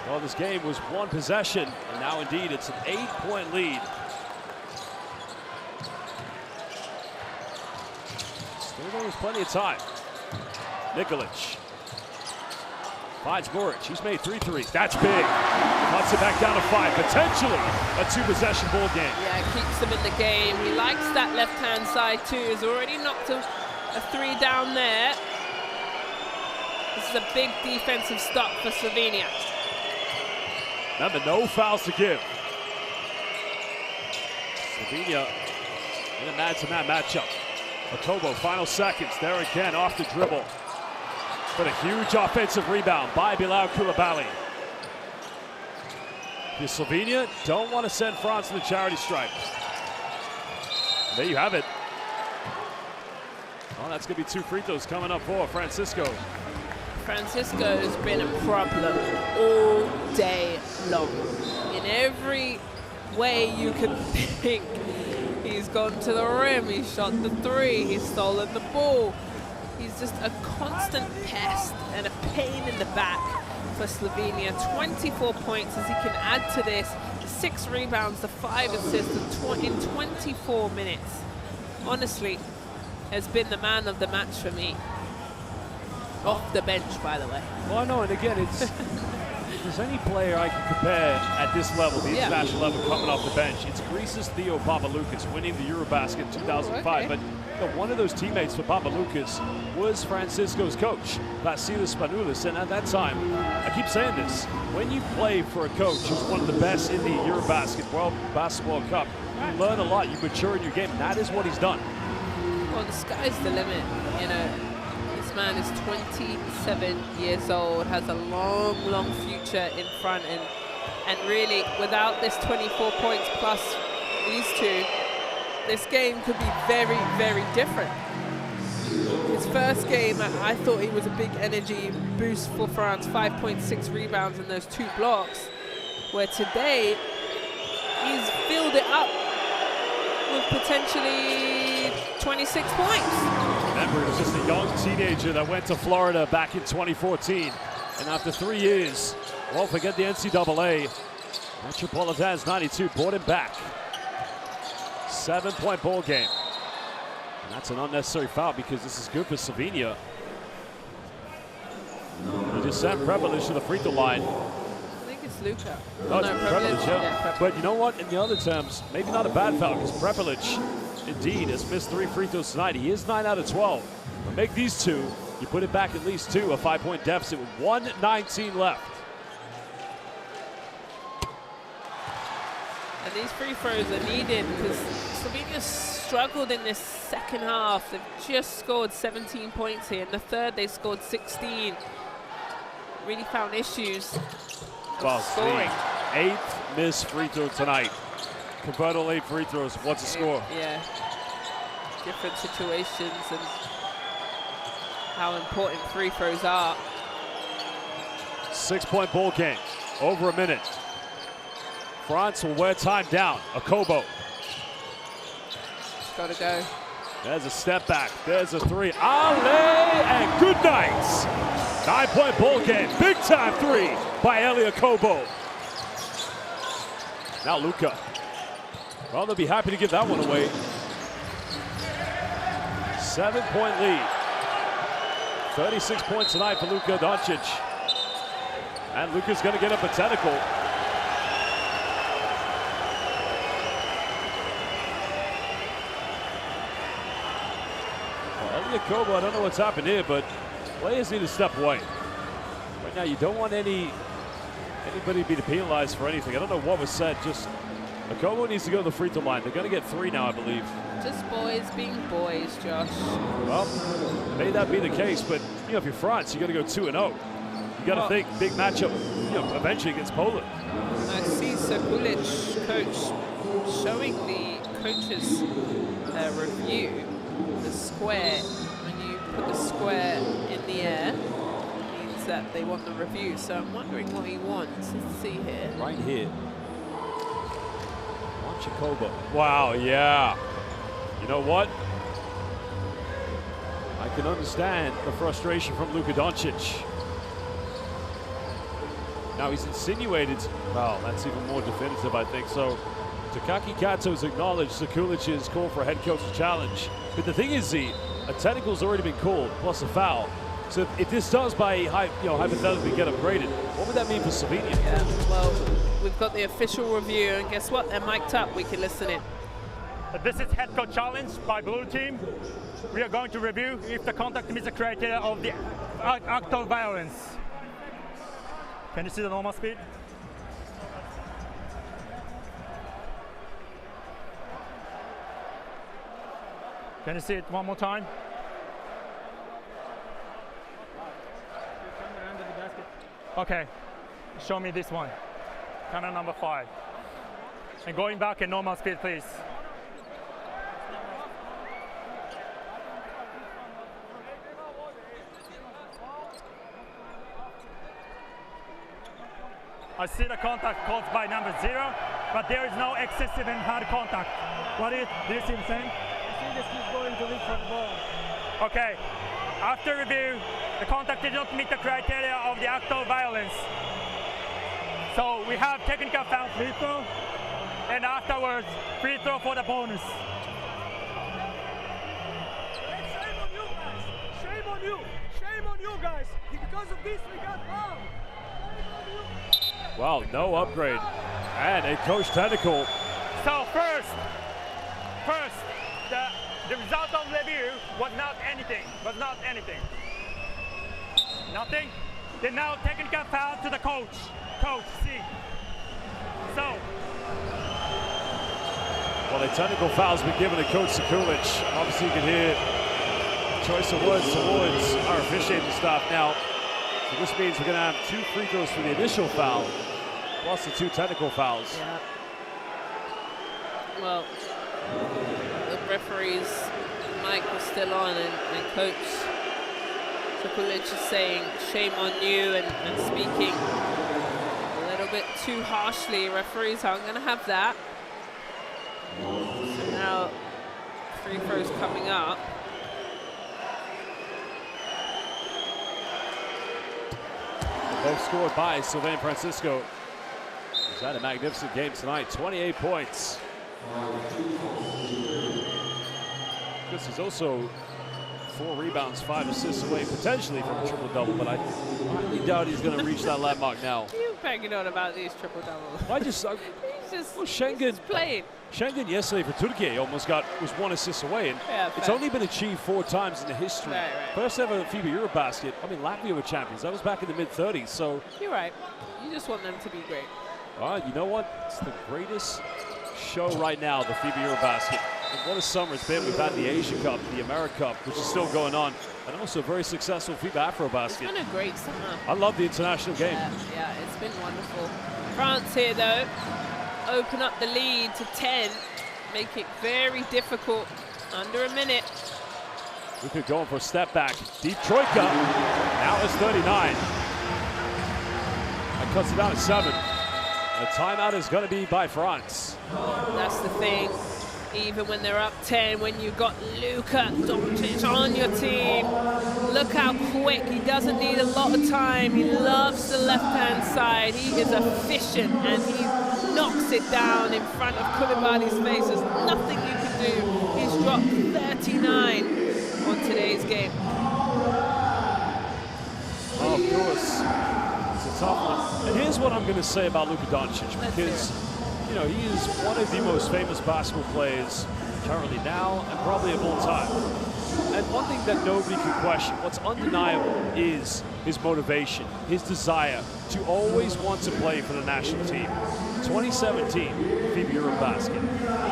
B: Well, this game was 1 possession, and now indeed it's an 8-point lead. Still there's plenty of time. Nikolic finds Boric. He's made 3 threes. That's big. Cuts it back down to 5. Potentially a 2-possession ball game.
C: Yeah, keeps him in the game. He likes that left-hand side too. He's already knocked a 3 down there. This is a big defensive stop for Slovenia.
B: Remember, no fouls to give. Slovenia in a man-to-man matchup. Akobo, final seconds. There again, off the dribble. But a huge offensive rebound by Bilal Koulibaly. The Slovenia don't want to send France to the charity stripe. There you have it. Well, that's going to be 2 free throws coming up for Francisco.
C: Francisco's been a problem all day long. In every way you can think. He's gone to the rim, he's shot the 3, he's stolen the ball. He's just a constant pest and a pain in the back for Slovenia. 24 points as he can add to this. 6 rebounds, the 5 assists in 24 minutes. Honestly, has been the man of the match for me. Off the bench, by the way.
B: Well, I know, and again, it's if there's any player I can compare at this level, the international level, coming off the bench, it's Greece's Theo Papaloukas winning the EuroBasket in 2005.
C: Okay.
B: But you know, one of those teammates for Papaloukas was Francisco's coach, Vasilis Spanoulis. And at that time, I keep saying this, when you play for a coach who's one of the best in the EuroBasket World Basketball Cup, you learn a lot, you mature in your game, and that is what he's done.
C: Well, the sky's the limit, you know. Man is 27 years old, has a long future in front, and really without this 24 points plus these 2, this game could be very different. His first game, I thought he was a big energy boost for France, 5.6 rebounds and those 2 blocks, where today he's filled it up with potentially 26 points.
B: Remember, he was just a young teenager that went to Florida back in 2014. And after 3 years, well, forget the NCAA. Metropolitans 92 brought him back. 7-point ball game. And that's an unnecessary foul because this is good for Slovenia. He just sent Prepelic to the free throw line.
C: I think it's Luka.
B: Oh, it's Prepelic, yeah. But you know what? In the other terms, maybe not a bad foul because Prepelic, indeed, has missed 3 free throws tonight. He is 9 out of 12. But make these 2, you put it back at least 2, a 5-point deficit with 1:19 left.
C: And these free throws are needed because Slovenia struggled in this second half. They've just scored 17 points here. In the third, they scored 16. Really found issues
B: Well,
C: scoring.
B: 8th missed free throw tonight. Convert all 8 free throws. What's the score?
C: Yeah. Different situations and how important free throws are.
B: 6-point ball game. Over a minute. France will wear time down. Akobo.
C: Gotta go.
B: There's a step back. There's a 3. Ale and good night. 9-point ball game. Big time 3 by Elie Akobo. Now Luka. Well, they'll be happy to give that one away. 7-point lead. 36 points tonight for Luka Doncic. And Luka's going to get up a technical. Akobo, I don't know what's happened here, but players need to step away. Right now, you don't want anybody to be penalized for anything. I don't know what was said. Just Akobo needs to go to the free throw line. They're going to get 3 now, I believe.
C: Just boys being boys, Josh.
B: Well, may that be the case, but you know, if you're France, you got to go 2-0. You got to think big matchup, you know, eventually against Poland.
C: I see Sekulic, coach, showing the coach's review. The square, when you put the square in the air, means that they want the review. So I'm wondering what he wants. Let's see here.
B: Right here. Akobo. Wow, yeah. You know what? I can understand the frustration from Luka Doncic. Now he's insinuated, well, that's even more definitive, I think. So Takaki Kato's acknowledged Sekulic's call for a head coach's challenge. But the thing is, a technical's already been called, plus a foul. So if this does, hypothetically get upgraded, what would that mean for Slovenia?
C: Yeah, well, we've got the official review, and guess what? They're mic'd up. We can listen in.
E: This is head coach challenge by blue team. We are going to review if the contact meets the criteria of the act of violence. Can you see the normal speed? Can you see it one more time? Okay, show me this one. Camera number 5. And going back at normal speed, please. I see the contact caused by number 0, but there is no excessive and hard contact. Do you see the same?
M: Just keep going to look for the ball.
E: Okay. After review, the contact did not meet the criteria of the act of violence. So we have technical foul free throw, and afterwards, free throw for the bonus.
M: Shame on you guys! Shame on you! Shame on you guys! Because of this, we got fouled!
B: Well, no upgrade. And a coach technical.
E: So first, the result of review was not anything. Nothing. Then now technical foul to the coach. Coach, see. So.
B: Well, a technical foul's been given to Coach Sekulic. Obviously, you can hear choice of words towards our officiating staff now. So this means we're going to have 2 free throws for the initial foul, plus the 2 technical fouls.
C: Yeah. Well, the referee's mic was still on, and Coach Sekulic is saying shame on you and speaking a little bit too harshly. Referees aren't going to have that. So now free throws coming up.
B: Both scored by Sylvain Francisco. He's had a magnificent game tonight. 28 points, Because he's also 4 rebounds, 5 assists away potentially from a triple-double, but I highly doubt he's going to reach that landmark now.
C: You're banging on about these triple-doubles.
B: He's just
C: Schengen
B: playing. Schengen yesterday for Turkey almost was 1 assist away, and it's only been achieved 4 times in the history.
C: Right.
B: First ever FIBA EuroBasket. I mean, Latvia were champions. That was back in the mid-30s. So
C: you're right. You just want them to be great.
B: You know what? It's the greatest show right now, the FIBA EuroBasket. And what a summer it's been. We've had the Asia Cup, the America Cup, which is still going on, and also a very successful FIBA EuroBasket.
C: It's been a great summer.
B: I love the international game.
C: Yeah, it's been wonderful. France here, though, open up the lead to 10, make it very difficult. Under a minute.
B: We could go for a step back. Deep troika. Now it's 39. That cuts it down to 7. The timeout is going to be by France.
C: That's the thing. Even when they're up 10, when you've got Luka Doncic on your team, look how quick. He doesn't need a lot of time. He loves the left-hand side. He is efficient, and he knocks it down in front of Koulibaly's face. There's nothing you can do. He's dropped 39 on today's game.
B: Oh, of course. It's a tough one. And here's what I'm going to say about Luka Doncic, because you know, he is one of the most famous basketball players currently now and probably of all time. And one thing that nobody can question, what's undeniable, is his motivation, his desire to always want to play for the national team. 2017, FIBA EuroBasket.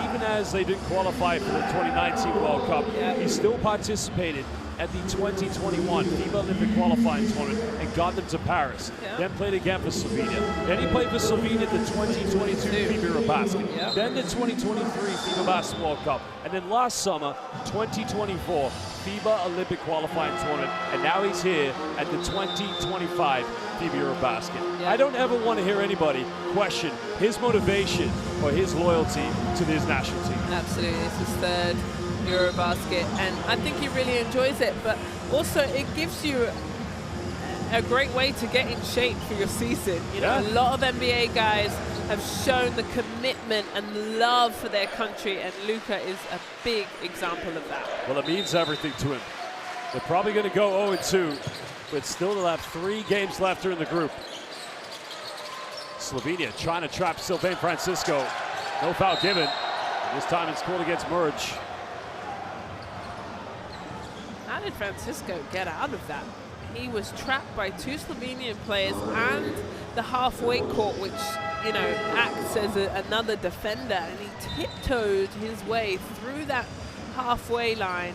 B: Even as they didn't qualify for the 2019 World Cup, he still participated at the 2021 FIBA Olympic qualifying tournament and got them to Paris. Then played again for Slovenia. Then he played for Slovenia at the 2022 FIBA EuroBasket. Then the 2023 FIBA Basketball World Cup. And then last summer, 2024 FIBA Olympic qualifying tournament. And now he's here at the 2025 FIBA EuroBasket. I don't ever want to hear anybody question his motivation or his loyalty to his national team.
C: Absolutely. It's his 3rd EuroBasket, and I think he really enjoys it, but also it gives you a great way to get in shape for your season. You know, a lot of NBA guys have shown the commitment and love for their country, and Luka is a big example of that.
B: Well, it means everything to him. They're probably going to go 0-2, but still they'll have 3 games left here in the group. Slovenia trying to trap Sylvain Francisco. No foul given. This time it's called against Merge.
C: How did Francisco get out of that? He was trapped by 2 Slovenian players and the halfway court, which, you know, acts as another defender, and he tiptoed his way through that halfway line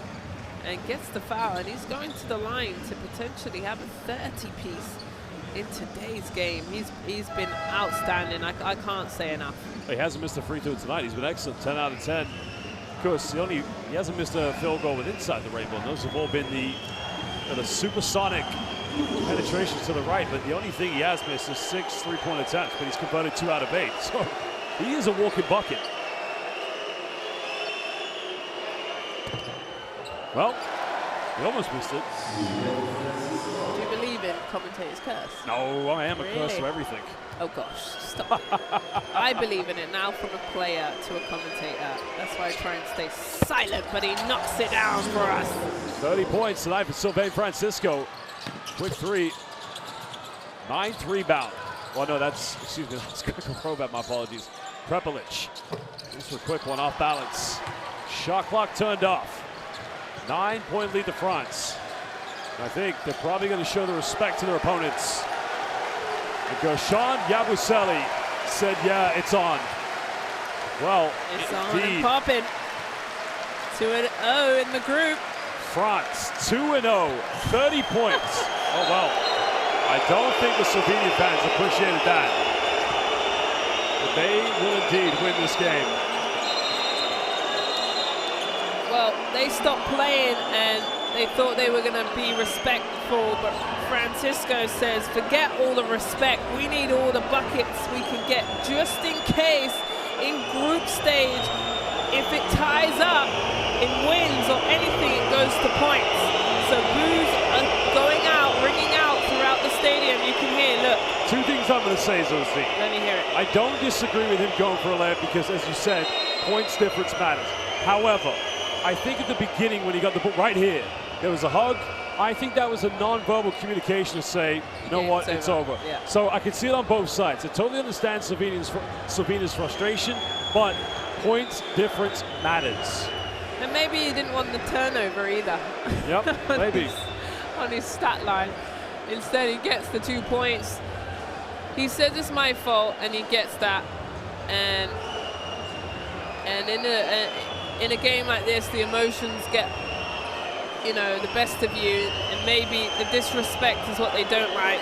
C: and gets the foul, and he's going to the line to potentially have a 30-piece in today's game. He's been outstanding. I can't say enough.
B: He hasn't missed a free throw tonight. He's been excellent, 10 out of 10. Of course, he hasn't missed a field goal with inside the rainbow. Those have all been the supersonic penetrations to the right, but the only thing he has missed is 6 3-point attempts, but he's converted 2 out of 8. So he is a walking bucket. Well, he almost missed it.
C: Do you believe in commentator's curse?
B: No, I am a curse to everything.
C: Oh gosh, stop. I believe in it now, from a player to a commentator. That's why I try and stay silent, but he knocks it down for us. 30
B: points tonight for Sylvain Francisco. Quick 3. 9th rebound. Well, no, that's Grego Probat, my apologies. Prepelic. This was a quick one, off balance. Shot clock turned off. 9-point lead to France. I think they're probably going to show the respect to their opponents. Because Sean Yabusele said, yeah, it's on. Well,
C: it's on and popping. 2-0 in the group.
B: France, 2-0, 30 points. Oh, well, I don't think the Slovenian fans appreciated that. But they will indeed win this game.
C: Well, they stopped playing and they thought they were going to be respectful, but Francisco says, forget all the respect. We need all the buckets we can get, just in case in group stage, if it ties up in wins or anything, it goes to points. So boos are going out, ringing out throughout the stadium. You can hear, look.
B: 2 things I'm going to say, Zosie.
C: Let me hear it.
B: I don't disagree with him going for a layup because, as you said, points difference matters. However, I think at the beginning when he got the ball right here, there was a hug. I think that was a non-verbal communication to say, you know what, it's over.
C: Yeah.
B: So I can see it on both sides. I totally understand Slovenia's frustration, but points difference matters.
C: And maybe he didn't want the turnover either.
B: Yep, maybe.
C: On his stat line. Instead, he gets the 2 points. He says it's my fault, and he gets that. And in a game like this, the emotions get, you know, the best of you, and maybe the disrespect is what they don't like.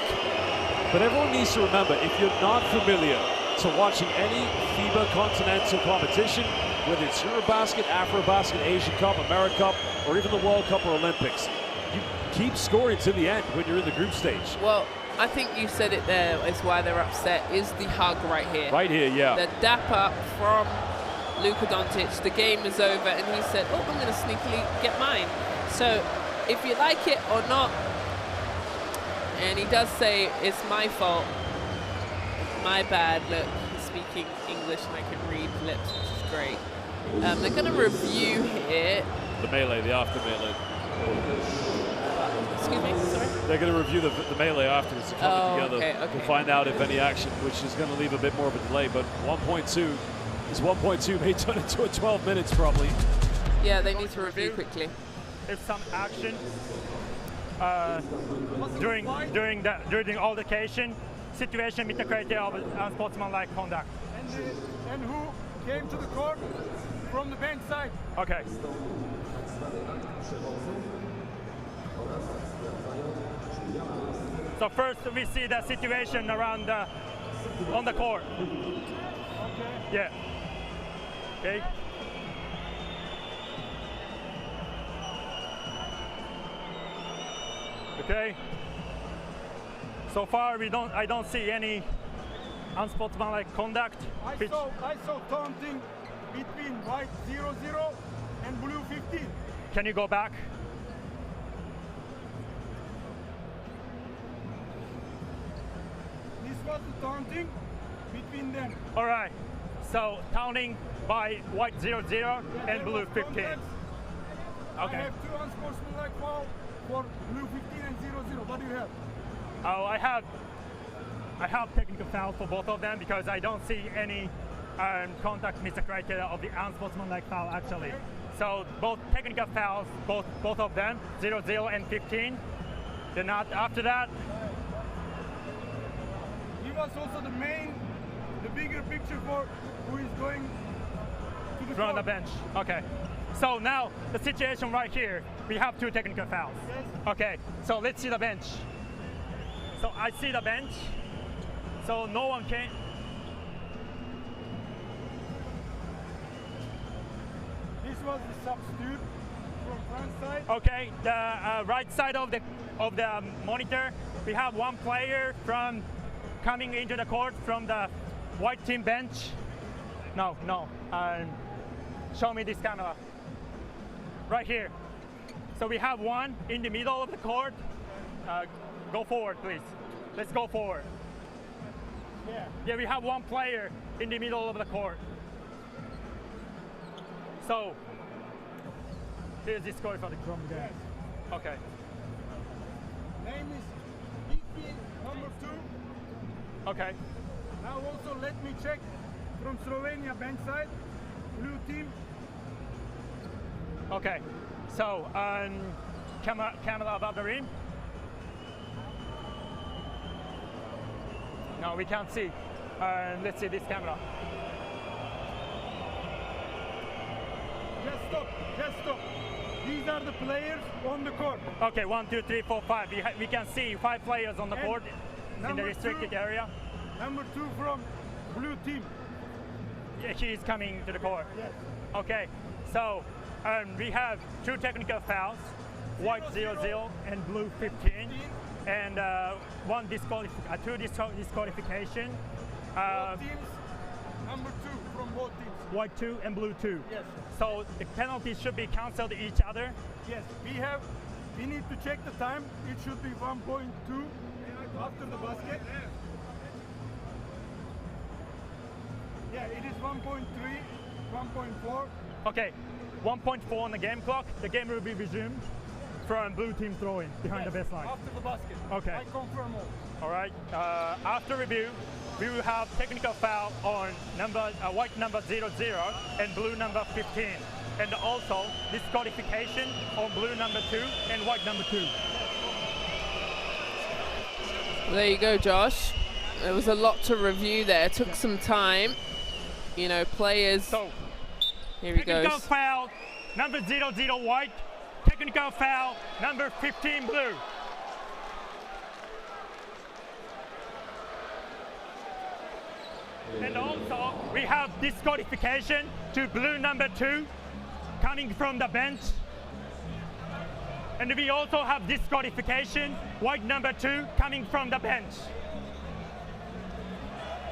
B: But everyone needs to remember, if you're not familiar to watching any FIBA continental competition, whether it's EuroBasket, AfroBasket, Asian Cup, America Cup, or even the World Cup or Olympics, you keep scoring to the end when you're in the group stage.
C: Well, I think you said it there, is why they're upset, is the hug right here.
B: Right here, yeah.
C: The dap up from Luka Doncic, the game is over, and he said, oh, I'm going to sneakily get mine. So if you like it or not, and he does say, it's my fault, my bad. Look, he's speaking English and I can read lips, which is great. They're going to review here.
B: The melee, the after melee.
C: Excuse me, sorry?
B: They're going to review the melee afterwards to come together.
C: Okay.
B: We'll find out if any action, which is going to leave a bit more of a delay, but 1.2 is 1.2 may turn into a 12 minutes probably.
C: Yeah, they need to review quickly.
E: If some action during the altercation, situation with the criteria of unsportsmanlike conduct.
M: And who came to the court from the bench side?
E: Okay. So first we see the situation around on the court.
M: Okay.
E: Yeah. Okay. Okay. So far I don't see any unsportsmanlike conduct.
M: I saw taunting between white 0-0 and blue 15.
E: Can you go back?
M: This was the taunting between them.
E: All right. So taunting by white 0-0 and blue 15.
M: Contact.
E: Okay.
M: I have two unsportsmanlike foul for blue 15 and 0-0. What do you have?
E: Oh, I have technical foul for both of them because I don't see any contact meets the criteria of the unsportsmanlike foul actually.
M: Okay.
E: So both technical fouls, both of them, 0-0 and 15. They're not after that.
M: Give us also the bigger picture for who is going to the
E: From
M: court.
E: the bench. Okay. So now the situation right here, we have two technical fouls.
M: Yes.
E: Okay. So let's see the bench. So I see the bench. So no one can.
M: This was the substitute from France side.
E: Okay, the right side of the monitor, we have one player from coming into the court from the white team bench. No. Show me this camera. Right here. So we have one in the middle of the court. Go forward, please. Let's go forward. Yeah, we have one player in the middle of the court. So here's the score for the Chrome game. Okay.
M: Name is EP number 2.
E: Okay.
M: Now also let me check from Slovenia bench side, blue team.
E: Okay. So camera above the rim. No, we can't see. Let's see this camera.
M: Just stop. These are the players on the court.
E: Okay, 1, 2, 3, 4, 5. We can see 5 players on the court in the restricted area.
M: Number 2 from blue team.
E: Yeah, he is coming to the court.
M: Yes.
E: Okay, so we have 2 technical fouls, white 0-0 and blue 15, and 2 disqualification.
M: Both teams, number 2 from both teams.
E: White 2 and blue 2.
M: Yes.
E: So the penalties should be cancelled each other.
M: Yes, we need to check the time. It should be 1.2 after the basket. Yeah, it is 1.3 1.4.
E: Okay, 1.4 on the game clock. The game will be resumed from blue team throwing behind the baseline.
M: After the basket.
E: Okay.
M: I confirm all.
E: All right. After review, we will have technical foul on white number 00 and blue number 15. And also disqualification on blue number 2 and white number 2.
C: Well, there you go, Josh. There was a lot to review there. It took some time. You know, players.
E: So,
C: here he goes.
E: Technical foul, number 00 white. Technical foul, number 15 blue. And also, we have disqualification to blue number 2 coming from the bench. And we also have disqualification, white number 2 coming from the bench.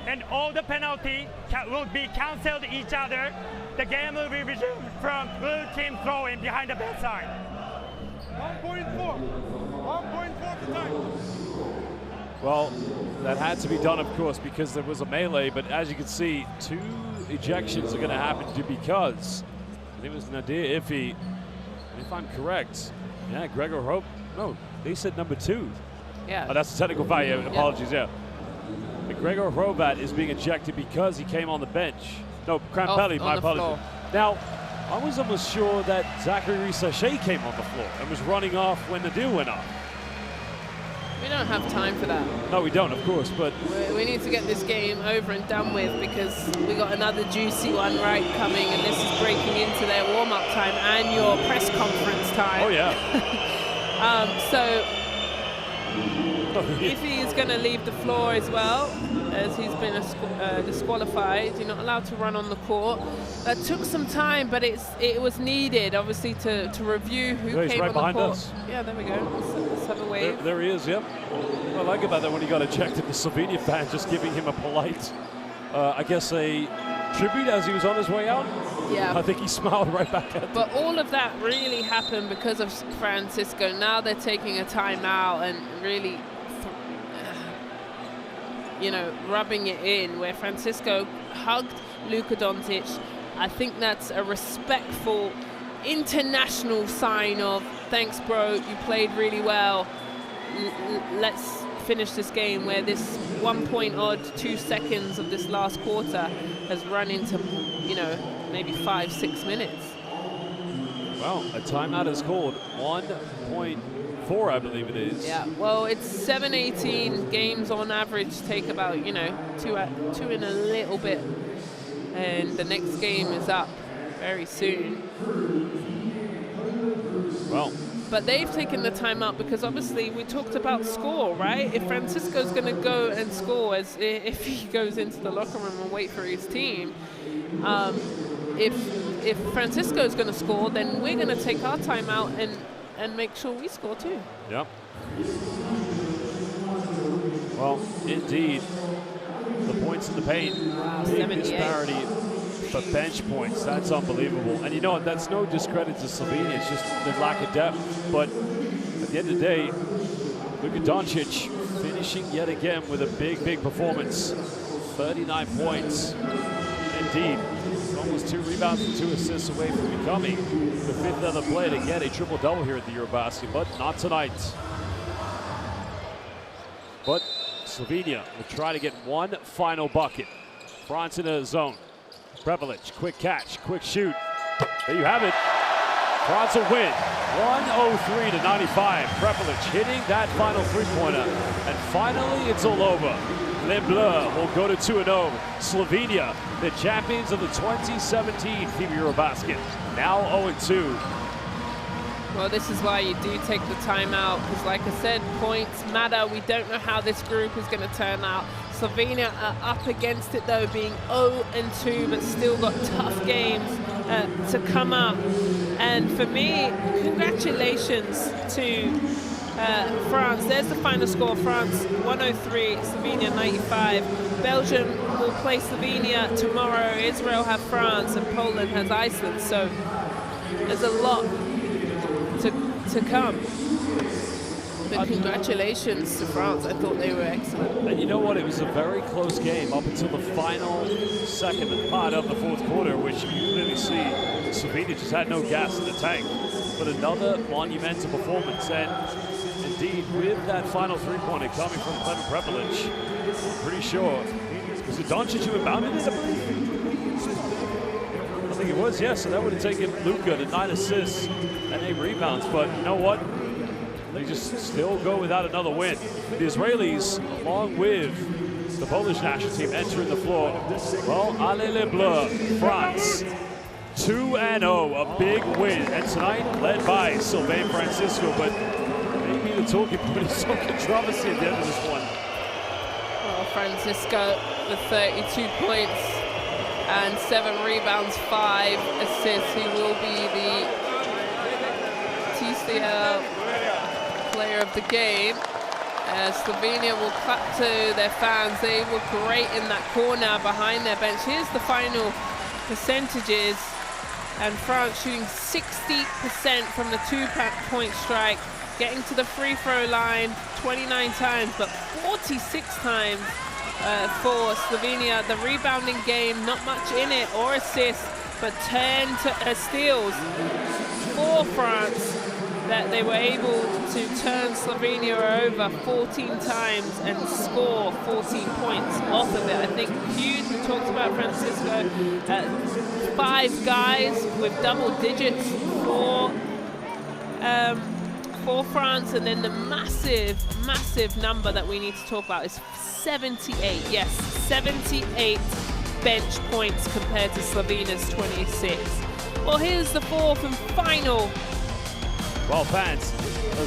E: And all the penalty will be cancelled each other. The game will be resumed from blue team throwing behind the baseline.
M: 1.4. 1.4 to time.
B: Well, that had to be done, of course, because there was a melee. But as you can see, 2 ejections are going to happen because I think it was Nadir Iffy. And if I'm correct, yeah, Gregor Hope. No, they said number 2.
C: Yeah.
B: Oh, that's a technical foul. Yeah, apologies. Yeah. But Gregor Hrovat is being ejected because he came on the bench. No, Krampelli, my apologies. Now, I was almost sure that Zachary Rissachet came on the floor and was running off when the deal went off.
C: We don't have time for that.
B: No, we don't, of course, but
C: We need to get this game over and done with because we got another juicy one right coming, and this is breaking into their warm-up time and your press conference time.
B: Oh, yeah.
C: If he is going to leave the floor as well, as he's been disqualified, you're not allowed to run on the court. That took some time, but it was needed, obviously, to review who came
B: right
C: on
B: behind
C: the court.
B: us.
C: Yeah, there we go. Let's have a wave.
B: There he is, yep. What I like about that when he got ejected, the Slovenia fan just giving him a polite, I guess a tribute as he was on his way out.
C: Yeah.
B: I think he smiled right back at him.
C: But all of that really happened because of Francisco. Now they're taking a timeout and really, you know, rubbing it in, where Francisco hugged Luka Doncic. I think that's a respectful international sign of, thanks bro, you played really well. Let's finish this game, where this 1 point odd 2 seconds of this last quarter has run into, you know, maybe 5-6 minutes.
B: Well, a timeout is called. 1.4, I believe it is.
C: Yeah, well, it's 7:18. Games on average take about, you know, two in a little bit. And the next game is up very soon.
B: Well.
C: But they've taken the timeout because obviously we talked about score, right? If Francisco's going to go and score, as if he goes into the locker room and wait for his team, if Francisco's going to score, then we're going to take our timeout and make sure we score too.
B: Yep. Well, indeed, the points in the paint, big disparity for bench points. That's unbelievable. And you know what? That's no discredit to Slovenia. It's just the lack of depth. But at the end of the day, Luka Doncic finishing yet again with a big performance. 39 points. Indeed. He's almost 2 rebounds and 2 assists away from becoming the 5th other player to get a triple-double here at the EuroBasket, but not tonight. But Slovenia will try to get one final bucket. France in a zone. Prevelic, quick catch, quick shoot. There you have it. France will win. 103-95. Prevelic hitting that final three-pointer. And finally, it's all over. Les Bleus will go to 2-0. Slovenia, the champions of the 2017 FIBA EuroBasket, now 0-2.
C: Well, this is why you do take the timeout, because like I said, points matter. We don't know how this group is going to turn out. Slovenia are up against it though, being 0-2, but still got tough games to come up. And for me, congratulations to France. There's the final score. France 103, Slovenia 95. Belgium will play Slovenia tomorrow. Israel have France, and Poland has Iceland. So there's a lot to come. And congratulations to France. I thought they were excellent.
B: And you know what? It was a very close game up until the final second part of the fourth quarter, which you clearly see Slovenia just had no gas in the tank. But another monumental performance. And indeed, with that final three-pointer coming from Klemen Prepelic, I'm pretty sure, was it Doncic who inbounded it? I think it was, yes. So that would have taken Luka to 9 assists and 8 rebounds. But you know what? They just still go without another win. The Israelis, along with the Polish national team, entering the floor. Well, allez les bleus, France, 2-0, a big win. And tonight, led by Sylvain Francisco, but maybe the talking point is some controversy at the end of this one.
C: Well, Francisco with 32 points and 7 rebounds, 5 assists. He will be the TCL player of the game. Slovenia will clap to their fans. They were great in that corner behind their bench. Here's the final percentages. And France shooting 60% from the 2-point strike, getting to the free throw line 29 times, but 46 times for Slovenia. The rebounding game, not much in it, or assists, but 10 steals for France, that they were able to turn Slovenia over 14 times and score 14 points off of it. I think huge. We talked about Francisco. 5 guys with double digits for France, and then the massive number that we need to talk about is 78. Yes, 78 bench points compared to Slovenia's 26. Well, here's the fourth and final.
B: Well, fans,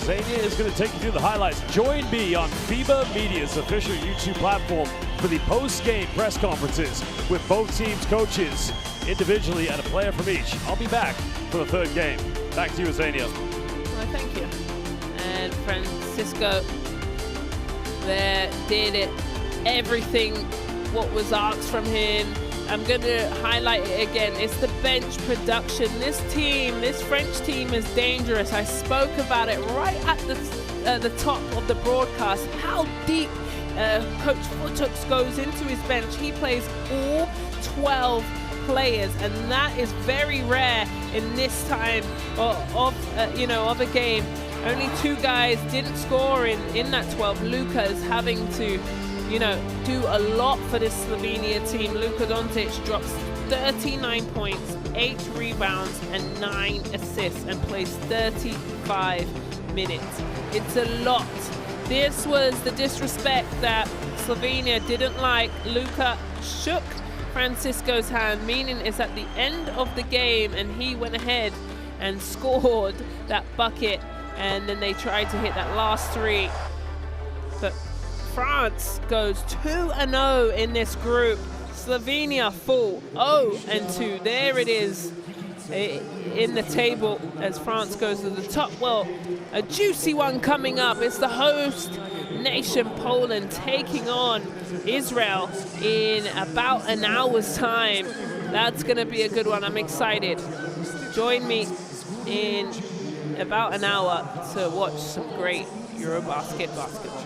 B: Zania is going to take you through the highlights. Join me on FIBA Media's official YouTube platform for the post-game press conferences with both teams' coaches individually and a player from each. I'll be back for the third game. Back to you, Zania.
C: Well, thank you. And Francisco there did it, everything what was asked from him. I'm going to highlight it again. It's the bench production. This team, this French team is dangerous. I spoke about it right at the top of the broadcast, how deep Coach Futux goes into his bench. He plays all 12 players, and that is very rare in this time of a game. Only 2 guys didn't score in that 12. Luka is having to do a lot for this Slovenia team. Luka Doncic drops 39 points, 8 rebounds, and 9 assists, and plays 35 minutes. It's a lot. This was the disrespect that Slovenia didn't like. Luka shook Francisco's hand, meaning it's at the end of the game, and he went ahead and scored that bucket, and then they tried to hit that last 3. But France goes 2-0 in this group. Slovenia fall 0-2. There it is in the table as France goes to the top. Well, a juicy one coming up. It's the host nation, Poland, taking on Israel in about an hour's time. That's going to be a good one. I'm excited. Join me in about an hour to watch some great EuroBasket basketball.